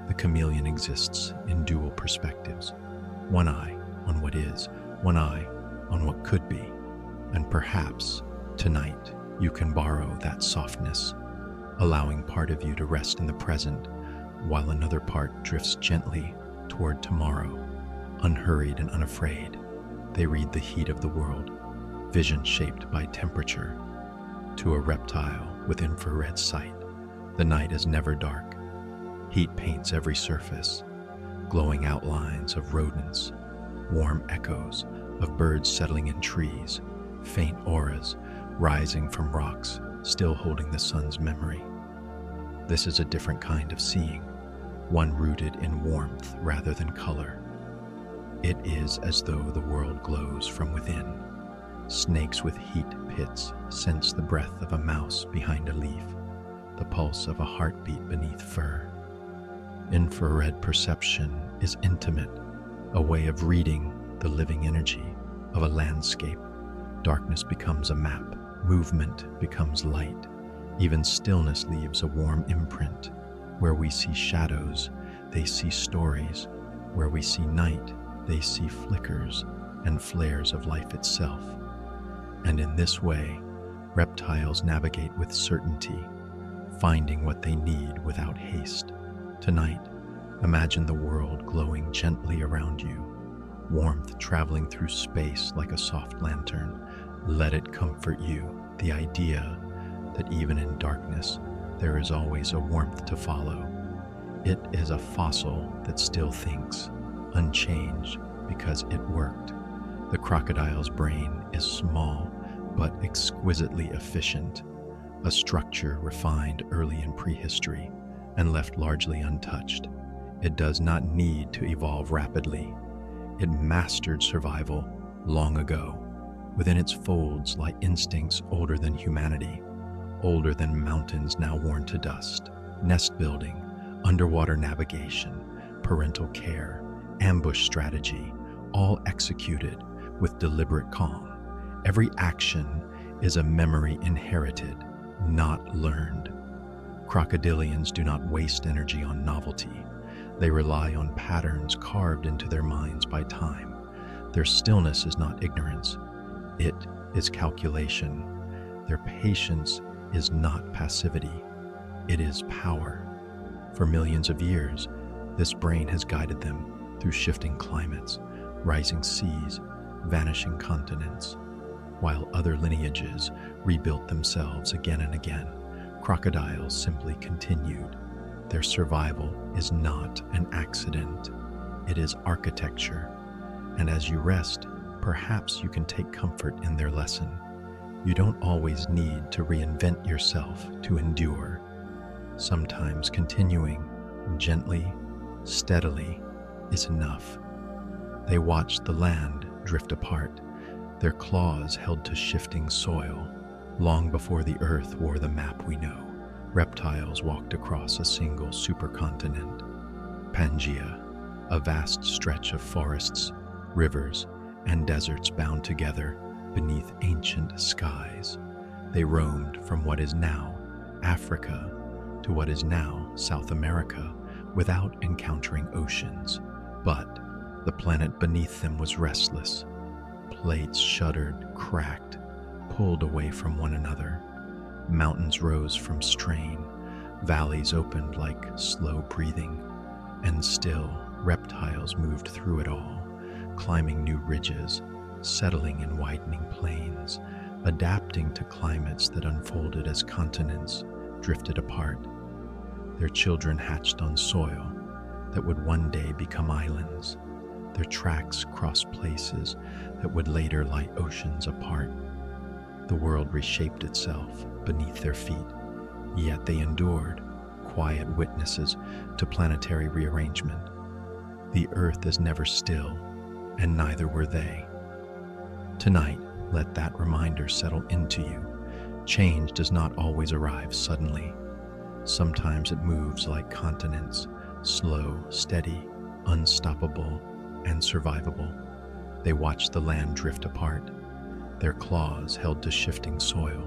the chameleon exists in dual perspectives. One eye on what is, one eye on what could be. And perhaps tonight you can borrow that softness, allowing part of you to rest in the present while another part drifts gently toward tomorrow. Unhurried and unafraid, they read the heat of the world, vision shaped by temperature. To a reptile with infrared sight, the night is never dark. Heat paints every surface, glowing outlines of rodents, warm echoes of birds settling in trees, faint auras rising from rocks still holding the sun's memory. This is a different kind of seeing, one rooted in warmth rather than color. It is as though the world glows from within. Snakes with heat pits sense the breath of a mouse behind a leaf, the pulse of a heartbeat beneath fur. Infrared perception is intimate, a way of reading the living energy of a landscape. Darkness becomes a map, movement becomes light. Even stillness leaves a warm imprint. Where we see shadows, they see stories. Where we see night, they see flickers and flares of life itself. And in this way, Reptiles navigate with certainty, finding what they need without haste. Tonight, imagine the world glowing gently around you, warmth traveling through space like a soft lantern. Let it comfort you, the idea that even in darkness, there is always a warmth to follow. It is a fossil that still thinks, unchanged because it worked. The crocodile's brain is small but exquisitely efficient, a structure refined early in prehistory and left largely untouched. It does not need to evolve rapidly. It mastered survival long ago. Within its folds lie instincts older than humanity, older than mountains now worn to dust. Nest building, underwater navigation, parental care, ambush strategy, all executed with deliberate calm. Every action is a memory inherited, not learned. Crocodilians do not waste energy on novelty. They rely on patterns carved into their minds by time. Their stillness is not ignorance. It is calculation. Their patience is not passivity. It is power. For millions of years, this brain has guided them through shifting climates, rising seas, vanishing continents. While other lineages rebuilt themselves again and again, crocodiles simply continued. Their survival is not an accident. It is architecture. And as you rest, perhaps you can take comfort in their lesson. You don't always need to reinvent yourself to endure. Sometimes continuing gently, steadily is enough. They watched the land drift apart, their claws held to shifting soil. Long before the earth wore the map we know, reptiles walked across a single supercontinent. Pangaea, a vast stretch of forests, rivers, and deserts bound together beneath ancient skies. They roamed from what is now Africa to what is now South America without encountering oceans. But the planet beneath them was restless. Plates shuddered, cracked, pulled away from one another. Mountains rose from strain, valleys opened like slow breathing, and still reptiles moved through it all, climbing new ridges, settling in widening plains, adapting to climates that unfolded as continents drifted apart. Their children hatched on soil that would one day become islands. Their tracks crossed places that would later lie oceans apart. The world reshaped itself beneath their feet, yet they endured, quiet witnesses to planetary rearrangement. The earth is never still, and neither were they. Tonight, let that reminder settle into you. Change does not always arrive suddenly. Sometimes it moves like continents, slow, steady, unstoppable, and survivable. They watched the land drift apart, their claws held to shifting soil.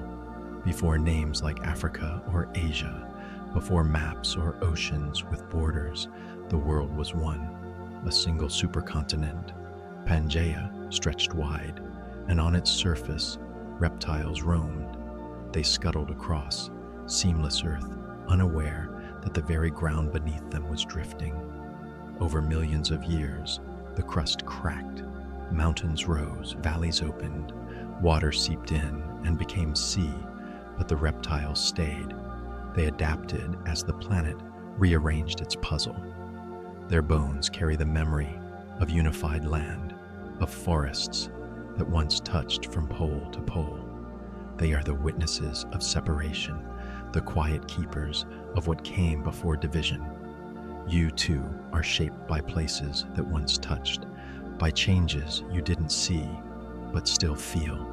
Before names like Africa or Asia, before maps or oceans with borders, the world was one, a single supercontinent. Pangaea stretched wide, and on its surface, reptiles roamed. They scuttled across seamless earth, unaware that the very ground beneath them was drifting. Over millions of years, the crust cracked, mountains rose, valleys opened, water seeped in and became sea, but the reptiles stayed. They adapted as the planet rearranged its puzzle. Their bones carry the memory of unified land, of forests that once touched from pole to pole. They are the witnesses of separation, the quiet keepers of what came before division. You too are shaped by places that once touched, by changes you didn't see but still feel.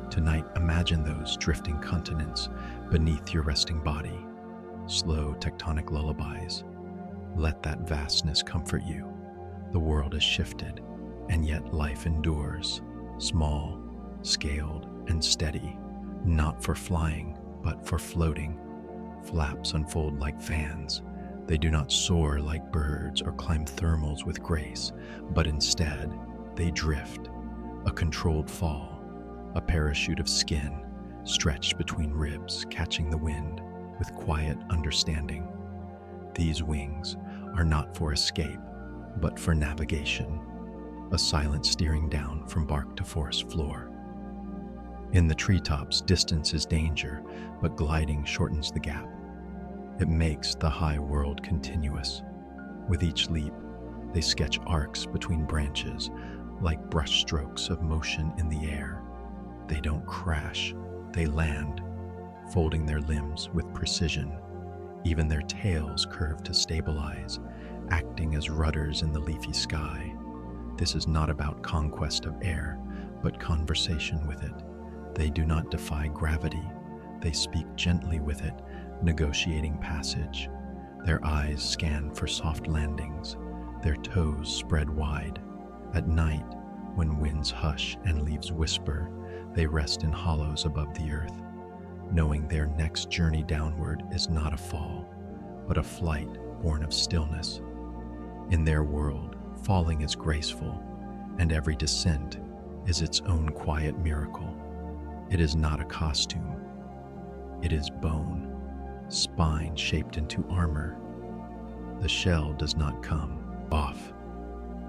Tonight, imagine those drifting continents beneath your resting body, slow tectonic lullabies. Let that vastness comfort you. The world has shifted, and yet life endures, small, scaled, and steady, not for flying, but for floating. Flaps unfold like fans. They do not soar like birds or climb thermals with grace, but instead, they drift, a controlled fall, a parachute of skin, stretched between ribs, catching the wind with quiet understanding. These wings are not for escape, but for navigation, a silent steering down from bark to forest floor. In the treetops, distance is danger, but gliding shortens the gap. It makes the high world continuous. With each leap, they sketch arcs between branches, like brushstrokes of motion in the air. They don't crash, they land, folding their limbs with precision. Even their tails curve to stabilize, acting as rudders in the leafy sky. This is not about conquest of air, but conversation with it. They do not defy gravity. They speak gently with it, negotiating passage. Their eyes scan for soft landings, their toes spread wide. At night, when winds hush and leaves whisper, they rest in hollows above the earth, knowing their next journey downward is not a fall, but a flight born of stillness. In their world, falling is graceful, and every descent is its own quiet miracle. It is not a costume. It is bone, spine shaped into armor. The shell does not come off.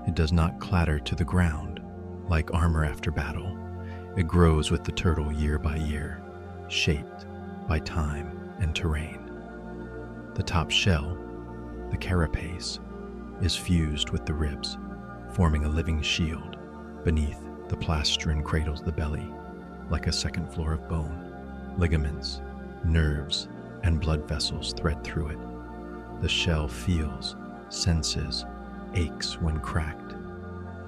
It does not clatter to the ground like armor after battle. It grows with the turtle year by year, shaped by time and terrain. The top shell, the carapace, is fused with the ribs, forming a living shield. Beneath, the plastron cradles the belly, like a second floor of bone. Ligaments, nerves, and blood vessels thread through it. The shell feels, senses, aches when cracked.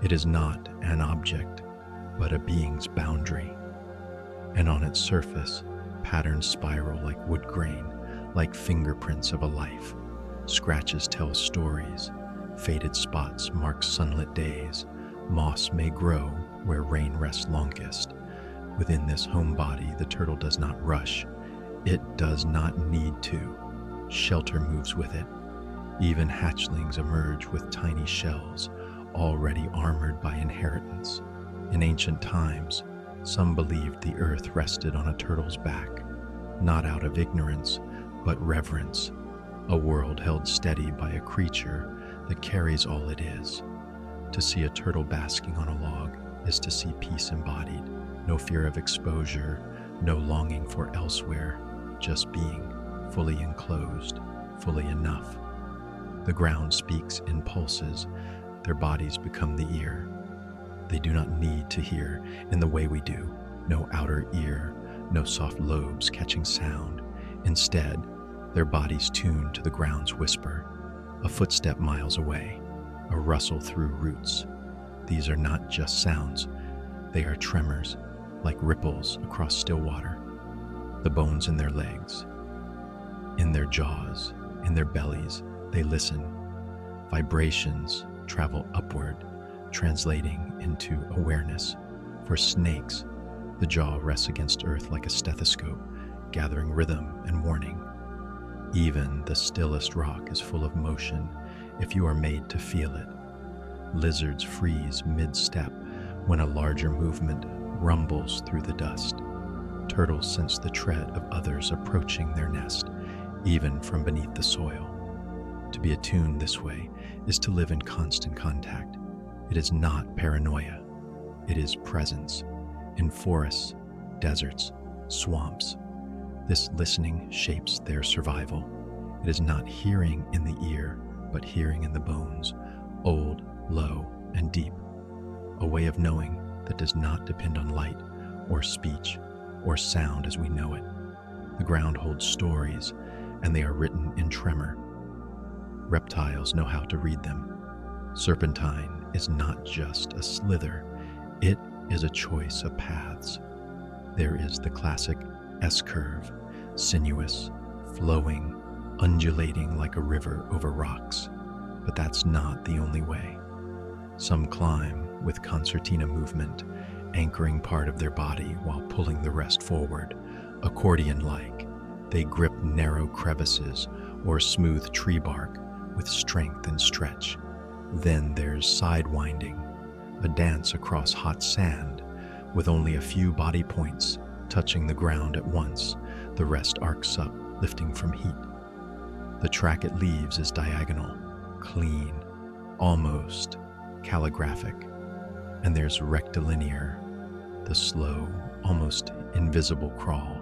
It is not an object, but a being's boundary. And on its surface, patterns spiral like wood grain, like fingerprints of a life. Scratches tell stories. Faded spots mark sunlit days. Moss may grow where rain rests longest. Within this homebody, the turtle does not rush. It does not need to. Shelter moves with it. Even hatchlings emerge with tiny shells, already armored by inheritance. In ancient times, some believed the earth rested on a turtle's back, not out of ignorance, but reverence. A world held steady by a creature that carries all it is. To see a turtle basking on a log is to see peace embodied. No fear of exposure, no longing for elsewhere, just being fully enclosed, fully enough. The ground speaks in pulses, their bodies become the ear. They do not need to hear in the way we do, no outer ear, no soft lobes catching sound. Instead, their bodies tune to the ground's whisper, a footstep miles away, a rustle through roots. These are not just sounds, they are tremors, like ripples across still water. The bones in their legs, in their jaws, in their bellies, they listen. Vibrations travel upward, translating into awareness. For snakes, the jaw rests against earth like a stethoscope, gathering rhythm and warning. Even the stillest rock is full of motion if you are made to feel it. Lizards freeze mid-step when a larger movement rumbles through the dust. Turtles sense the tread of others approaching their nest, even from beneath the soil. To be attuned this way is to live in constant contact. It is not paranoia. It is presence. In forests, deserts, swamps, this listening shapes their survival. It is not hearing in the ear, but hearing in the bones, old, low, and deep. A way of knowing that does not depend on light or speech or sound as we know it. The ground holds stories, and they are written in tremor. Reptiles know how to read them. Serpentine is not just a slither, it is a choice of paths. There is the classic S-curve, sinuous, flowing, undulating like a river over rocks. But that's not the only way. Some climb with concertina movement, anchoring part of their body while pulling the rest forward. Accordion-like, they grip narrow crevices or smooth tree bark with strength and stretch. Then there's sidewinding, a dance across hot sand with only a few body points, touching the ground at once. The rest arcs up, lifting from heat. The track it leaves is diagonal, clean, almost calligraphic. And there's rectilinear, the slow, almost invisible crawl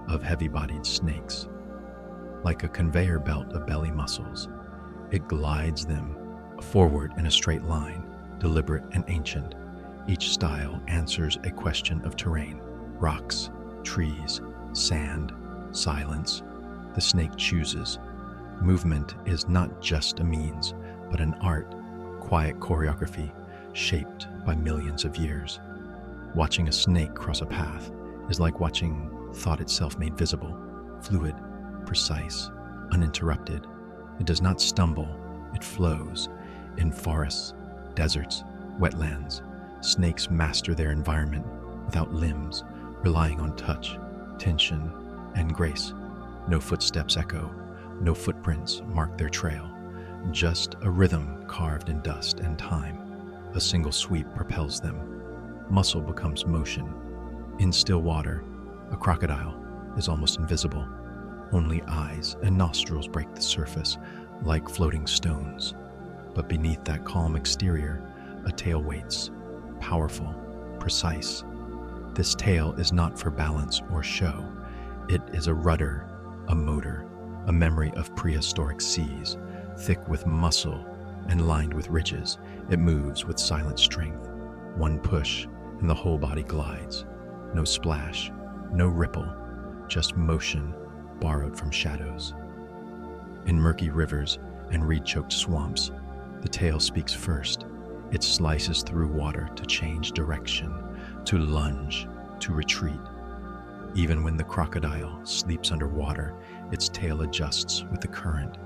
of heavy-bodied snakes. Like a conveyor belt of belly muscles, it glides them forward in a straight line, deliberate and ancient. Each style answers a question of terrain: rocks, trees, sand, silence. The snake chooses. Movement is not just a means, but an art, quiet choreography shaped by millions of years. Watching a snake cross a path is like watching thought itself made visible, fluid, precise, uninterrupted. It does not stumble, it flows. In forests, deserts, wetlands, snakes master their environment without limbs, relying on touch, tension, and grace. No footsteps echo, no footprints mark their trail, just a rhythm carved in dust and time. A single sweep propels them. Muscle becomes motion. In still water, a crocodile is almost invisible. Only eyes and nostrils break the surface like floating stones. But beneath that calm exterior, a tail waits, powerful, precise. This tail is not for balance or show. It is a rudder, a motor, a memory of prehistoric seas, thick with muscle and lined with ridges. It moves with silent strength. One push, and the whole body glides. No splash, no ripple, just motion borrowed from shadows. In murky rivers and reed-choked swamps, the tail speaks first. It slices through water to change direction, to lunge, to retreat. Even when the crocodile sleeps underwater, its tail adjusts with the current,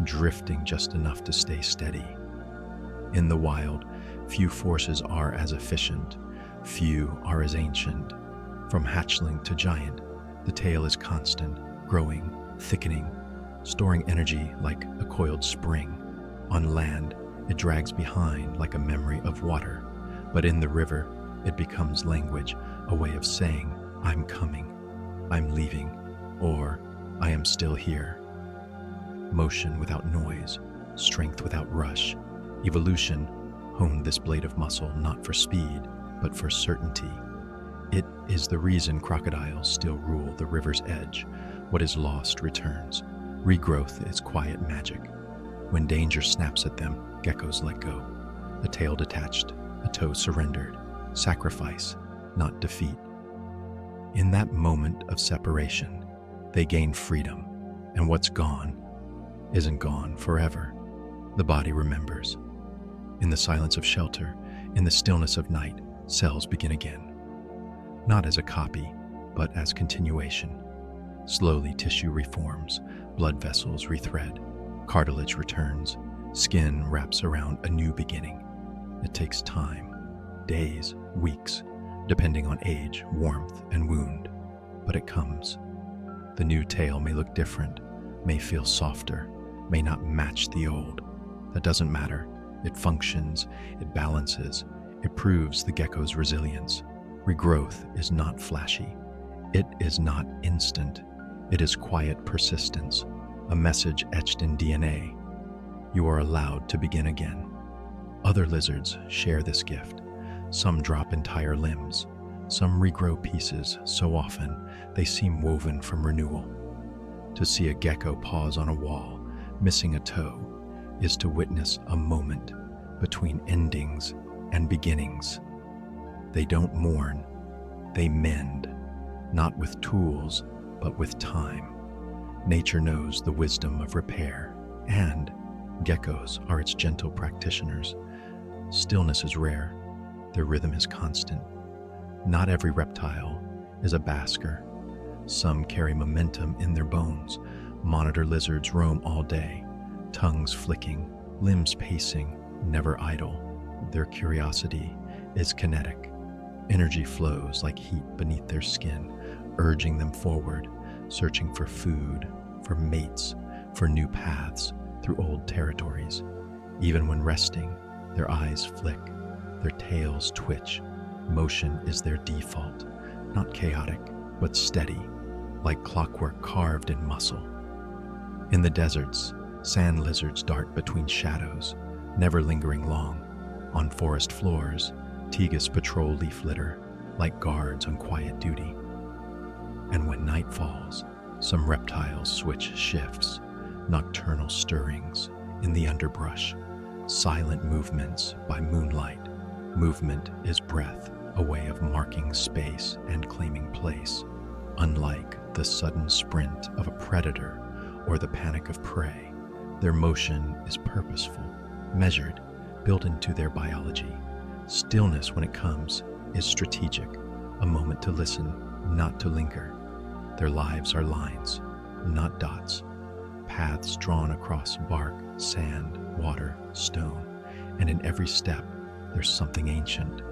drifting just enough to stay steady. In the wild, few forces are as efficient, few are as ancient. From hatchling to giant, the tail is constant, growing, thickening, storing energy like a coiled spring. On land, it drags behind like a memory of water, but in the river, it becomes language, a way of saying, I'm coming, I'm leaving, or I am still here. Motion without noise, strength without rush. Evolution honed this blade of muscle not for speed, but for certainty. It is the reason crocodiles still rule the river's edge. What is lost returns. Regrowth is quiet magic. When danger snaps at them, geckos let go. A tail detached, a toe surrendered. Sacrifice, not defeat. In that moment of separation, they gain freedom, and what's gone isn't gone forever. The body remembers. In the silence of shelter, in the stillness of night, cells begin again. Not as a copy, but as continuation. Slowly tissue reforms, blood vessels rethread, cartilage returns, skin wraps around a new beginning. It takes time, days, weeks, depending on age, warmth, and wound, but it comes. The new tail may look different, may feel softer, may not match the old. That doesn't matter. It functions, it balances, it proves the gecko's resilience. Regrowth is not flashy. It is not instant. It is quiet persistence, a message etched in DNA. You are allowed to begin again. Other lizards share this gift. Some drop entire limbs. Some regrow pieces so often they seem woven from renewal. To see a gecko pause on a wall, missing a toe, is to witness a moment between endings and beginnings. They don't mourn, they mend, not with tools, but with time. Nature knows the wisdom of repair, and geckos are its gentle practitioners. Stillness is rare, their rhythm is constant. Not every reptile is a basker. Some carry momentum in their bones. Monitor lizards roam all day, tongues flicking, limbs pacing, never idle. Their curiosity is kinetic. Energy flows like heat beneath their skin, urging them forward, searching for food, for mates, for new paths through old territories. Even when resting, their eyes flick, their tails twitch. Motion is their default, not chaotic, but steady, like clockwork carved in muscle. In the deserts, sand lizards dart between shadows, never lingering long. On forest floors, tegus patrol leaf litter, like guards on quiet duty. And when night falls, some reptiles switch shifts, nocturnal stirrings in the underbrush, silent movements by moonlight. Movement is breath, a way of marking space and claiming place. Unlike the sudden sprint of a predator or the panic of prey, their motion is purposeful, measured, built into their biology. Stillness, when it comes, is strategic, a moment to listen, not to linger. Their lives are lines, not dots, paths drawn across bark, sand, water, stone, and in every step there's something ancient,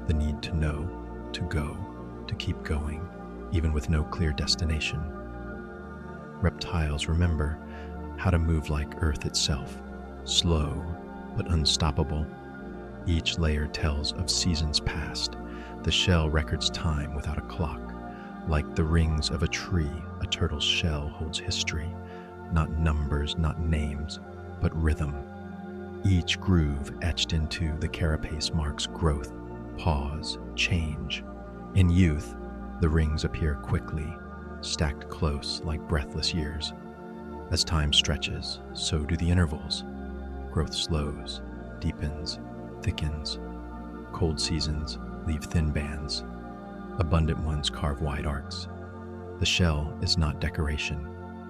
the need to know, to go, to keep going, even with no clear destination. Reptiles remember how to move like Earth itself, slow but unstoppable. Each layer tells of seasons past. The shell records time without a clock. Like the rings of a tree, a turtle's shell holds history, not numbers, not names, but rhythm. Each groove etched into the carapace marks growth, pause, change. In youth, the rings appear quickly, stacked close like breathless years. As time stretches, so do the intervals. Growth slows, deepens, thickens. Cold seasons leave thin bands. Abundant ones carve wide arcs. The shell is not decoration,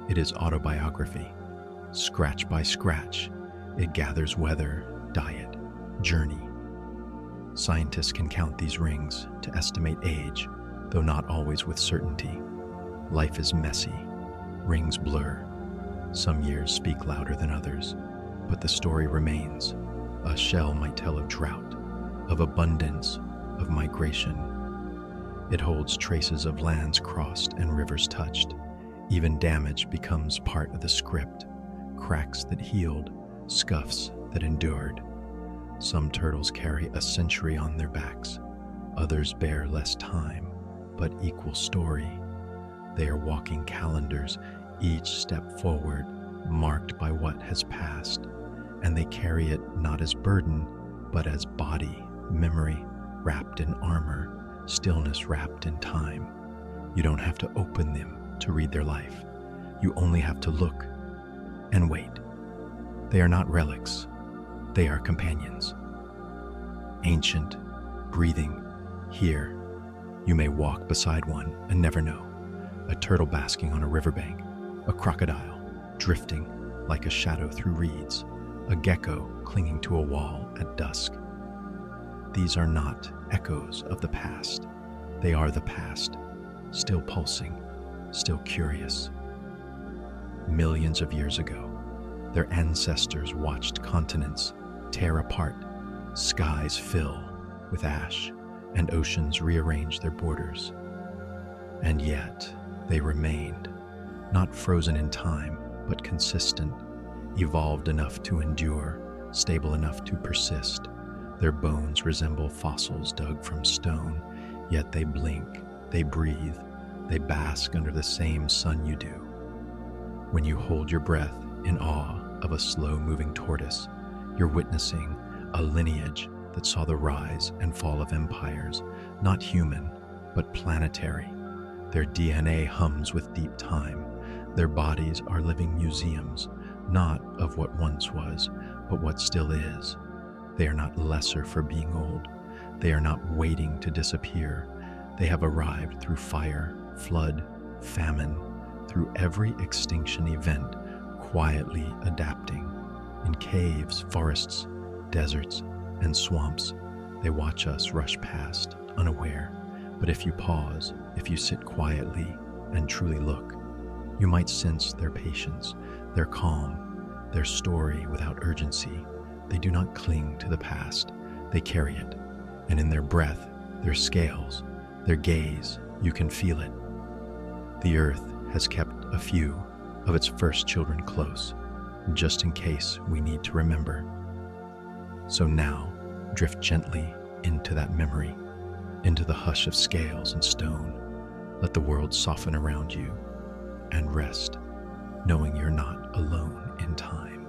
it is autobiography. Scratch by scratch, it gathers weather, diet, journey. Scientists can count these rings to estimate age, though not always with certainty. Life is messy, rings blur. Some years speak louder than others, but the story remains. A shell might tell of drought, of abundance, of migration. It holds traces of lands crossed and rivers touched. Even damage becomes part of the script. Cracks that healed, scuffs that endured. Some turtles carry a century on their backs. Others bear less time, but equal story. They are walking calendars, each step forward, marked by what has passed. And they carry it not as burden, but as body, memory, wrapped in armor, stillness wrapped in time. You don't have to open them to read their life. You only have to look and wait. They are not relics. They are companions. Ancient, breathing, here. You may walk beside one and never know. A turtle basking on a riverbank, a crocodile drifting like a shadow through reeds, a gecko clinging to a wall at dusk. These are not echoes of the past. They are the past, still pulsing, still curious. Millions of years ago, their ancestors watched continents tear apart, skies fill with ash, and oceans rearrange their borders. And yet, they remained, not frozen in time, but consistent, evolved enough to endure, stable enough to persist. Their bones resemble fossils dug from stone, yet they blink, they breathe, they bask under the same sun you do. When you hold your breath in awe of a slow-moving tortoise, you're witnessing a lineage that saw the rise and fall of empires, not human, but planetary. Their DNA hums with deep time. Their bodies are living museums, not of what once was, but what still is. They are not lesser for being old. They are not waiting to disappear. They have arrived through fire, flood, famine, through every extinction event, quietly adapting. In caves, forests, deserts, and swamps, they watch us rush past, unaware. But if you pause, if you sit quietly and truly look, you might sense their patience, their calm, their story without urgency. They do not cling to the past, they carry it. And in their breath, their scales, their gaze, you can feel it. The earth has kept a few of its first children close, just in case we need to remember. So now, drift gently into that memory, into the hush of scales and stone, Let the world soften around you and rest, knowing you're not alone in time.